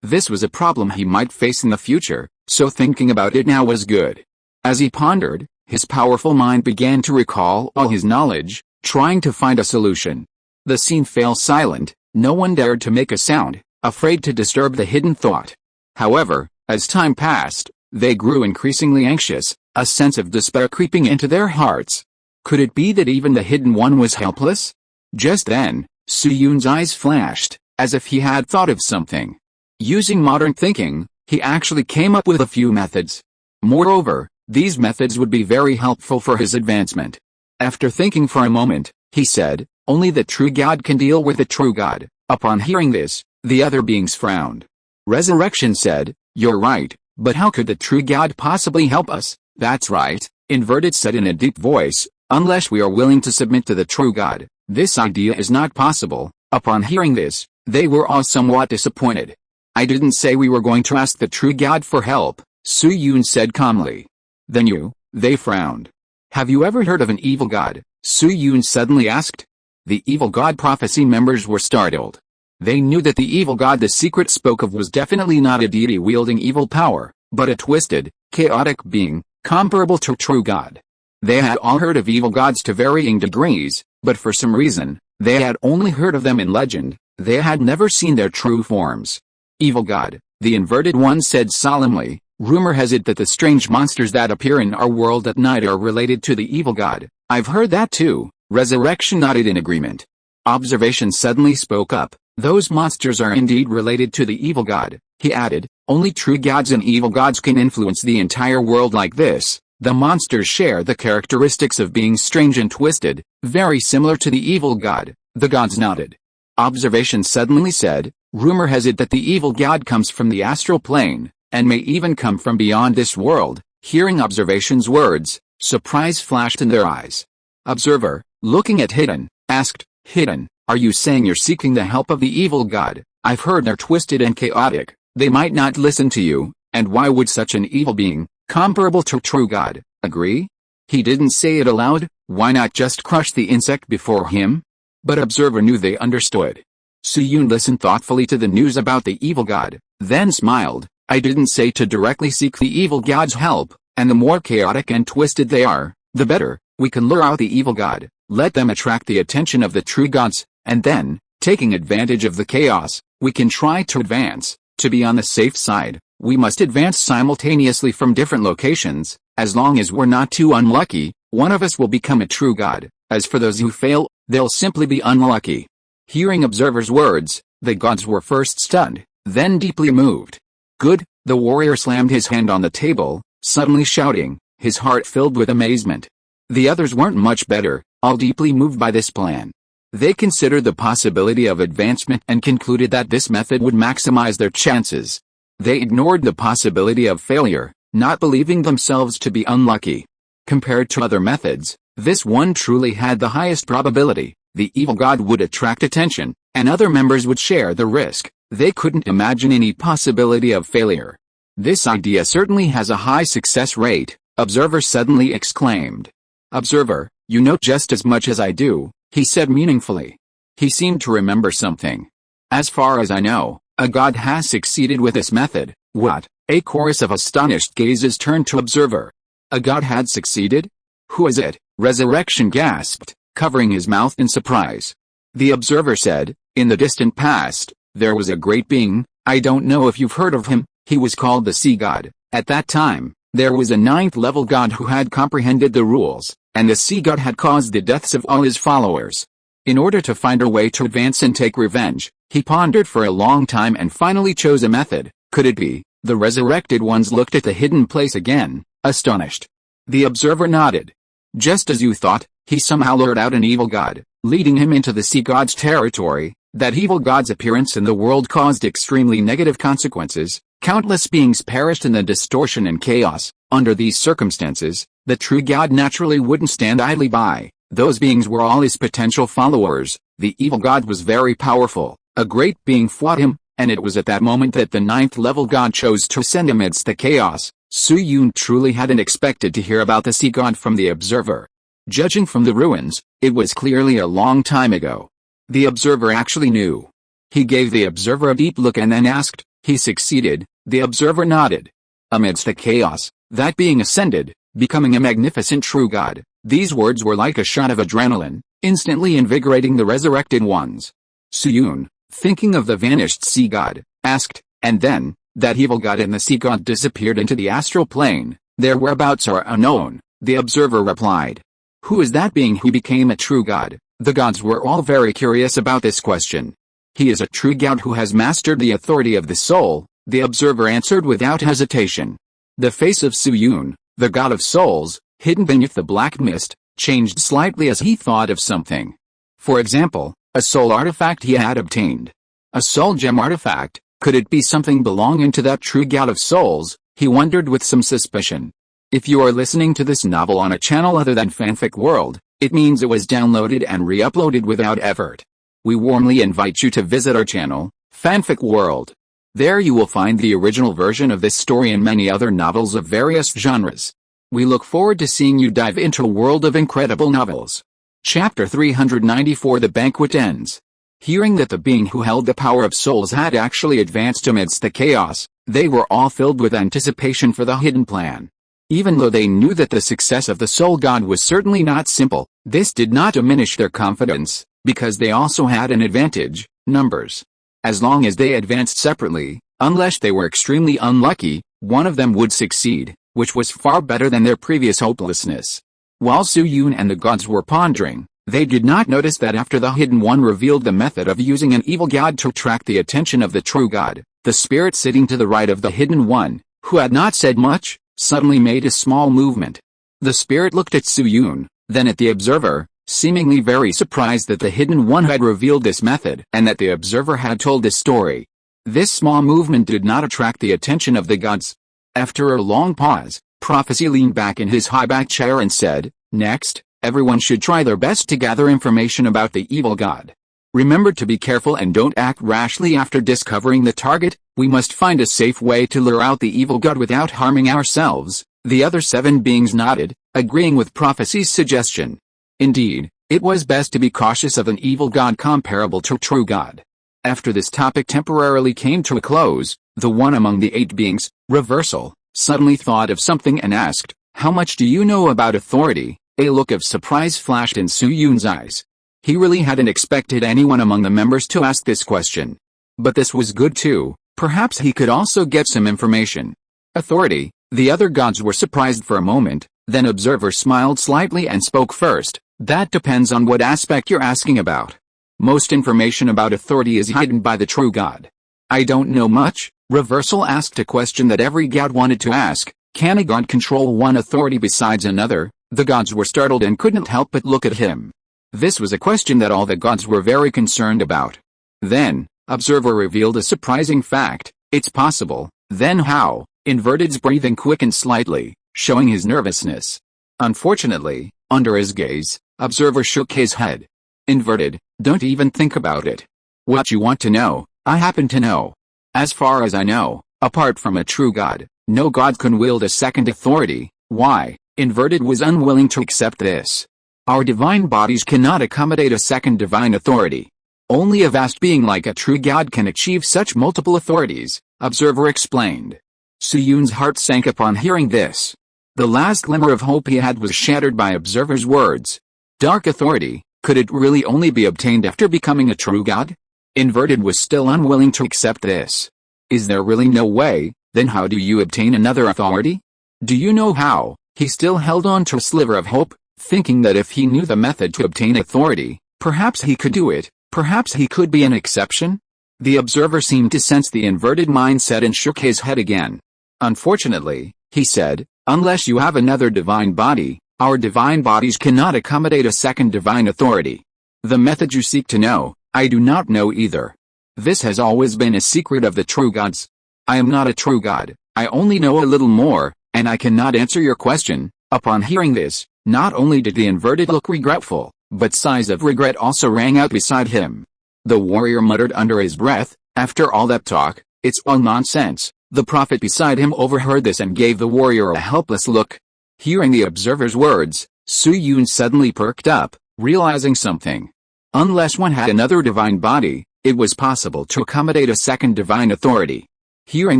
This was a problem he might face in the future, so thinking about it now was good. As he pondered, his powerful mind began to recall all his knowledge, trying to find a solution. The scene fell silent, no one dared to make a sound, afraid to disturb the hidden thought. However, as time passed, they grew increasingly anxious, a sense of despair creeping into their hearts. Could it be that even the hidden one was helpless? Just then, Suyun's eyes flashed, as if he had thought of something. Using modern thinking, he actually came up with a few methods. Moreover, these methods would be very helpful for his advancement. After thinking for a moment, he said, "Only the true God can deal with the true God." Upon hearing this, the other beings frowned. Resurrection said, "You're right, but how could the true God possibly help us?" "That's right," Inverted said in a deep voice, "unless we are willing to submit to the true God, this idea is not possible." Upon hearing this, they were all somewhat disappointed. "I didn't say we were going to ask the true God for help," Suyun said calmly. "Then you?" They frowned. "Have you ever heard of an evil god?" Suyun suddenly asked. The evil god prophecy members were startled. They knew that the evil god the secret spoke of was definitely not a deity wielding evil power, but a twisted, chaotic being, comparable to true God. They had all heard of evil gods to varying degrees, but for some reason, they had only heard of them in legend. They had never seen their true forms. "Evil god," the Inverted One said solemnly, "rumor has it that the strange monsters that appear in our world at night are related to the evil god." "I've heard that too," Resurrection nodded in agreement. Observation suddenly spoke up. "Those monsters are indeed related to the evil god," he added. "Only true gods and evil gods can influence the entire world like this. The monsters share the characteristics of being strange and twisted, very similar to the evil god." The gods nodded. Observation suddenly said, "Rumor has it that the evil god comes from the astral plane, and may even come from beyond this world." Hearing Observation's words, surprise flashed in their eyes. Observer, looking at Hidden, asked, "Hidden, are you saying you're seeking the help of the evil god? I've heard they're twisted and chaotic. They might not listen to you, and why would such an evil being, comparable to true God, agree?" He didn't say it aloud. Why not just crush the insect before him? But Observer knew they understood. Suyun listened thoughtfully to the news about the evil god, then smiled. "I didn't say to directly seek the evil god's help, and the more chaotic and twisted they are, the better. We can lure out the evil god, let them attract the attention of the true gods, and then, taking advantage of the chaos, we can try to advance. To be on the safe side, we must advance simultaneously from different locations. As long as we're not too unlucky, one of us will become a true god. As for those who fail, they'll simply be unlucky." Hearing Observer's words, the gods were first stunned, then deeply moved. "Good," the warrior slammed his hand on the table, suddenly shouting, his heart filled with amazement. The others weren't much better, all deeply moved by this plan. They considered the possibility of advancement and concluded that this method would maximize their chances. They ignored the possibility of failure, not believing themselves to be unlucky. Compared to other methods, this one truly had the highest probability. The evil god would attract attention, and other members would share the risk. They couldn't imagine any possibility of failure. "This idea certainly has a high success rate," Observer suddenly exclaimed. "Observer, you know just as much as I do," he said meaningfully. He seemed to remember something. "As far as I know, a god has succeeded with this method." "What?" A chorus of astonished gazes turned to Observer. A god had succeeded? "Who is it?" Resurrection gasped, covering his mouth in surprise. The Observer said, "In the distant past, there was a great being. I don't know if you've heard of him. He was called the Sea God. At that time, there was a 9th-level god who had comprehended the rules, and the Sea God had caused the deaths of all his followers. In order to find a way to advance and take revenge, he pondered for a long time and finally chose a method. Could it be?" The resurrected ones looked at the hidden place again, astonished. The Observer nodded. "Just as you thought, he somehow lured out an evil god, leading him into the Sea God's territory. That evil god's appearance in the world caused extremely negative consequences. Countless beings perished in the distortion and chaos. Under these circumstances, the true god naturally wouldn't stand idly by. Those beings were all his potential followers. The evil god was very powerful. A great being fought him, and it was at that moment that the 9th-level god chose to ascend amidst the chaos." Suyun truly hadn't expected to hear about the Sea God from the Observer. Judging from the ruins, it was clearly a long time ago. The Observer actually knew. He gave the Observer a deep look and then asked, He succeeded, the observer nodded. Amidst the chaos, that being ascended, becoming a magnificent true God. These words were like a shot of adrenaline, instantly invigorating the resurrected ones. Suyun, thinking of the vanished sea god, asked, and then, that evil god and the sea god disappeared into the astral plane. Their whereabouts are unknown, the observer replied. Who is that being who became a true god? The gods were all very curious about this question. He is a true god who has mastered the authority of the soul, the observer answered without hesitation. The face of Suyun, the god of souls, hidden beneath the black mist, changed slightly as he thought of something. For example, a soul artifact he had obtained. A soul gem artifact, could it be something belonging to that true god of souls? He wondered with some suspicion. If you are listening to this novel on a channel other than Fanfic World, it means it was downloaded and re-uploaded without effort. We warmly invite you to visit our channel, Fanfic World. There you will find the original version of this story and many other novels of various genres. We look forward to seeing you dive into a world of incredible novels. Chapter 394 The Banquet Ends. Hearing that the being who held the power of souls had actually advanced amidst the chaos, they were all filled with anticipation for the hidden plan. Even though they knew that the success of the soul god was certainly not simple, this did not diminish their confidence, because they also had an advantage, numbers. As long as they advanced separately, unless they were extremely unlucky, one of them would succeed, which was far better than their previous hopelessness. While Suyun and the gods were pondering, they did not notice that after the Hidden One revealed the method of using an evil god to attract the attention of the true god, the spirit sitting to the right of the Hidden One, who had not said much, suddenly made a small movement. The spirit looked at Suyun, then at the observer, seemingly very surprised that the Hidden One had revealed this method and that the observer had told this story. This small movement did not attract the attention of the gods. After a long pause, Prophecy leaned back in his high-backed chair and said, "Next, everyone should try their best to gather information about the evil god. Remember to be careful and don't act rashly after discovering the target. We must find a safe way to lure out the evil god without harming ourselves." The other 7 beings nodded, agreeing with Prophecy's suggestion. Indeed, it was best to be cautious of an evil god comparable to a true god. After this topic temporarily came to a close, the one among the 8 beings, Reversal, suddenly thought of something and asked, "How much do you know about authority?" A look of surprise flashed in Suyun's eyes. He really hadn't expected anyone among the members to ask this question. But this was good too, perhaps he could also get some information. Authority. The other gods were surprised for a moment, then Observer smiled slightly and spoke first. "That depends on what aspect you're asking about. Most information about authority is hidden by the true god." "I don't know much." Reversal asked a question that every god wanted to ask. Can a god control one authority besides another? The gods were startled and couldn't help but look at him. This was a question that all the gods were very concerned about. Then, Observer revealed a surprising fact. "It's possible." "Then how?" Inverted's breathing quickened slightly, showing his nervousness. Unfortunately, under his gaze, Observer shook his head. "Inverted, don't even think about it. What you want to know, I happen to know. As far as I know, apart from a true god, no god can wield a second authority." "Why?" Inverted was unwilling to accept this. "Our divine bodies cannot accommodate a second divine authority. Only a vast being like a true god can achieve such multiple authorities," Observer explained. Suyun's heart sank upon hearing this. The last glimmer of hope he had was shattered by Observer's words. Dark authority, could it really only be obtained after becoming a true god? Inverted was still unwilling to accept this. "Is there really no way? Then how do you obtain another authority? Do you know how?" He still held on to a sliver of hope, thinking that if he knew the method to obtain authority, perhaps he could do it, perhaps he could be an exception. The Observer seemed to sense the inverted mindset and shook his head again. "Unfortunately," he said, "unless you have another divine body, our divine bodies cannot accommodate a second divine authority. The method you seek to know, I do not know either. This has always been a secret of the true gods. I am not a true god, I only know a little more, and I cannot answer your question." Upon hearing this, not only did the inverted look regretful, but sighs of regret also rang out beside him. The warrior muttered under his breath, "After all that talk, it's all nonsense." The prophet beside him overheard this and gave the warrior a helpless look. Hearing the Observer's words, Suyun suddenly perked up, realizing something. Unless one had another divine body, it was possible to accommodate a second divine authority. Hearing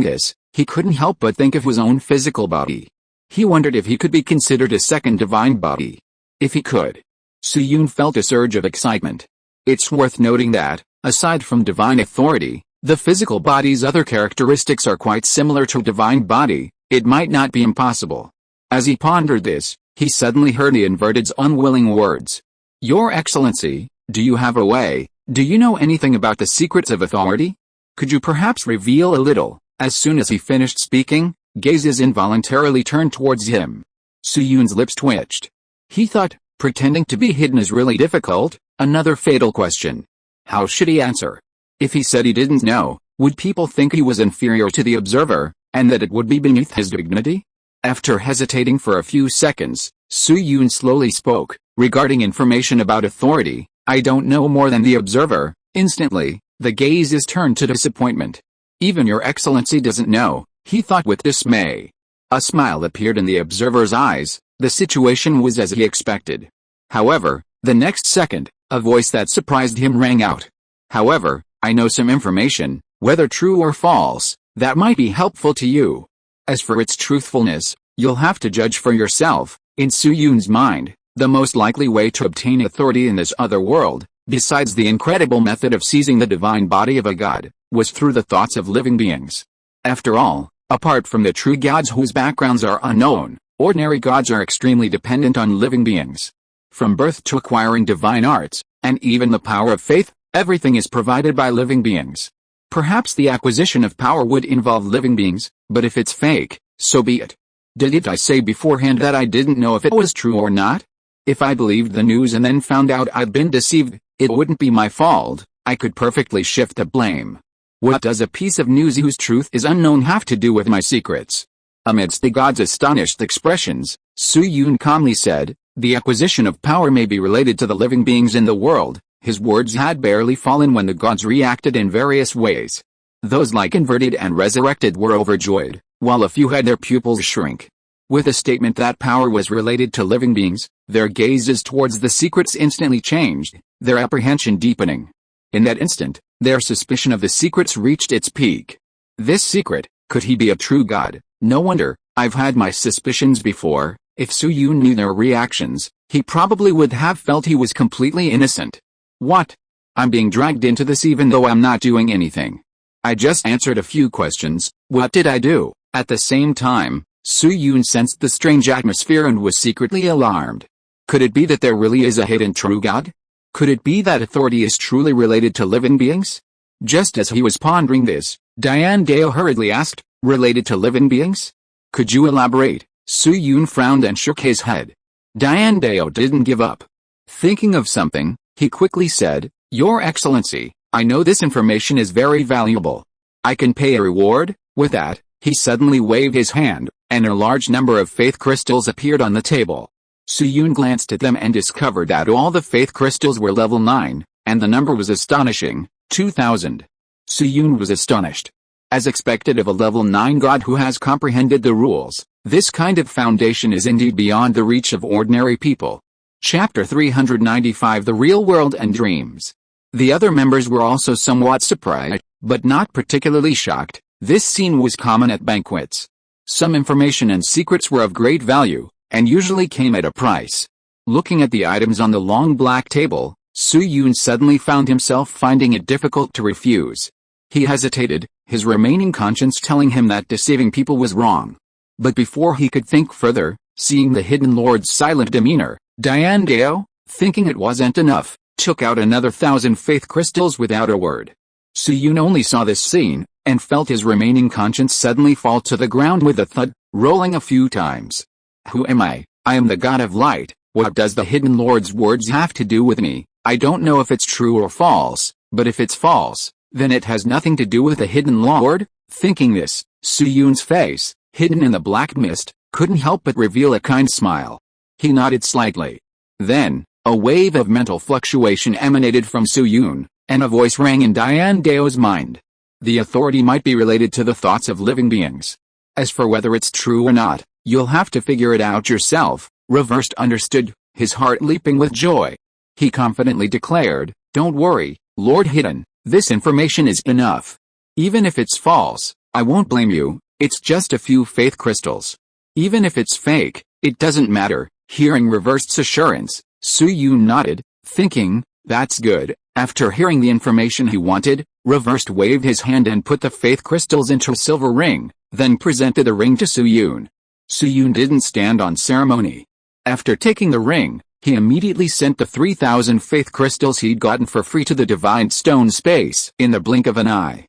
this, he couldn't help but think of his own physical body. He wondered if he could be considered a second divine body. If he could. Suyun felt a surge of excitement. It's worth noting that, aside from divine authority, the physical body's other characteristics are quite similar to a divine body. It might not be impossible. As he pondered this, he suddenly heard the inverted's unwilling words. Your Excellency, do you have a way? Do you know anything about the secrets of authority? Could you perhaps reveal a little? As soon as he finished speaking, gazes involuntarily turned towards him. Suyun's lips twitched. He thought, pretending to be hidden is really difficult, another fatal question. How should he answer? If he said he didn't know, would people think he was inferior to the observer, and that it would be beneath his dignity? After hesitating for a few seconds, Suyun slowly spoke, regarding information about authority, I don't know more than the observer. Instantly, the gaze is turned to disappointment. Even your Excellency doesn't know, he thought with dismay. A smile appeared in the observer's eyes. The situation was as he expected. However, the next second, a voice that surprised him rang out. However, I know some information, whether true or false, that might be helpful to you. As for its truthfulness, you'll have to judge for yourself. In Suyun's mind, the most likely way to obtain authority in this other world, besides the incredible method of seizing the divine body of a god, was through the thoughts of living beings. After all, apart from the true gods whose backgrounds are unknown, ordinary gods are extremely dependent on living beings. From birth to acquiring divine arts, and even the power of faith, everything is provided by living beings. Perhaps the acquisition of power would involve living beings, but if it's fake, so be it. Didn't I say beforehand that I didn't know if it was true or not? If I believed the news and then found out I'd been deceived, it wouldn't be my fault. I could perfectly shift the blame. What does a piece of news whose truth is unknown have to do with my secrets? Amidst the god's astonished expressions, Suyun calmly said, the acquisition of power may be related to the living beings in the world. His words had barely fallen when the gods reacted in various ways. Those like inverted and resurrected were overjoyed, while a few had their pupils shrink. With a statement that power was related to living beings, their gazes towards the secrets instantly changed, their apprehension deepening. In that instant, their suspicion of the secrets reached its peak. This secret, could he be a true god? No wonder, I've had my suspicions before. If Suyun knew their reactions, he probably would have felt he was completely innocent. What? I'm being dragged into this even though I'm not doing anything. I just answered a few questions. What did I do? At the same time, Suyun sensed the strange atmosphere and was secretly alarmed. Could it be that there really is a hidden true god? Could it be that authority is truly related to living beings? Just as he was pondering this, Diane Deo hurriedly asked, related to living beings? Could you elaborate? Suyun frowned and shook his head. Diane Deo didn't give up. Thinking of something, he quickly said, Your Excellency, I know this information is very valuable. I can pay a reward. With that, he suddenly waved his hand, and a large number of faith crystals appeared on the table. Suyun glanced at them and discovered that all the faith crystals were level 9, and the number was astonishing, 2,000. Suyun was astonished. As expected of a level 9 god who has comprehended the rules, this kind of foundation is indeed beyond the reach of ordinary people. Chapter 395 The Real World and Dreams. The other members were also somewhat surprised, but not particularly shocked. This scene was common at banquets. Some information and secrets were of great value, and usually came at a price. Looking at the items on the long black table, Suyun suddenly found himself finding it difficult to refuse. He hesitated, his remaining conscience telling him that deceiving people was wrong. But before he could think further, seeing the hidden lord's silent demeanor, Diane Deo, thinking it wasn't enough, took out another 1,000 faith crystals without a word. Suyun only saw this scene, and felt his remaining conscience suddenly fall to the ground with a thud, rolling a few times. Who am I? I am the god of light. What does the hidden lord's words have to do with me? I don't know if it's true or false, but if it's false, then it has nothing to do with the hidden lord. Thinking this, Suyun's face, hidden in the black mist, couldn't help but reveal a kind smile. He nodded slightly. Then, a wave of mental fluctuation emanated from Suyun, and a voice rang in Diane Deo's mind. The authority might be related to the thoughts of living beings. As for whether it's true or not, you'll have to figure it out yourself. Reversed understood, his heart leaping with joy. He confidently declared, Don't worry, Lord Hidden, this information is enough. Even if it's false, I won't blame you, it's just a few faith crystals. Even if it's fake, it doesn't matter." Hearing Revered's assurance, Su-Yoon nodded, thinking, "That's good." After hearing the information he wanted, Revered waved his hand and put the faith crystals into a silver ring, then presented the ring to Su-Yoon. Su-Yoon didn't stand on ceremony. After taking the ring, he immediately sent the 3,000 faith crystals he'd gotten for free to the divine stone space in the blink of an eye.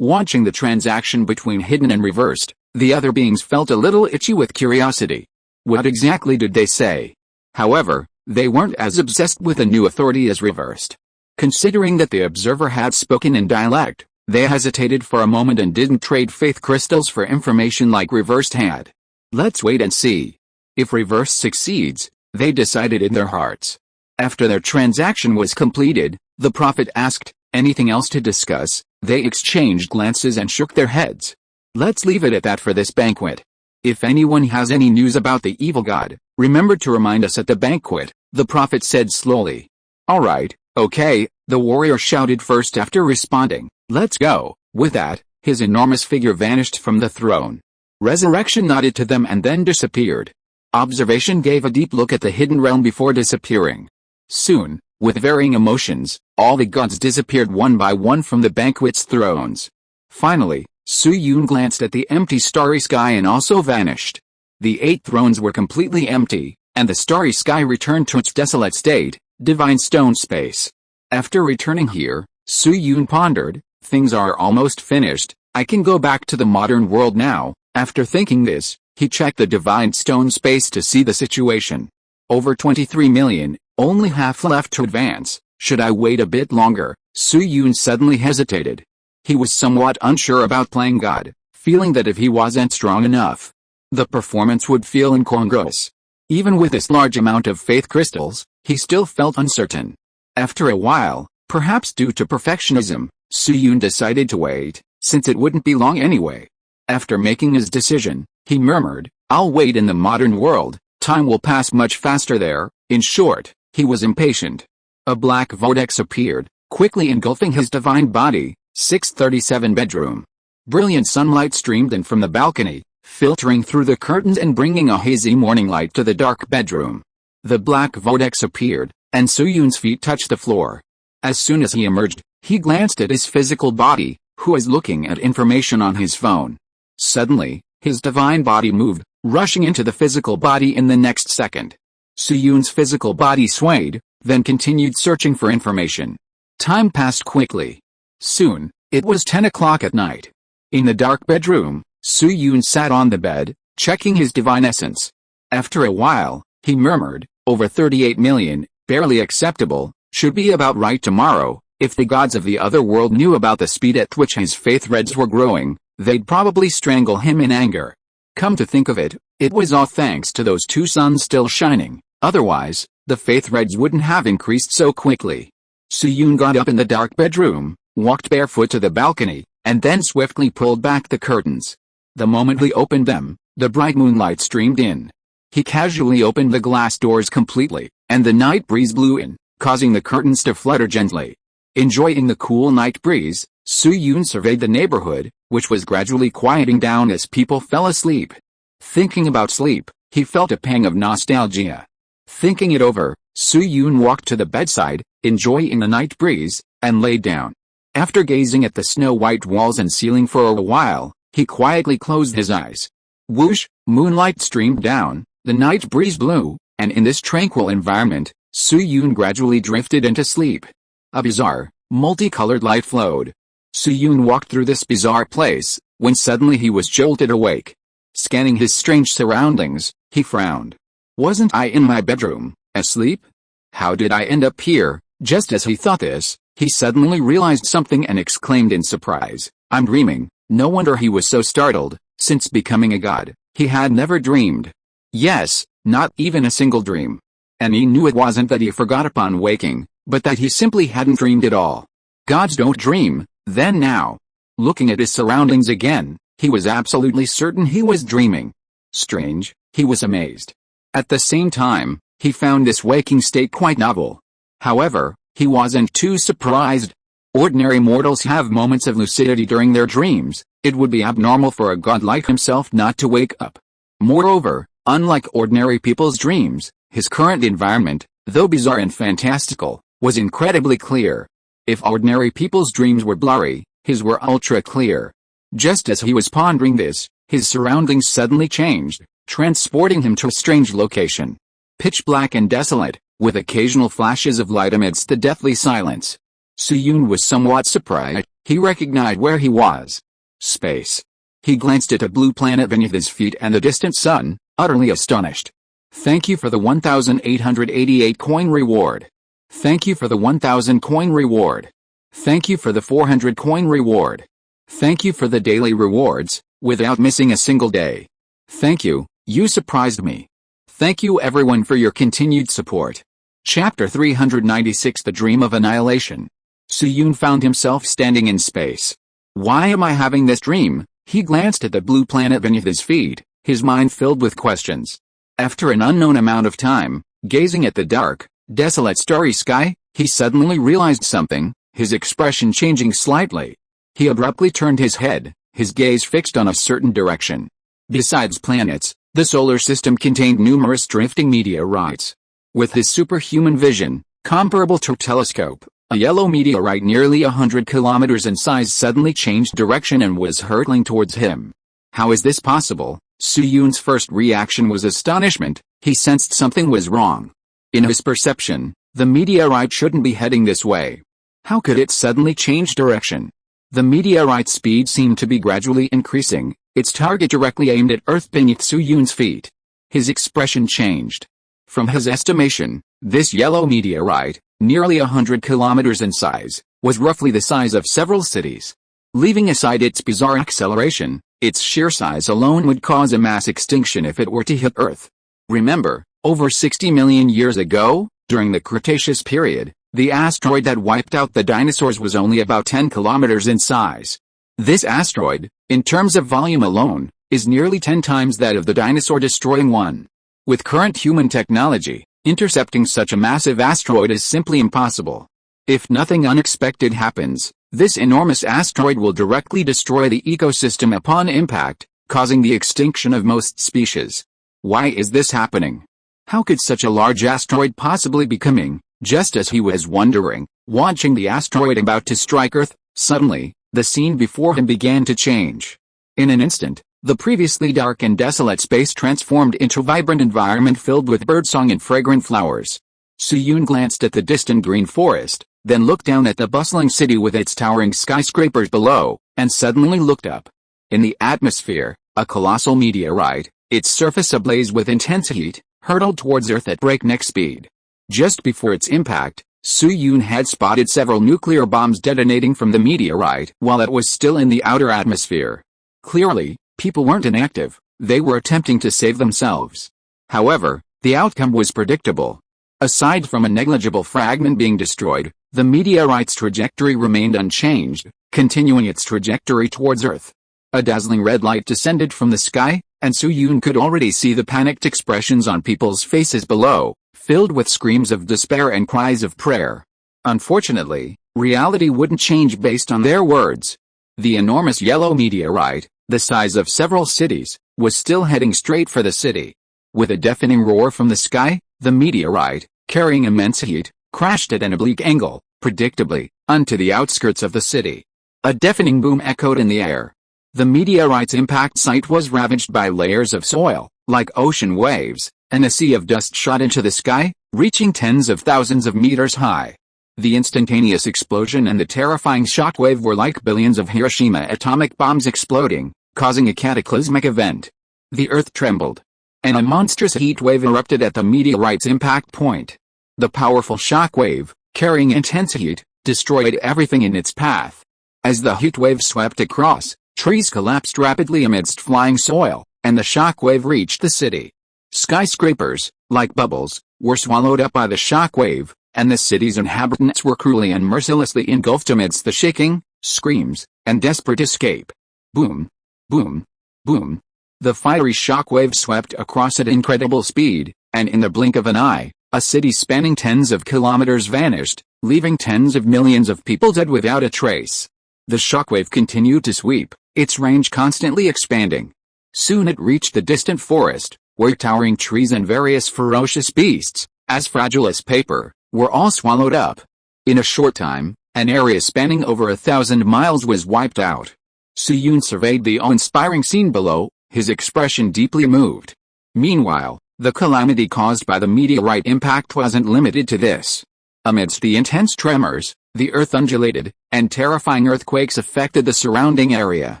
Watching the transaction between Hidden and Revered, the other beings felt a little itchy with curiosity. What exactly did they say? However, they weren't as obsessed with the new authority as Revered. Considering that the observer had spoken in dialect, they hesitated for a moment and didn't trade faith crystals for information like Revered had. Let's wait and see. If Revered succeeds, they decided in their hearts. After their transaction was completed, the prophet asked, "Anything else to discuss?" They exchanged glances and shook their heads. "Let's leave it at that for this banquet. If anyone has any news about the evil god, remember to remind us at the banquet," the prophet said slowly. "All right, okay," the warrior shouted first after responding, "Let's go." With that, his enormous figure vanished from the throne. Resurrection nodded to them and then disappeared. Observation gave a deep look at the hidden realm before disappearing. Soon, with varying emotions, all the gods disappeared one by one from the banquet's thrones. Finally, Su-Yoon glanced at the empty starry sky and also vanished. The 8 thrones were completely empty, and the starry sky returned to its desolate state, divine stone space. After returning here, Su-Yoon pondered, "Things are almost finished, I can go back to the modern world now." After thinking this, he checked the divine stone space to see the situation. Over 23 million, only half left to advance. Should I wait a bit longer? Su-Yoon suddenly hesitated. He was somewhat unsure about playing God, feeling that if he wasn't strong enough, the performance would feel incongruous. Even with this large amount of faith crystals, he still felt uncertain. After a while, perhaps due to perfectionism, Su-Yoon decided to wait, since it wouldn't be long anyway. After making his decision, he murmured, "I'll wait in the modern world, time will pass much faster there." In short, he was impatient. A black vortex appeared, quickly engulfing his divine body. 637 bedroom. Brilliant sunlight streamed in from the balcony, filtering through the curtains and bringing a hazy morning light to the dark bedroom. The black vortex appeared, and Su-Yoon's feet touched the floor. As soon as he emerged, he glanced at his physical body, who was looking at information on his phone. Suddenly, his divine body moved, rushing into the physical body in the next second. Su-Yoon's physical body swayed, then continued searching for information. Time passed quickly. Soon, it was 10 o'clock at night. In the dark bedroom, Su-Yoon sat on the bed, checking his divine essence. After a while, he murmured, "Over 38 million, barely acceptable, should be about right tomorrow." If the gods of the other world knew about the speed at which his faith reds were growing, they'd probably strangle him in anger. Come to think of it, it was all thanks to those 2 suns still shining. Otherwise, the faith reds wouldn't have increased so quickly. Su-Yoon got up in the dark bedroom, walked barefoot to the balcony, and then swiftly pulled back the curtains. The moment he opened them, the bright moonlight streamed in. He casually opened the glass doors completely, and the night breeze blew in, causing the curtains to flutter gently. Enjoying the cool night breeze, Su-Yoon surveyed the neighborhood, which was gradually quieting down as people fell asleep. Thinking about sleep, he felt a pang of nostalgia. Thinking it over, Su-Yoon walked to the bedside, enjoying the night breeze, and laid down. After gazing at the snow-white walls and ceiling for a while, he quietly closed his eyes. Whoosh, moonlight streamed down, the night breeze blew, and in this tranquil environment, Su-Yoon gradually drifted into sleep. A bizarre, multicolored light flowed. Su-Yoon walked through this bizarre place, when suddenly he was jolted awake. Scanning his strange surroundings, he frowned. Wasn't I in my bedroom, asleep? How did I end up here? Just as he thought this, he suddenly realized something and exclaimed in surprise, "I'm dreaming." No wonder he was so startled. Since becoming a god, he had never dreamed. Yes, not even a single dream. And he knew it wasn't that he forgot upon waking, but that he simply hadn't dreamed at all. Gods don't dream. Then now, looking at his surroundings again, he was absolutely certain he was dreaming. Strange, he was amazed. At the same time, he found this waking state quite novel. However, he wasn't too surprised. Ordinary mortals have moments of lucidity during their dreams, It would be abnormal for a god like himself not to wake up. Moreover, unlike ordinary people's dreams, his current environment, though bizarre and fantastical, was incredibly clear. If ordinary people's dreams were blurry, his were ultra-clear. Just as he was pondering this, his surroundings suddenly changed, transporting him to a strange location. Pitch black and desolate, with occasional flashes of light amidst the deathly silence. Suyun was somewhat surprised. He recognized where he was. Space. He glanced at a blue planet beneath his feet and the distant sun, utterly astonished. Thank you for the 1,888 coin reward. Thank you for the 1,000 coin reward. Thank you for the 400 coin reward. Thank you for the daily rewards, without missing a single day. Thank you, you surprised me. Thank you everyone for your continued support. Chapter 396 The Dream of Annihilation. Suyun found himself standing in space. Why am I having this dream? He glanced at the blue planet beneath his feet, his mind filled with questions. After an unknown amount of time, gazing at the dark, desolate starry sky, he suddenly realized something, his expression changing slightly. He abruptly turned his head, his gaze fixed on a certain direction. Besides planets, the solar system contained numerous drifting meteorites. With his superhuman vision, comparable to a telescope, a yellow meteorite nearly 100 kilometers in size suddenly changed direction and was hurtling towards him. How is this possible? Suyun's first reaction was astonishment. He sensed something was wrong. In his perception, the meteorite shouldn't be heading this way. How could it suddenly change direction? The meteorite's speed seemed to be gradually increasing, its target directly aimed at Earth beneath Suyun's feet. His expression changed. From his estimation, this yellow meteorite, nearly 100 kilometers in size, was roughly the size of several cities. Leaving aside its bizarre acceleration, its sheer size alone would cause a mass extinction if it were to hit Earth. Remember, over 60 million years ago, during the Cretaceous period, the asteroid that wiped out the dinosaurs was only about 10 kilometers in size. This asteroid, in terms of volume alone, is nearly 10 times that of the dinosaur-destroying one. With current human technology, intercepting such a massive asteroid is simply impossible. If nothing unexpected happens, this enormous asteroid will directly destroy the ecosystem upon impact, causing the extinction of most species. Why is this happening? How could such a large asteroid possibly be coming? Just as he was wondering, watching the asteroid about to strike Earth, suddenly, the scene before him began to change. In an instant, the previously dark and desolate space transformed into a vibrant environment filled with birdsong and fragrant flowers. Suyun glanced at the distant green forest, then looked down at the bustling city with its towering skyscrapers below, and suddenly looked up. In the atmosphere, a colossal meteorite, its surface ablaze with intense heat, hurtled towards Earth at breakneck speed. Just before its impact, Suyun had spotted several nuclear bombs detonating from the meteorite while it was still in the outer atmosphere. Clearly, people weren't inactive, they were attempting to save themselves. However, the outcome was predictable. Aside from a negligible fragment being destroyed, the meteorite's trajectory remained unchanged, continuing its trajectory towards Earth. A dazzling red light descended from the sky, and Suyun could already see the panicked expressions on people's faces below, filled with screams of despair and cries of prayer. Unfortunately, reality wouldn't change based on their words. The enormous yellow meteorite, the size of several cities, was still heading straight for the city. With a deafening roar from the sky, the meteorite, carrying immense heat, crashed at an oblique angle, predictably, onto the outskirts of the city. A deafening boom echoed in the air. The meteorite's impact site was ravaged by layers of soil, like ocean waves, and a sea of dust shot into the sky, reaching tens of thousands of meters high. The instantaneous explosion and the terrifying shockwave were like billions of Hiroshima atomic bombs exploding, causing a cataclysmic event. The earth trembled, and a monstrous heat wave erupted at the meteorite's impact point. The powerful shockwave, carrying intense heat, destroyed everything in its path. As the heat wave swept across, trees collapsed rapidly amidst flying soil, and the shockwave reached the city. Skyscrapers, like bubbles, were swallowed up by the shockwave, and the city's inhabitants were cruelly and mercilessly engulfed amidst the shaking, screams, and desperate escape. Boom, boom, boom. The fiery shockwave swept across at incredible speed, and in the blink of an eye, a city spanning tens of kilometers vanished, leaving tens of millions of people dead without a trace. The shockwave continued to sweep, its range constantly expanding. Soon it reached the distant forest, where towering trees and various ferocious beasts, as fragile as paper, were all swallowed up. In a short time, an area spanning over 1,000 miles was wiped out. Suyun surveyed the awe-inspiring scene below, his expression deeply moved. Meanwhile, the calamity caused by the meteorite impact wasn't limited to this. Amidst the intense tremors, the earth undulated, and terrifying earthquakes affected the surrounding area.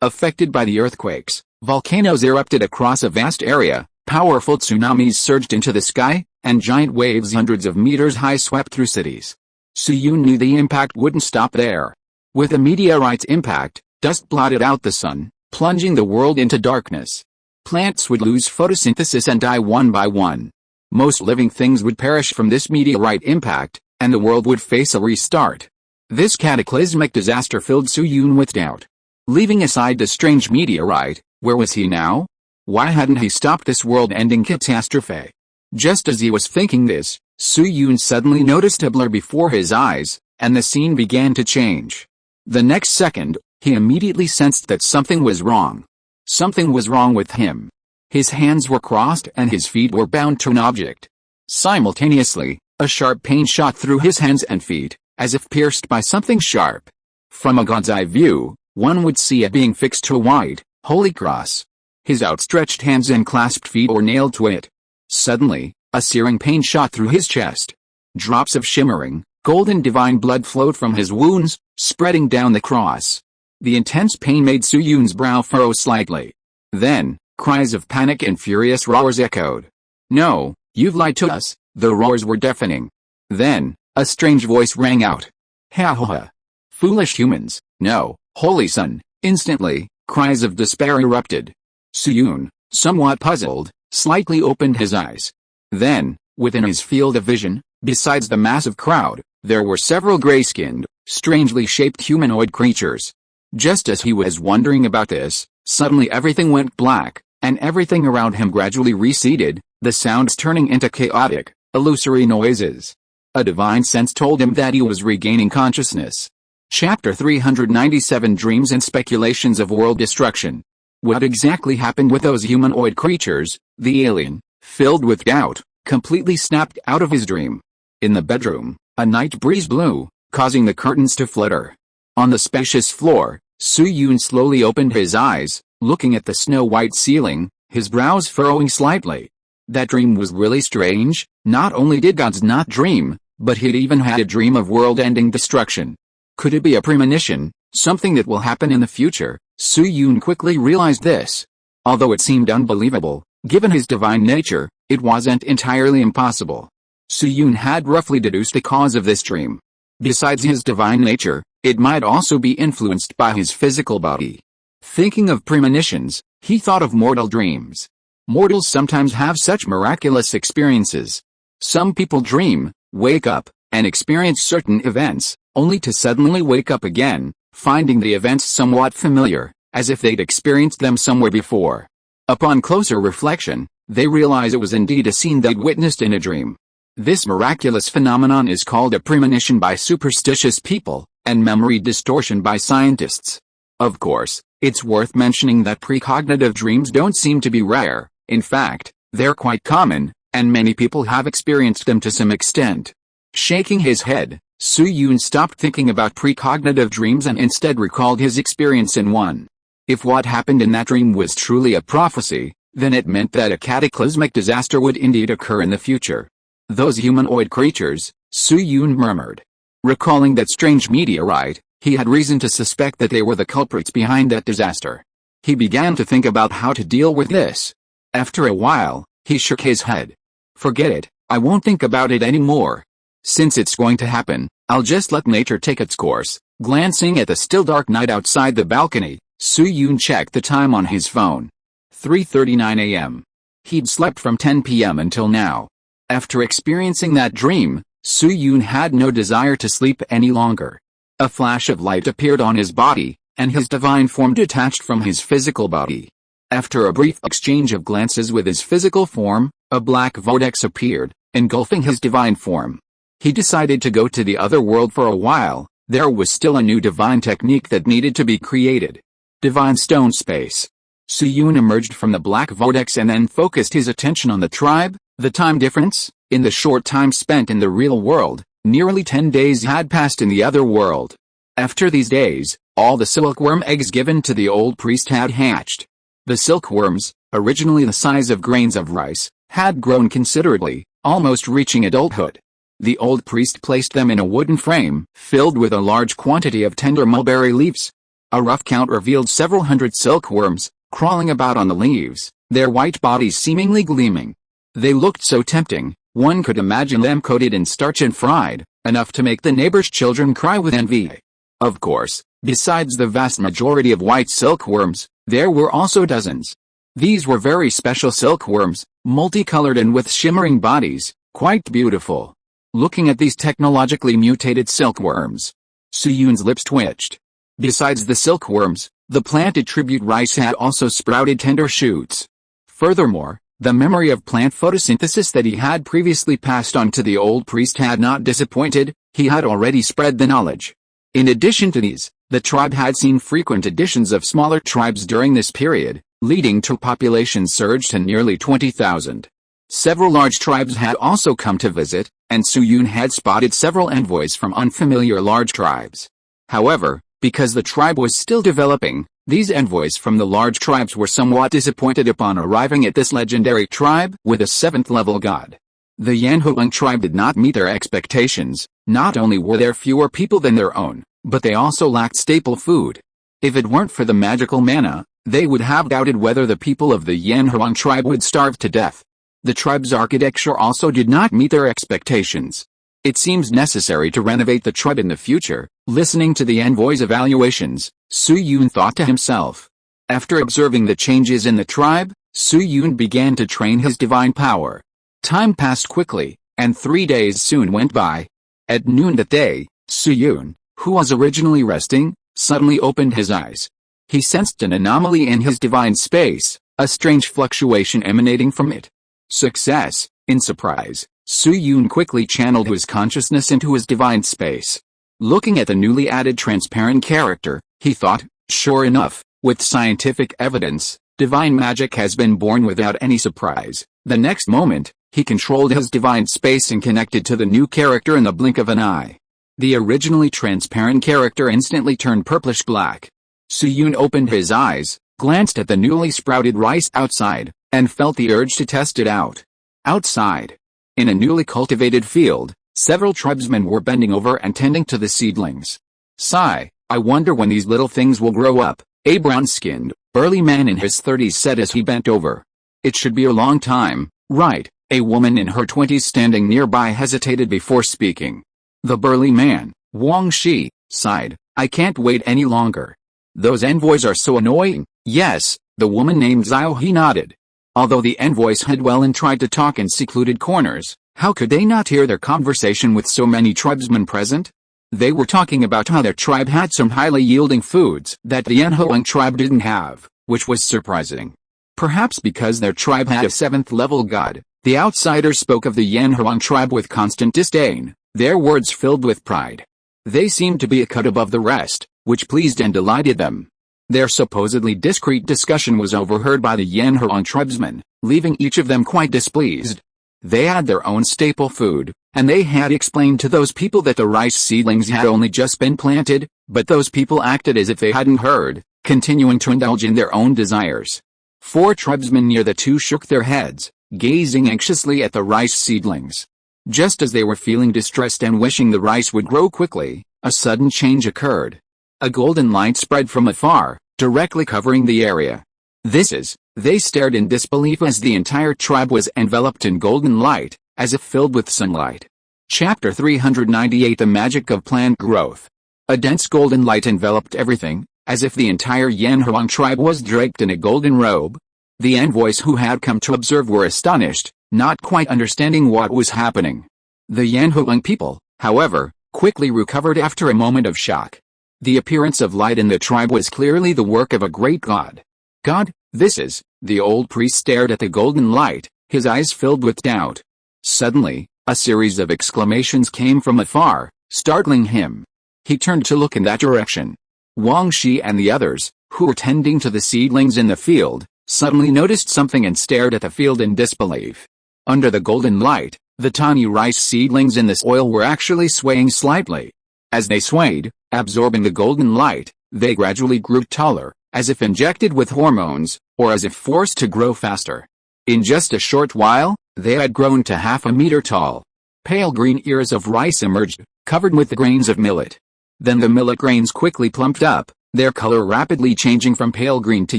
Affected by the earthquakes, volcanoes erupted across a vast area, powerful tsunamis surged into the sky, and giant waves hundreds of meters high swept through cities. Suyun knew the impact wouldn't stop there. With a meteorite's impact, dust blotted out the sun, plunging the world into darkness. Plants would lose photosynthesis and die one by one. Most living things would perish from this meteorite impact, and the world would face a restart. This cataclysmic disaster filled Suyun with doubt. Leaving aside the strange meteorite, where was he now? Why hadn't he stopped this world-ending catastrophe? Just as he was thinking this, Suyun suddenly noticed a blur before his eyes, and the scene began to change. The next second, he immediately sensed that something was wrong. Something was wrong with him. His hands were crossed and his feet were bound to an object. Simultaneously, a sharp pain shot through his hands and feet, as if pierced by something sharp. From a god's eye view, one would see a being fixed to a white, holy cross. His outstretched hands and clasped feet were nailed to it. Suddenly, a searing pain shot through his chest. Drops of shimmering, golden divine blood flowed from his wounds, spreading down the cross. The intense pain made Suyun's brow furrow slightly. Then, cries of panic and furious roars echoed. "No, you've lied to us." The roars were deafening. Then, a strange voice rang out. "Ha ha ha! Foolish humans, no, holy sun!" Instantly, cries of despair erupted. Suyun, somewhat puzzled, slightly opened his eyes. Then, within his field of vision, besides the massive crowd, there were several gray-skinned, strangely shaped humanoid creatures. Just as he was wondering about this, suddenly everything went black, and everything around him gradually receded, the sounds turning into chaotic, illusory noises. A divine sense told him that he was regaining consciousness. Chapter 397 Dreams and Speculations of World Destruction. What exactly happened with those humanoid creatures? The alien, filled with doubt, completely snapped out of his dream. In the bedroom, a night breeze blew, causing the curtains to flutter. On the spacious floor, Suyun slowly opened his eyes, looking at the snow-white ceiling, his brows furrowing slightly. That dream was really strange. Not only did gods not dream, but he'd even had a dream of world-ending destruction. Could it be a premonition, something that will happen in the future? Suyun quickly realized this. Although it seemed unbelievable, given his divine nature, it wasn't entirely impossible. Suyun had roughly deduced the cause of this dream. Besides his divine nature, it might also be influenced by his physical body. Thinking of premonitions, he thought of mortal dreams. Mortals sometimes have such miraculous experiences. Some people dream, wake up, and experience certain events, only to suddenly wake up again, finding the events somewhat familiar, as if they'd experienced them somewhere before. Upon closer reflection, they realize it was indeed a scene they'd witnessed in a dream. This miraculous phenomenon is called a premonition by superstitious people, and memory distortion by scientists. Of course, it's worth mentioning that precognitive dreams don't seem to be rare. In fact, they're quite common, and many people have experienced them to some extent. Shaking his head, Suyun stopped thinking about precognitive dreams and instead recalled his experience in one. If what happened in that dream was truly a prophecy, then it meant that a cataclysmic disaster would indeed occur in the future. Those humanoid creatures, Suyun murmured. Recalling that strange meteorite, he had reason to suspect that they were the culprits behind that disaster. He began to think about how to deal with this. After a while, he shook his head. Forget it, I won't think about it anymore. Since it's going to happen, I'll just let nature take its course. Glancing at the still dark night outside the balcony, Suyun checked the time on his phone. 3:39 a.m. He'd slept from 10 p.m. until now. After experiencing that dream, Suyun had no desire to sleep any longer. A flash of light appeared on his body, and his divine form detached from his physical body. After a brief exchange of glances with his physical form, a black vortex appeared, engulfing his divine form. He decided to go to the other world for a while. There was still a new divine technique that needed to be created. divine stone space. Suyun emerged from the black vortex and then focused his attention on the tribe. The time difference, in the short time spent in the real world, nearly 10 days had passed in the other world. After these days, all the silkworm eggs given to the old priest had hatched. The silkworms, originally the size of grains of rice, had grown considerably, almost reaching adulthood. The old priest placed them in a wooden frame, filled with a large quantity of tender mulberry leaves. A rough count revealed several hundred silkworms, crawling about on the leaves, their white bodies seemingly gleaming. They looked so tempting, one could imagine them coated in starch and fried, enough to make the neighbor's children cry with envy. Of course, besides the vast majority of white silkworms, there were also dozens. These were very special silkworms, multicolored and with shimmering bodies, quite beautiful. Looking at these technologically mutated silkworms, Suyun's lips twitched. Besides the silkworms, the planted tribute rice had also sprouted tender shoots. Furthermore, the memory of plant photosynthesis that he had previously passed on to the old priest had not disappointed. He had already spread the knowledge. In addition to these, the tribe had seen frequent additions of smaller tribes during this period, leading to a population surge to nearly 20,000. Several large tribes had also come to visit, and Suyun had spotted several envoys from unfamiliar large tribes. However, because the tribe was still developing, these envoys from the large tribes were somewhat disappointed upon arriving at this legendary tribe with a 7th-level god. The Yanhuang tribe did not meet their expectations. Not only were there fewer people than their own, but they also lacked staple food. If it weren't for the magical manna, they would have doubted whether the people of the Yanhuang tribe would starve to death. The tribe's architecture also did not meet their expectations. It seems necessary to renovate the tribe in the future. Listening to the envoy's evaluations, Suyun thought to himself. After observing the changes in the tribe, Suyun began to train his divine power. Time passed quickly, and 3 days soon went by. At noon that day, Suyun, who was originally resting, suddenly opened his eyes. He sensed an anomaly in his divine space, a strange fluctuation emanating from it. Success! In surprise, Suyun quickly channeled his consciousness into his divine space. Looking at the newly added transparent character, he thought, sure enough, with scientific evidence, divine magic has been born without any surprise. The next moment, he controlled his divine space and connected to the new character in the blink of an eye. The originally transparent character instantly turned purplish-black. Suyun opened his eyes, glanced at the newly sprouted rice outside, and felt the urge to test it out. Outside, in a newly cultivated field, several tribesmen were bending over and tending to the seedlings. Sigh, I wonder when these little things will grow up, a brown-skinned, burly man in his 30s said as he bent over. It should be a long time, right? A woman in her 20s standing nearby hesitated before speaking. The burly man, Wang Shi, sighed, I can't wait any longer. Those envoys are so annoying. Yes, the woman named Zhao He nodded. Although the envoys had well and tried to talk in secluded corners, how could they not hear their conversation with so many tribesmen present? They were talking about how their tribe had some highly yielding foods that the Yanhuang tribe didn't have, which was surprising. Perhaps because their tribe had a 7th-level god, the outsiders spoke of the Yanhuang tribe with constant disdain, their words filled with pride. They seemed to be a cut above the rest, which pleased and delighted them. Their supposedly discreet discussion was overheard by the Yanhuang tribesmen, leaving each of them quite displeased. They had their own staple food, and they had explained to those people that the rice seedlings had only just been planted, but those people acted as if they hadn't heard, continuing to indulge in their own desires. 4 tribesmen near the two shook their heads, gazing anxiously at the rice seedlings. Just as they were feeling distressed and wishing the rice would grow quickly, a sudden change occurred. A golden light spread from afar, directly covering the area. They stared in disbelief as the entire tribe was enveloped in golden light, as if filled with sunlight. Chapter 398 The Magic of Plant Growth. A dense golden light enveloped everything, as if the entire Yanhuang tribe was draped in a golden robe. The envoys who had come to observe were astonished, not quite understanding what was happening. The Yanhuang people, however, quickly recovered after a moment of shock. The appearance of light in the tribe was clearly the work of a great god. God, the old priest stared at the golden light, his eyes filled with doubt. Suddenly, a series of exclamations came from afar, startling him. He turned to look in that direction. Wang Shi and the others, who were tending to the seedlings in the field, suddenly noticed something and stared at the field in disbelief. Under the golden light, the tiny rice seedlings in the soil were actually swaying slightly. As they swayed, absorbing the golden light, they gradually grew taller, as if injected with hormones, or as if forced to grow faster. In just a short while, they had grown to half a meter tall. Pale green ears of rice emerged, covered with the grains of millet. Then the millet grains quickly plumped up, their color rapidly changing from pale green to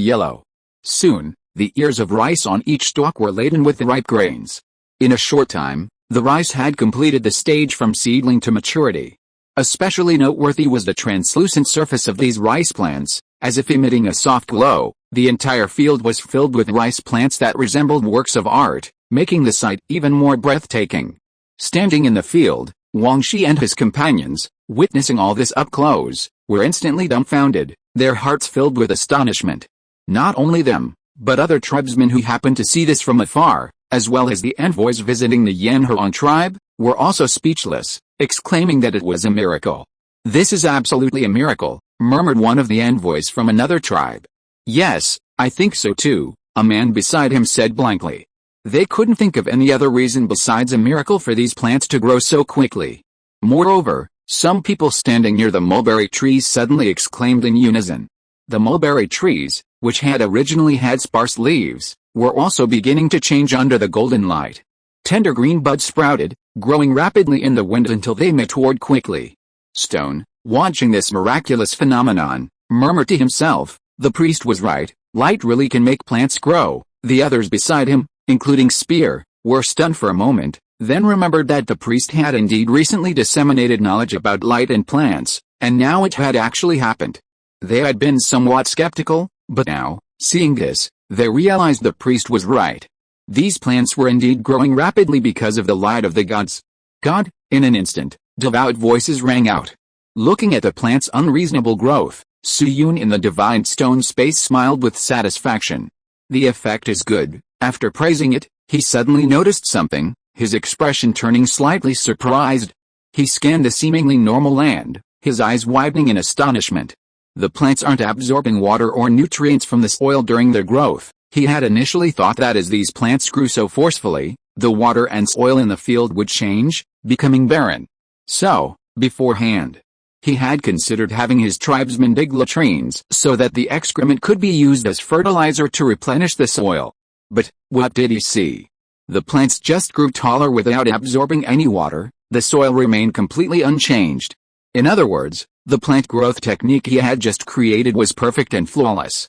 yellow. Soon, the ears of rice on each stalk were laden with the ripe grains. In a short time, the rice had completed the stage from seedling to maturity. Especially noteworthy was the translucent surface of these rice plants, as if emitting a soft glow. The entire field was filled with rice plants that resembled works of art, making the sight even more breathtaking. Standing in the field, Wang Shi and his companions, witnessing all this up close, were instantly dumbfounded, their hearts filled with astonishment. Not only them, but other tribesmen who happened to see this from afar, as well as the envoys visiting the Yanhuang tribe, were also speechless, exclaiming that it was a miracle. "This is absolutely a miracle," murmured one of the envoys from another tribe. "Yes, I think so too," a man beside him said blankly. They couldn't think of any other reason besides a miracle for these plants to grow so quickly. Moreover, some people standing near the mulberry trees suddenly exclaimed in unison. The mulberry trees, which had originally had sparse leaves, were also beginning to change under the golden light. Tender green buds sprouted, growing rapidly in the wind until they matured quickly. Stone, watching this miraculous phenomenon, murmured to himself, "The priest was right, light really can make plants grow." The others beside him, including Spear, were stunned for a moment, then remembered that the priest had indeed recently disseminated knowledge about light and plants, and now it had actually happened. They had been somewhat skeptical, but now, seeing this, they realized the priest was right. These plants were indeed growing rapidly because of the light of the gods. God, in an instant, devout voices rang out. Looking at the plant's unreasonable growth, Su Yun in the divine stone space smiled with satisfaction. The effect is good. After praising it, he suddenly noticed something, his expression turning slightly surprised. He scanned the seemingly normal land, his eyes widening in astonishment. The plants aren't absorbing water or nutrients from the soil during their growth. He had initially thought that as these plants grew so forcefully, the water and soil in the field would change, becoming barren. So, beforehand, he had considered having his tribesmen dig latrines so that the excrement could be used as fertilizer to replenish the soil. But, what did he see? The plants just grew taller without absorbing any water, the soil remained completely unchanged. In other words, the plant growth technique he had just created was perfect and flawless.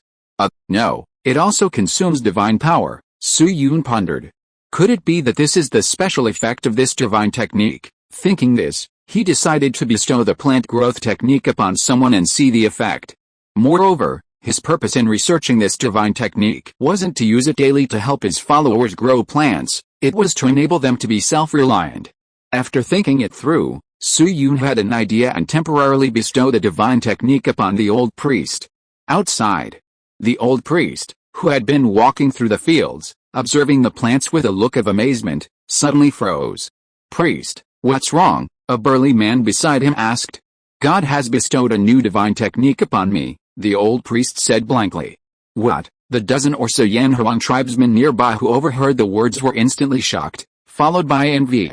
No, it also consumes divine power, Su Yun pondered. Could it be that this is the special effect of this divine technique? Thinking this, he decided to bestow the plant growth technique upon someone and see the effect. Moreover, his purpose in researching this divine technique wasn't to use it daily to help his followers grow plants, it was to enable them to be self-reliant. After thinking it through, Su Yun had an idea and temporarily bestowed the divine technique upon the old priest. Outside, the old priest, who had been walking through the fields, observing the plants with a look of amazement, suddenly froze. "Priest, what's wrong?" a burly man beside him asked. "God has bestowed a new divine technique upon me," the old priest said blankly. "What?" The dozen or so Yanhuang tribesmen nearby who overheard the words were instantly shocked, followed by envy.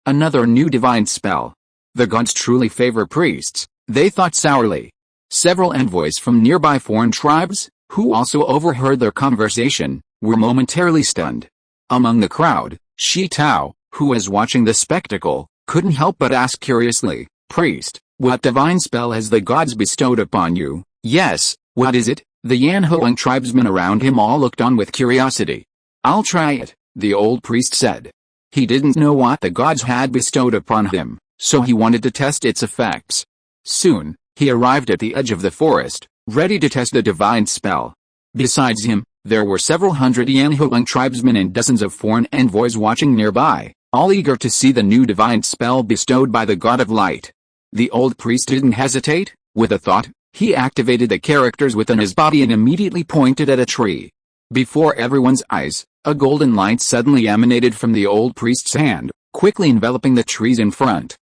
Another new divine spell. The gods truly favor priests, they thought sourly. Several envoys from nearby foreign tribes, who also overheard their conversation, were momentarily stunned. Among the crowd, Shi Tao, who was watching the spectacle, couldn't help but ask curiously, "Priest, what divine spell has the gods bestowed upon you?" "Yes, what is it?" The Yanhuang tribesmen around him all looked on with curiosity. "I'll try it," the old priest said. He didn't know what the gods had bestowed upon him, so he wanted to test its effects. Soon, he arrived at the edge of the forest, ready to test the divine spell. Besides him, there were several hundred Yanhuang tribesmen and dozens of foreign envoys watching nearby, all eager to see the new divine spell bestowed by the god of light. The old priest didn't hesitate. With a thought, he activated the characters within his body and immediately pointed at a tree. Before everyone's eyes, a golden light suddenly emanated from the old priest's hand, quickly enveloping the trees in front.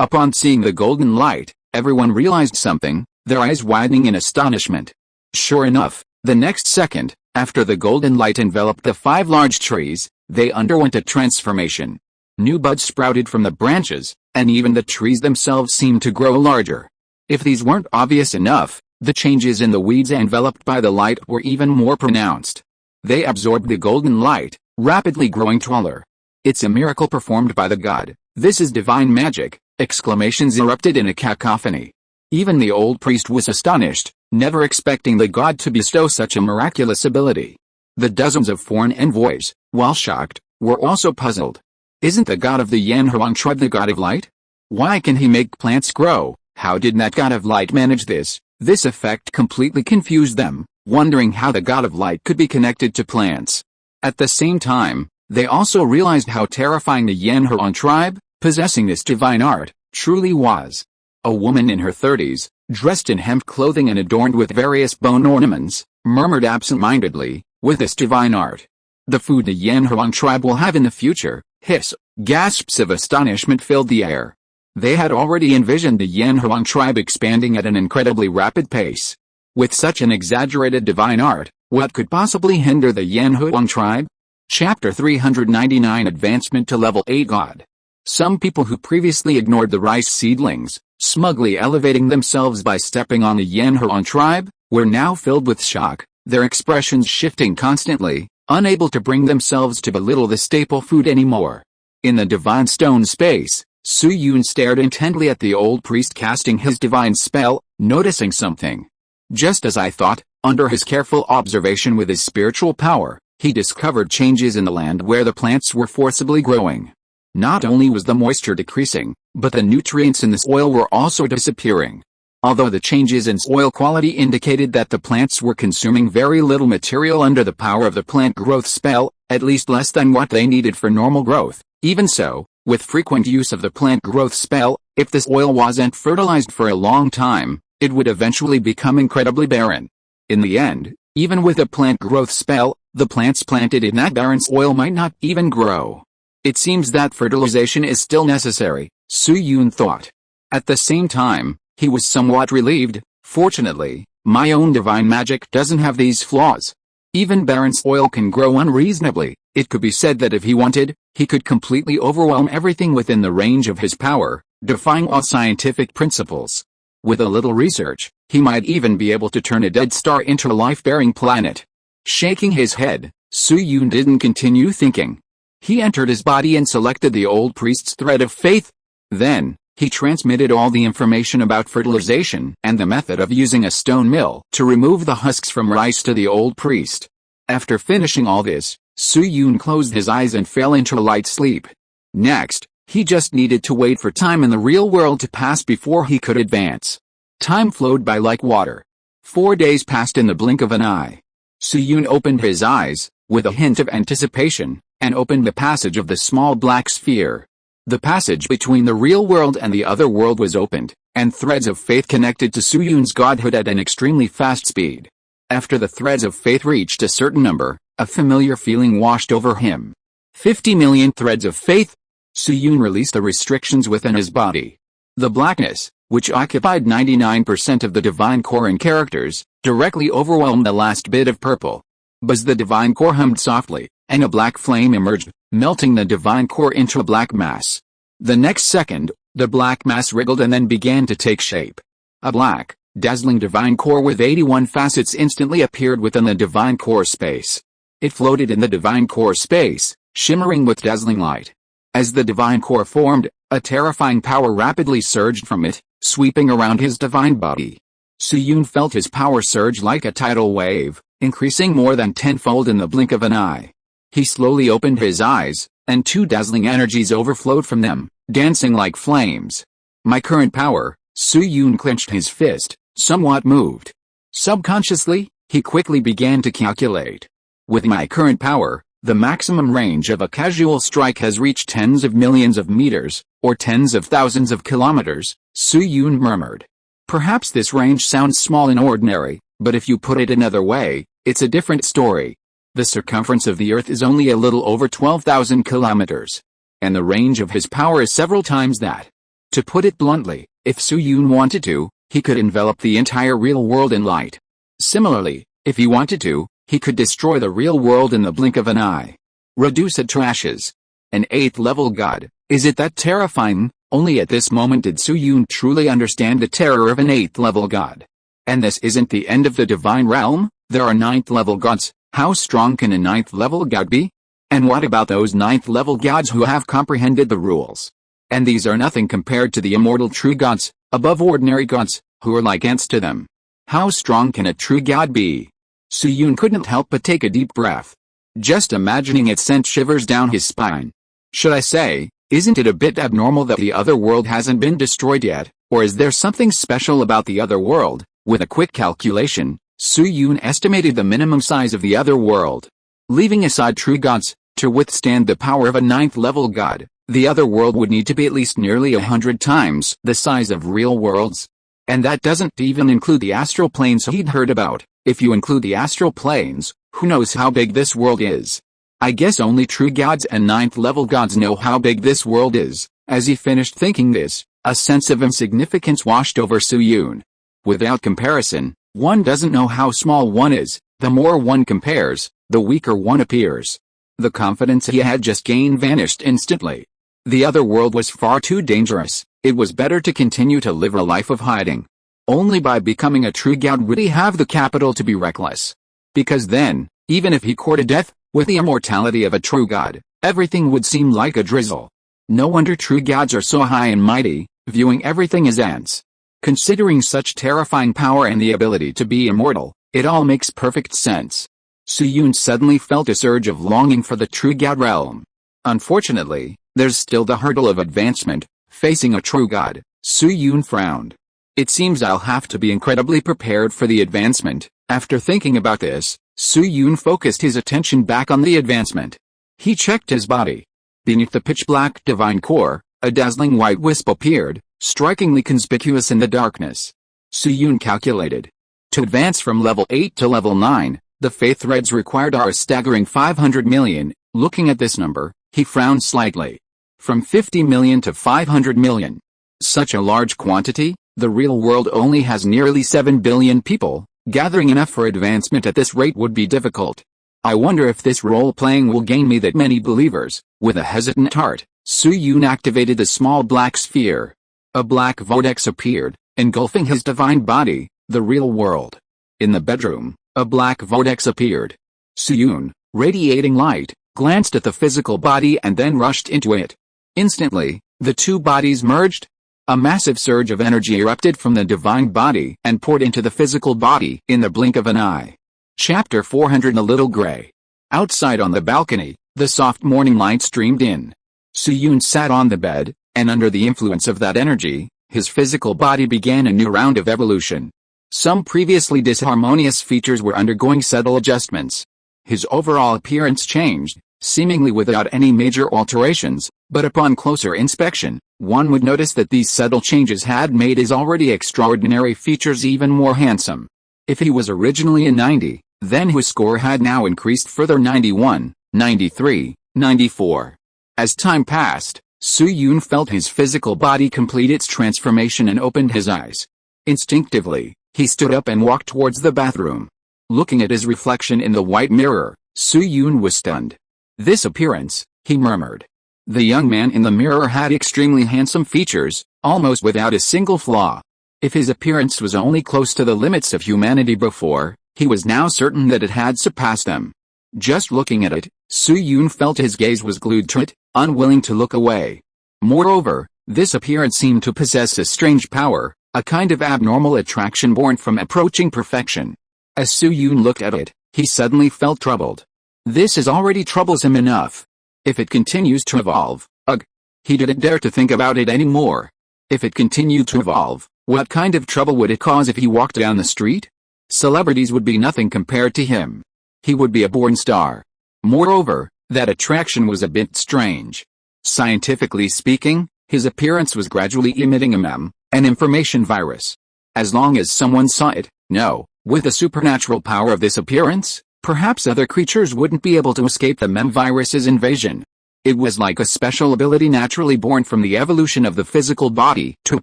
Upon seeing the golden light, everyone realized something, their eyes widening in astonishment. Sure enough, the next second, after the golden light enveloped the 5 large trees, they underwent a transformation. New buds sprouted from the branches, and even the trees themselves seemed to grow larger. If these weren't obvious enough, the changes in the weeds enveloped by the light were even more pronounced. They absorbed the golden light, rapidly growing taller. "It's a miracle performed by the god. This is divine magic!" Exclamations erupted in a cacophony. Even the old priest was astonished, never expecting the god to bestow such a miraculous ability. The dozens of foreign envoys, while shocked, were also puzzled. Isn't the god of the Yanhuang tribe the god of light? Why can he make plants grow? How did that god of light manage this? This effect completely confused them, wondering how the god of light could be connected to plants. At the same time, they also realized how terrifying the Yanhuang tribe, possessing this divine art, truly was. A woman in her 30s, dressed in hemp clothing and adorned with various bone ornaments, murmured absent-mindedly, "With this divine art, the food the Yanhuang tribe will have in the future." Hiss, gasps of astonishment filled the air. They had already envisioned the Yanhuang tribe expanding at an incredibly rapid pace. With such an exaggerated divine art, what could possibly hinder the Yanhuang tribe? Chapter 399 Advancement to Level 8 God. Some people who previously ignored the rice seedlings, smugly elevating themselves by stepping on the Yanhuang tribe, were now filled with shock, their expressions shifting constantly, unable to bring themselves to belittle the staple food anymore. In the divine stone space, Su Yun stared intently at the old priest casting his divine spell, noticing something. Just as I thought, under his careful observation with his spiritual power, he discovered changes in the land where the plants were forcibly growing. Not only was the moisture decreasing, but the nutrients in the soil were also disappearing. Although the changes in soil quality indicated that the plants were consuming very little material under the power of the plant growth spell, at least less than what they needed for normal growth. Even so, with frequent use of the plant growth spell, if the soil wasn't fertilized for a long time, it would eventually become incredibly barren. In the end, even with a plant growth spell, the plants planted in that barren soil might not even grow. It seems that fertilization is still necessary, Su Yun thought. At the same time, he was somewhat relieved. Fortunately, my own divine magic doesn't have these flaws. Even barren soil can grow unreasonably. It could be said that if he wanted, he could completely overwhelm everything within the range of his power, defying all scientific principles. With a little research, he might even be able to turn a dead star into a life-bearing planet. Shaking his head, Su Yun didn't continue thinking. He entered his body and selected the old priest's thread of faith. Then, he transmitted all the information about fertilization and the method of using a stone mill to remove the husks from rice to the old priest. After finishing all this, Su Yun closed his eyes and fell into a light sleep. Next, he just needed to wait for time in the real world to pass before he could advance. Time flowed by like water. 4 days passed in the blink of an eye. Su Yun opened his eyes, with a hint of anticipation, and opened the passage of the small black sphere. The passage between the real world and the other world was opened, and threads of faith connected to Su Yun's godhood at an extremely fast speed. After the threads of faith reached a certain number, a familiar feeling washed over him. 50 million threads of faith? Su Yun released the restrictions within his body. The blackness, which occupied 99% of the divine core and characters, directly overwhelmed the last bit of purple. Buzz, the divine core hummed softly, and a black flame emerged, melting the divine core into a black mass. The next second, the black mass wriggled and then began to take shape. A black, dazzling divine core with 81 facets instantly appeared within the divine core space. It floated in the divine core space, shimmering with dazzling light. As the divine core formed, a terrifying power rapidly surged from it, sweeping around his divine body. Su Yun felt his power surge like a tidal wave, increasing more than tenfold in the blink of an eye. He slowly opened his eyes, and 2 dazzling energies overflowed from them, dancing like flames. My current power. Su Yun clenched his fist, somewhat moved. Subconsciously, he quickly began to calculate. With my current power, the maximum range of a casual strike has reached tens of millions of meters, or tens of thousands of kilometers, Su Yun murmured. Perhaps this range sounds small and ordinary, but if you put it another way, it's a different story. The circumference of the Earth is only a little over 12,000 kilometers. And the range of his power is several times that. To put it bluntly, if Su Yun wanted to, he could envelop the entire real world in light. Similarly, if he wanted to, he could destroy the real world in the blink of an eye. Reduce it to ashes. An 8th level god, is it that terrifying? Only at this moment did Su-Yun truly understand the terror of an 8th level god. And this isn't the end of the divine realm, there are 9th level gods. How strong can a 9th level god be? And what about those 9th level gods who have comprehended the rules? And these are nothing compared to the immortal true gods, above ordinary gods, who are like ants to them. How strong can a true god be? Su-Yun couldn't help but take a deep breath. Just imagining it sent shivers down his spine. Should I say, isn't it a bit abnormal that the other world hasn't been destroyed yet, or is there something special about the other world? With a quick calculation, Su-Yun estimated the minimum size of the other world. Leaving aside true gods, to withstand the power of a 9th level god, the other world would need to be at least nearly 100 times the size of real worlds. And that doesn't even include the astral planes he'd heard about. If you include the astral planes, who knows how big this world is? I guess only true gods and 9th level gods know how big this world is. As he finished thinking this, a sense of insignificance washed over Su-Yun. Without comparison, one doesn't know how small one is. The more one compares, the weaker one appears. The confidence he had just gained vanished instantly. The other world was far too dangerous. It was better to continue to live a life of hiding. Only by becoming a true god would he have the capital to be reckless. Because then, even if he courted death, with the immortality of a true god, everything would seem like a drizzle. No wonder true gods are so high and mighty, viewing everything as ants. Considering such terrifying power and the ability to be immortal, it all makes perfect sense. Su-Yun suddenly felt a surge of longing for the true god realm. Unfortunately, there's still the hurdle of advancement. Facing a true god, Su-Yun frowned. It seems I'll have to be incredibly prepared for the advancement. After thinking about this, Su-Yun focused his attention back on the advancement. He checked his body. Beneath the pitch-black divine core, a dazzling white wisp appeared, strikingly conspicuous in the darkness. Su-Yun calculated. To advance from level 8 to level 9, the faith threads required are a staggering 500 million. Looking at this number, he frowned slightly. From 50 million to 500 million. Such a large quantity? The real world only has nearly 7 billion people. Gathering enough for advancement at this rate would be difficult. I wonder if this role-playing will gain me that many believers. With a hesitant heart, Su-Yun activated the small black sphere. A black vortex appeared, engulfing his divine body, the real world. In the bedroom, a black vortex appeared. Su-Yun, radiating light, glanced at the physical body and then rushed into it. Instantly, the two bodies merged. A massive surge of energy erupted from the divine body and poured into the physical body in the blink of an eye. Chapter 400. A little gray. Outside on the balcony, the soft morning light streamed in. Su-Yun sat on the bed, and under the influence of that energy, his physical body began a new round of evolution. Some previously disharmonious features were undergoing subtle adjustments. His overall appearance changed, seemingly without any major alterations, but upon closer inspection, one would notice that these subtle changes had made his already extraordinary features even more handsome. If he was originally a 90, then his score had now increased further 91, 93, 94. As time passed, Su-Yun felt his physical body complete its transformation and opened his eyes. Instinctively, he stood up and walked towards the bathroom. Looking at his reflection in the white mirror, Su-Yun was stunned. This appearance, he murmured. The young man in the mirror had extremely handsome features, almost without a single flaw. If his appearance was only close to the limits of humanity before, he was now certain that it had surpassed them. Just looking at it, Su-Yun felt his gaze was glued to it, unwilling to look away. Moreover, this appearance seemed to possess a strange power, a kind of abnormal attraction born from approaching perfection. As Su-Yun looked at it, he suddenly felt troubled. This is already troublesome enough. If it continues to evolve, ugh. He didn't dare to think about it anymore. If it continued to evolve, what kind of trouble would it cause if he walked down the street? Celebrities would be nothing compared to him. He would be a born star. Moreover, that attraction was a bit strange. Scientifically speaking, his appearance was gradually emitting a mem, an information virus. As long as someone saw it, no, with the supernatural power of this appearance, perhaps other creatures wouldn't be able to escape the mem virus's invasion. It was like a special ability naturally born from the evolution of the physical body to a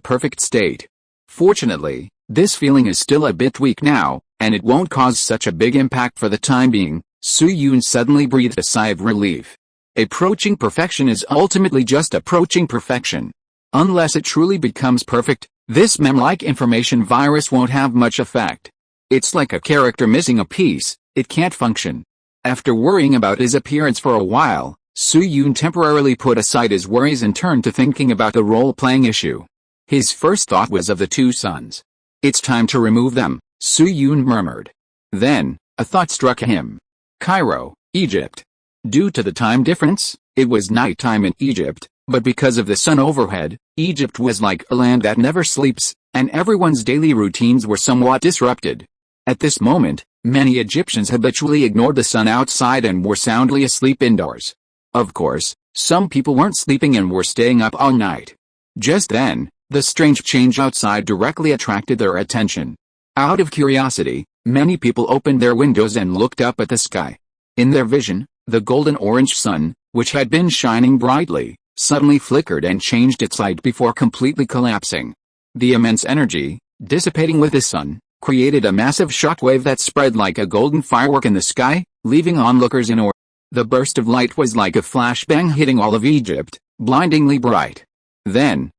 perfect state. Fortunately, this feeling is still a bit weak now, and it won't cause such a big impact for the time being. Su-yoon suddenly breathed a sigh of relief. Approaching perfection is ultimately just approaching perfection. Unless it truly becomes perfect, this meme-like information virus won't have much effect. It's like a character missing a piece, it can't function. After worrying about his appearance for a while, Su-yoon temporarily put aside his worries and turned to thinking about the role-playing issue. His first thought was of the two suns. It's time to remove them, Su-yoon murmured. Then, a thought struck him. Cairo, Egypt. Due to the time difference, it was nighttime in Egypt, but because of the sun overhead, Egypt was like a land that never sleeps, and everyone's daily routines were somewhat disrupted. At this moment, many Egyptians habitually ignored the sun outside and were soundly asleep indoors. Of course, some people weren't sleeping and were staying up all night. Just then, the strange change outside directly attracted their attention. Out of curiosity, many people opened their windows and looked up at the sky. In their vision, the golden-orange sun, which had been shining brightly, suddenly flickered and changed its light before completely collapsing. The immense energy, dissipating with the sun, created a massive shockwave that spread like a golden firework in the sky, leaving onlookers in awe. The burst of light was like a flashbang hitting all of Egypt, blindingly bright. Then,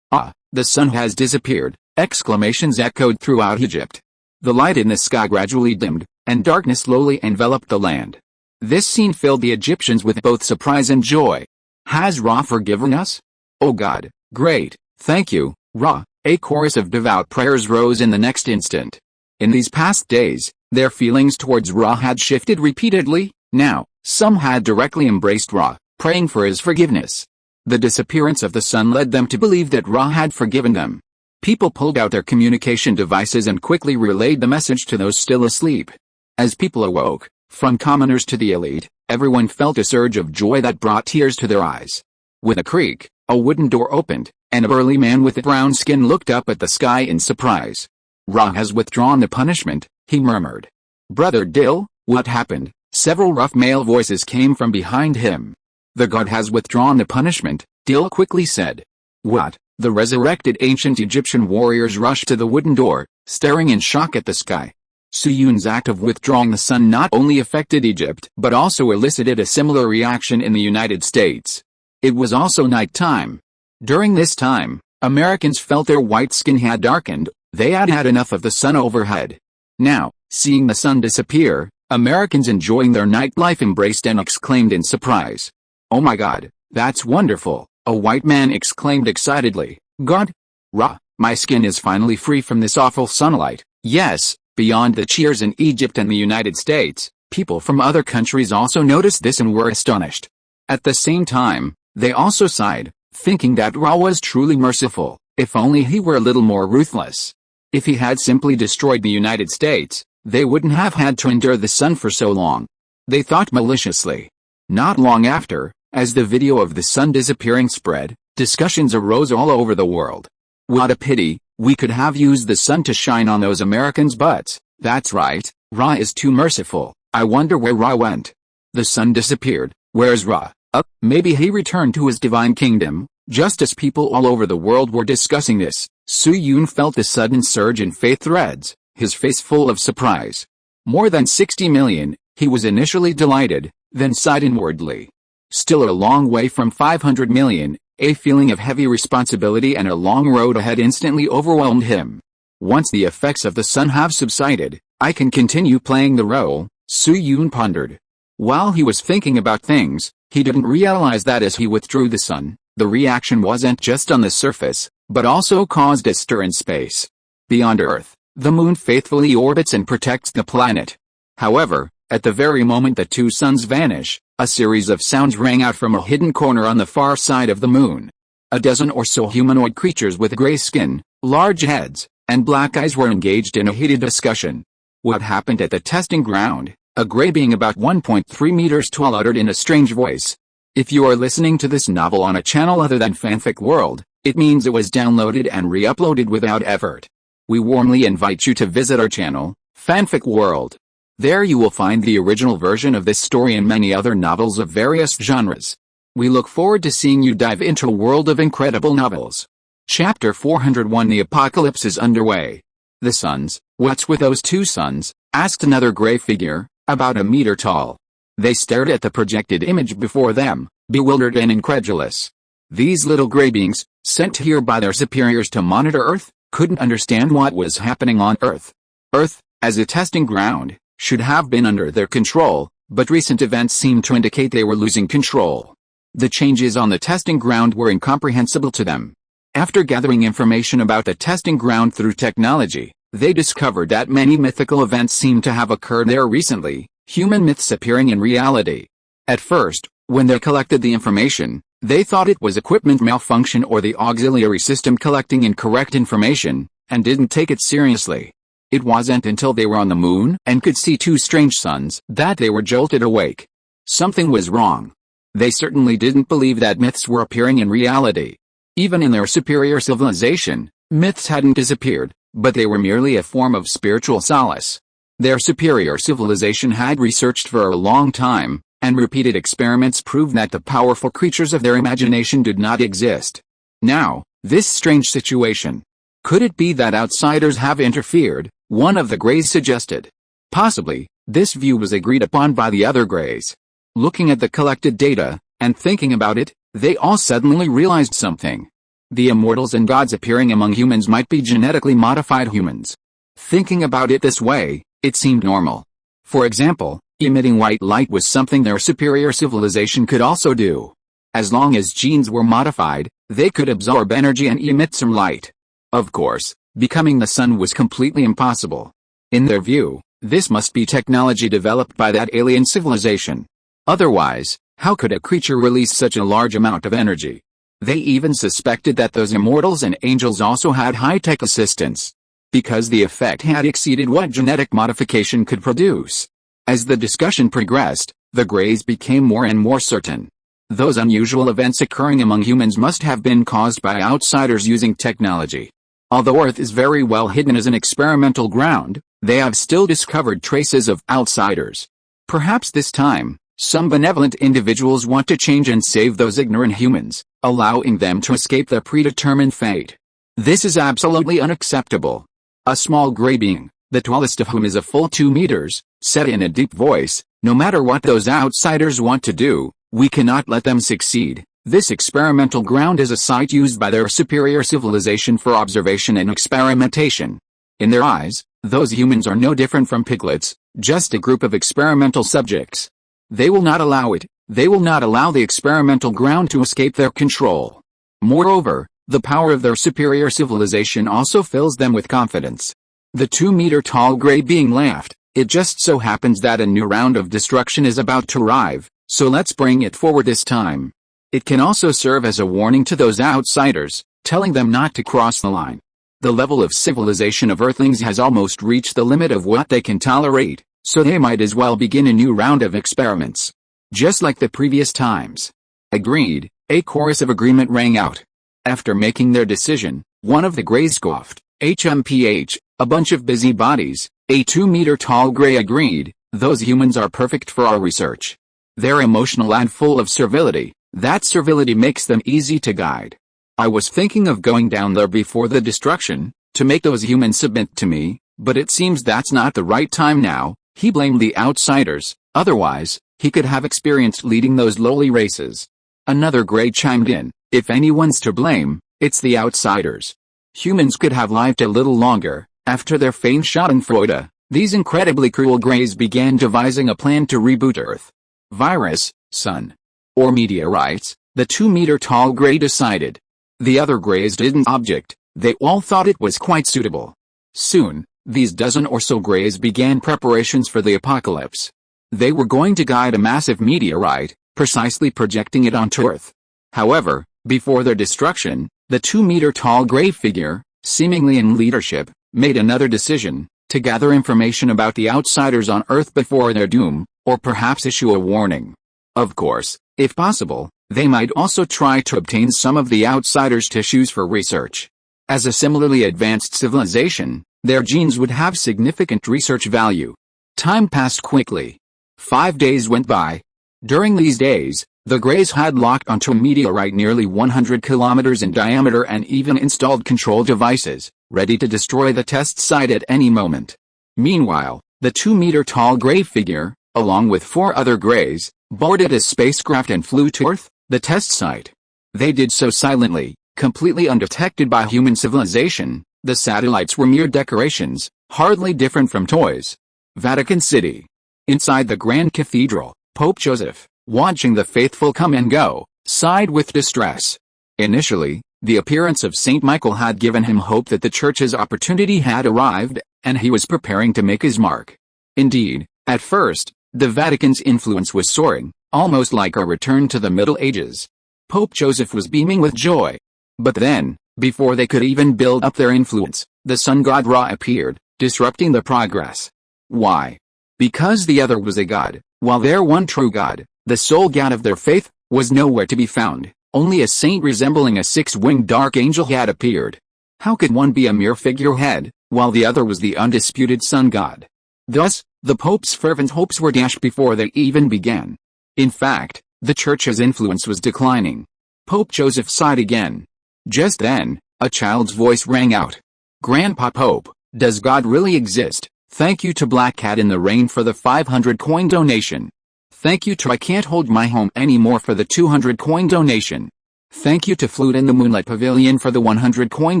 the sun has disappeared, exclamations echoed throughout Egypt. The light in the sky gradually dimmed, and darkness slowly enveloped the land. This scene filled the Egyptians with both surprise and joy. Has Ra forgiven us? Oh God, great, thank you, Ra. A chorus of devout prayers rose in the next instant. In these past days, their feelings towards Ra had shifted repeatedly. Now, some had directly embraced Ra, praying for his forgiveness. The disappearance of the sun led them to believe that Ra had forgiven them. People pulled out their communication devices and quickly relayed the message to those still asleep. As people awoke, from commoners to the elite, everyone felt a surge of joy that brought tears to their eyes. With a creak, a wooden door opened, and a burly man with brown skin looked up at the sky in surprise. Ra has withdrawn the punishment, he murmured. Brother Dill, what happened? Several rough male voices came from behind him. The god has withdrawn the punishment, Dill quickly said. What? The resurrected ancient Egyptian warriors rushed to the wooden door, staring in shock at the sky. Su-yoon's act of withdrawing the sun not only affected Egypt but also elicited a similar reaction in the United States. It was also night time. During this time, Americans felt their white skin had darkened, they had had enough of the sun overhead. Now, seeing the sun disappear, Americans enjoying their nightlife embraced and exclaimed in surprise. Oh my God, that's wonderful, a white man exclaimed excitedly. God? Ra, my skin is finally free from this awful sunlight. Yes. Beyond the cheers in Egypt and the United States, people from other countries also noticed this and were astonished. At the same time, they also sighed, thinking that Ra was truly merciful, if only he were a little more ruthless. If he had simply destroyed the United States, they wouldn't have had to endure the sun for so long. They thought maliciously. Not long after, as the video of the sun disappearing spread, discussions arose all over the world. What a pity, we could have used the sun to shine on those Americans' butts. That's right, Ra is too merciful. I wonder where Ra went. The sun disappeared, where's Ra? Maybe he returned to his divine kingdom. Just as people all over the world were discussing this, Su-yoon felt a sudden surge in faith threads, his face full of surprise. More than 60 million, he was initially delighted, then sighed inwardly. Still a long way from 500 million, a feeling of heavy responsibility and a long road ahead instantly overwhelmed him. Once the effects of the sun have subsided, I can continue playing the role, Su-yoon pondered. While he was thinking about things, he didn't realize that as he withdrew the sun, the reaction wasn't just on the surface, but also caused a stir in space. Beyond Earth, the moon faithfully orbits and protects the planet. However, at the very moment the two suns vanish, a series of sounds rang out from a hidden corner on the far side of the moon. A dozen or so humanoid creatures with gray skin, large heads, and black eyes were engaged in a heated discussion. What happened at the testing ground? A gray being about 1.3 meters tall uttered in a strange voice. If you are listening to this novel on a channel other than Fanfic World, it means it was downloaded and re-uploaded without effort. We warmly invite you to visit our channel, Fanfic World. There you will find the original version of this story and many other novels of various genres. We look forward to seeing you dive into a world of incredible novels. Chapter 401 The Apocalypse is underway. The suns, what's with those two suns? asked another gray figure, about a meter tall. They stared at the projected image before them, bewildered and incredulous. These little gray beings, sent here by their superiors to monitor Earth, couldn't understand what was happening on Earth. Earth, as a testing ground, should have been under their control, but recent events seemed to indicate they were losing control. The changes on the testing ground were incomprehensible to them. After gathering information about the testing ground through technology, they discovered that many mythical events seemed to have occurred there recently, human myths appearing in reality. At first, when they collected the information, they thought it was equipment malfunction or the auxiliary system collecting incorrect information, and didn't take it seriously. It wasn't until they were on the moon and could see two strange suns that they were jolted awake. Something was wrong. They certainly didn't believe that myths were appearing in reality. Even in their superior civilization, myths hadn't disappeared, but they were merely a form of spiritual solace. Their superior civilization had researched for a long time, and repeated experiments proved that the powerful creatures of their imagination did not exist. Now, this strange situation. Could it be that outsiders have interfered? One of the Greys suggested. Possibly, this view was agreed upon by the other Greys. Looking at the collected data, and thinking about it, they all suddenly realized something. The immortals and gods appearing among humans might be genetically modified humans. Thinking about it this way, it seemed normal. For example, emitting white light was something their superior civilization could also do. As long as genes were modified, they could absorb energy and emit some light. Of course, becoming the sun was completely impossible. In their view, this must be technology developed by that alien civilization. Otherwise, how could a creature release such a large amount of energy? They even suspected that those immortals and angels also had high-tech assistants, because the effect had exceeded what genetic modification could produce. As the discussion progressed, the Greys became more and more certain. Those unusual events occurring among humans must have been caused by outsiders using technology. Although Earth is very well hidden as an experimental ground, they have still discovered traces of outsiders. Perhaps this time, some benevolent individuals want to change and save those ignorant humans, allowing them to escape their predetermined fate. This is absolutely unacceptable. A small gray being, the tallest of whom is a full 2 meters, said in a deep voice, "No matter what those outsiders want to do, we cannot let them succeed. This experimental ground is a site used by their superior civilization for observation and experimentation. In their eyes, those humans are no different from piglets, just a group of experimental subjects. They will not allow it. They will not allow the experimental ground to escape their control." Moreover, the power of their superior civilization also fills them with confidence. The 2-meter-tall gray being laughed. "It just so happens that a new round of destruction is about to arrive, so let's bring it forward this time. It can also serve as a warning to those outsiders, telling them not to cross the line. The level of civilization of Earthlings has almost reached the limit of what they can tolerate, so they might as well begin a new round of experiments. Just like the previous times." "Agreed," a chorus of agreement rang out. After making their decision, one of the Greys scoffed. "HMPH, a bunch of busybodies." A 2-meter-tall Grey agreed, "Those humans are perfect for our research. They're emotional and full of servility. That servility makes them easy to guide. I was thinking of going down there before the destruction, to make those humans submit to me, but it seems that's not the right time now." He blamed the outsiders, otherwise, he could have experienced leading those lowly races. Another Grey chimed in, "If anyone's to blame, it's the outsiders. Humans could have lived a little longer." After their famed schadenfreude, these incredibly cruel Greys began devising a plan to reboot Earth. Virus, sun, or meteorites, the 2-meter-tall Grey decided. The other Greys didn't object, they all thought it was quite suitable. Soon, these dozen or so Greys began preparations for the apocalypse. They were going to guide a massive meteorite, precisely projecting it onto Earth. However, before their destruction, the 2-meter-tall Grey figure, seemingly in leadership, made another decision, to gather information about the outsiders on Earth before their doom, or perhaps issue a warning. Of course, if possible, they might also try to obtain some of the outsiders' tissues for research. As a similarly advanced civilization, their genes would have significant research value. Time passed quickly. 5 days went by. During these days, the Greys had locked onto a meteorite nearly 100 kilometers in diameter and even installed control devices, ready to destroy the test site at any moment. Meanwhile, The 2-meter-tall gray figure, along with 4 other grays, boarded a spacecraft and flew to Earth, the test site. They did so silently, completely undetected by human civilization. The satellites were mere decorations, hardly different from toys. Vatican City. Inside the Grand Cathedral, Pope Joseph, watching the faithful come and go, sighed with distress. Initially, the appearance of Saint Michael had given him hope that the Church's opportunity had arrived, and he was preparing to make his mark. Indeed, at first, the Vatican's influence was soaring, almost like a return to the Middle Ages. Pope Joseph was beaming with joy. But then, before they could even build up their influence, the sun god Ra appeared, disrupting the progress. Why? Because the other was a god, while their one true God, the sole god of their faith, was nowhere to be found. Only a saint resembling a 6-winged dark angel had appeared. How could one be a mere figurehead, while the other was the undisputed sun god? Thus, the Pope's fervent hopes were dashed before they even began. In fact, the Church's influence was declining. Pope Joseph sighed again. Just then, a child's voice rang out. "Grandpa Pope, does God really exist? Thank you to Black Cat in the Rain for the 500 coin donation. Thank you to I Can't Hold My Home Anymore for the 200 coin donation. Thank you to Flute in the Moonlight Pavilion for the 100 coin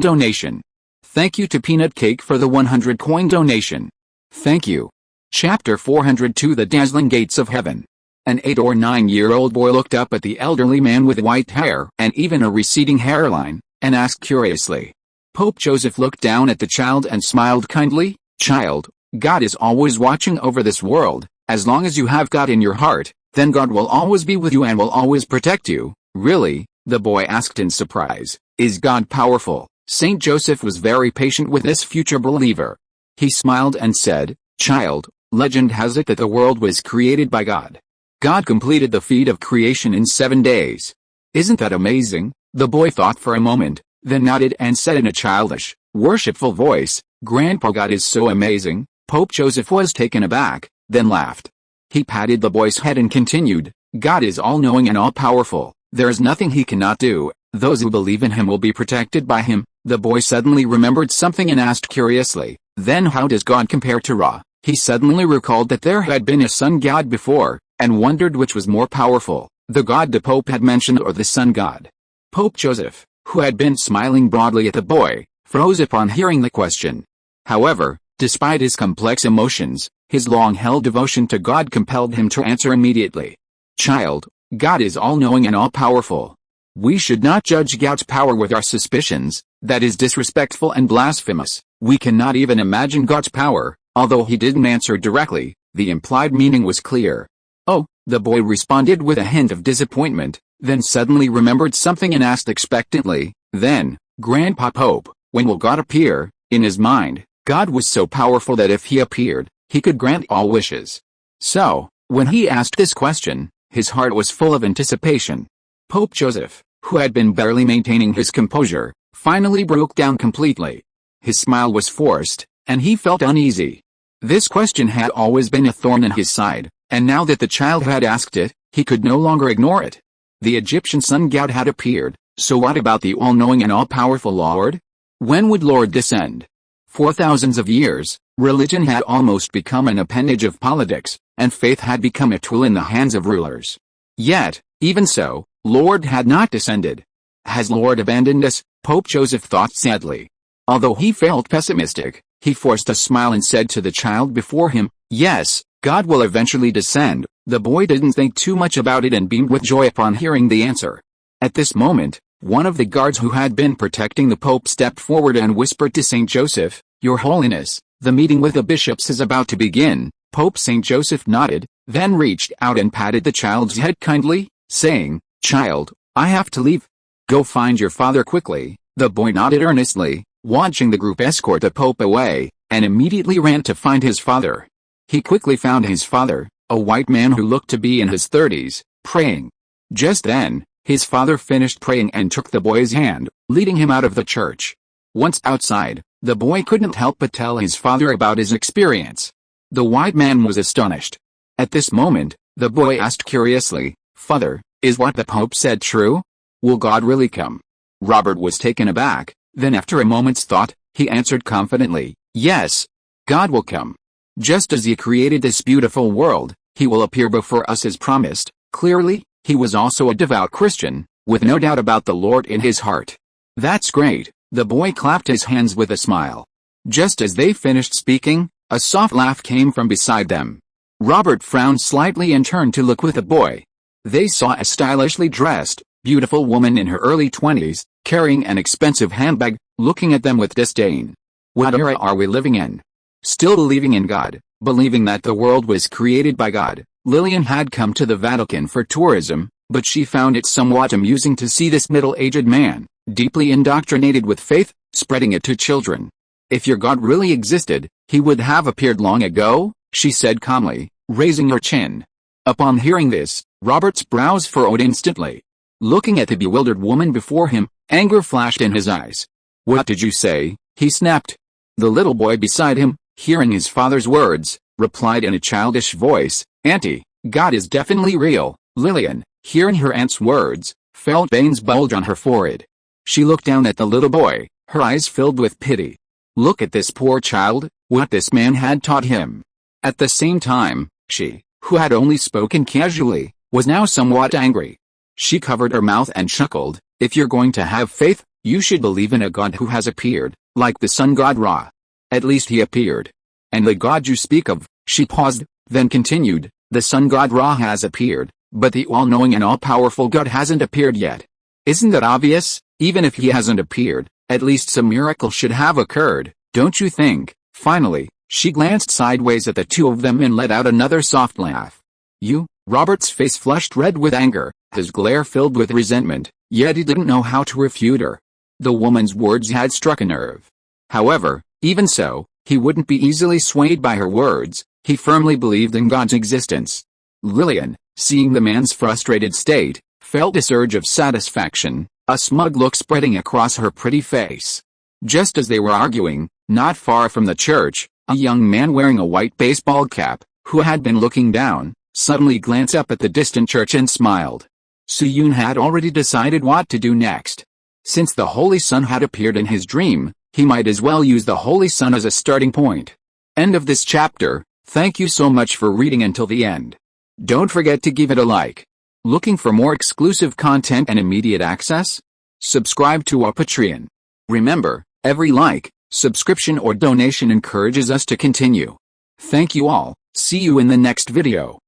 donation. Thank you to Peanut Cake for the 100 coin donation. Thank you." Chapter 402 The Dazzling Gates of Heaven. An 8 or 9-year-old boy looked up at the elderly man with white hair and even a receding hairline, and asked curiously. Pope Joseph looked down at the child and smiled kindly. "Child, God is always watching over this world. As long as you have God in your heart, then God will always be with you and will always protect you." "Really?" the boy asked in surprise. "Is God powerful?" Saint Joseph was very patient with this future believer. He smiled and said, "Child, legend has it that the world was created by God. God completed the feat of creation in 7 days. Isn't that amazing?" The boy thought for a moment, then nodded and said in a childish, worshipful voice, "Grandpa, God is so amazing." Pope Joseph was taken aback, then laughed. He patted the boy's head and continued, "God is all-knowing and all-powerful. There is nothing he cannot do. Those who believe in him will be protected by him." The boy suddenly remembered something and asked curiously, "Then how does God compare to Ra?" He suddenly recalled that there had been a sun god before, and wondered which was more powerful, the god the Pope had mentioned or the sun god. Pope Joseph, who had been smiling broadly at the boy, froze upon hearing the question. However, despite his complex emotions, his long-held devotion to God compelled him to answer immediately. "Child, God is all-knowing and all-powerful. We should not judge God's power with our suspicions. That is disrespectful and blasphemous. We cannot even imagine God's power." Although he didn't answer directly, the implied meaning was clear. "Oh," the boy responded with a hint of disappointment, then suddenly remembered something and asked expectantly, "Then, Grandpa Pope, when will God appear?" In his mind, God was so powerful that if he appeared, he could grant all wishes. So, when he asked this question, his heart was full of anticipation. Pope Joseph, who had been barely maintaining his composure, finally broke down completely. His smile was forced, and he felt uneasy. This question had always been a thorn in his side, and now that the child had asked it, he could no longer ignore it. The Egyptian sun god had appeared, so what about the all-knowing and all-powerful Lord? When would Lord descend? For thousands of years, religion had almost become an appendage of politics, and faith had become a tool in the hands of rulers. Yet, even so, Lord had not descended. Has Lord abandoned us? Pope Joseph thought sadly. Although he felt pessimistic, he forced a smile and said to the child before him, "Yes, God will eventually descend." The boy didn't think too much about it and beamed with joy upon hearing the answer. At this moment, one of the guards who had been protecting the Pope stepped forward and whispered to Saint Joseph, "Your Holiness, the meeting with the bishops is about to begin." Pope Saint Joseph nodded, then reached out and patted the child's head kindly, saying, "Child, I have to leave. Go find your father quickly." The boy nodded earnestly, watching the group escort the Pope away, and immediately ran to find his father. He quickly found his father, a white man who looked to be in his 30s, praying. Just then, his father finished praying and took the boy's hand, leading him out of the church. Once outside, the boy couldn't help but tell his father about his experience. The white man was astonished. At this moment, the boy asked curiously, "Father, is what the Pope said true? Will God really come?" Robert was taken aback, then after a moment's thought, he answered confidently, "Yes, God will come. Just as he created this beautiful world, he will appear before us as promised. Clearly, he was also a devout Christian, with no doubt about the Lord in his heart. That's great. The boy clapped his hands with a smile. Just as they finished speaking, a soft laugh came from beside them. Robert frowned slightly and turned to look with the boy. They saw a stylishly dressed, beautiful woman in her early 20s, carrying an expensive handbag, looking at them with disdain. What era are we living in? Still believing in God, believing that the world was created by God, Lillian had come to the Vatican for tourism, but she found it somewhat amusing to see this middle-aged man, deeply indoctrinated with faith, spreading it to children. If your God really existed, he would have appeared long ago, she said calmly, raising her chin. Upon hearing this, Robert's brows furrowed instantly. Looking at the bewildered woman before him, anger flashed in his eyes. What did you say? He snapped. The little boy beside him, hearing his father's words, replied in a childish voice, Auntie, God is definitely real. Lillian, hearing her aunt's words, felt veins bulge on her forehead. She looked down at the little boy, her eyes filled with pity. Look at this poor child, what this man had taught him. At the same time, she, who had only spoken casually, was now somewhat angry. She covered her mouth and chuckled. If you're going to have faith, you should believe in a God who has appeared, like the sun god Ra. At least he appeared. And the God you speak of, she paused, then continued, the sun god Ra has appeared, but the all-knowing and all-powerful God hasn't appeared yet. Isn't that obvious? Even if he hasn't appeared, at least some miracle should have occurred, don't you think? Finally, she glanced sideways at the two of them and let out another soft laugh. You? Robert's face flushed red with anger, his glare filled with resentment, yet he didn't know how to refute her. The woman's words had struck a nerve. However, even so, he wouldn't be easily swayed by her words. He firmly believed in God's existence. Lillian, seeing the man's frustrated state, felt a surge of satisfaction, a smug look spreading across her pretty face. Just as they were arguing, not far from the church, a young man wearing a white baseball cap, who had been looking down, suddenly glanced up at the distant church and smiled. Soo-yoon had already decided what to do next. Since the Holy Sun had appeared in his dream, he might as well use the Holy Sun as a starting point. End of this chapter. Thank you so much for reading until the end. Don't forget to give it a like. Looking for more exclusive content and immediate access? Subscribe to our Patreon. Remember, every like, subscription or donation encourages us to continue. Thank you all. See you in the next video.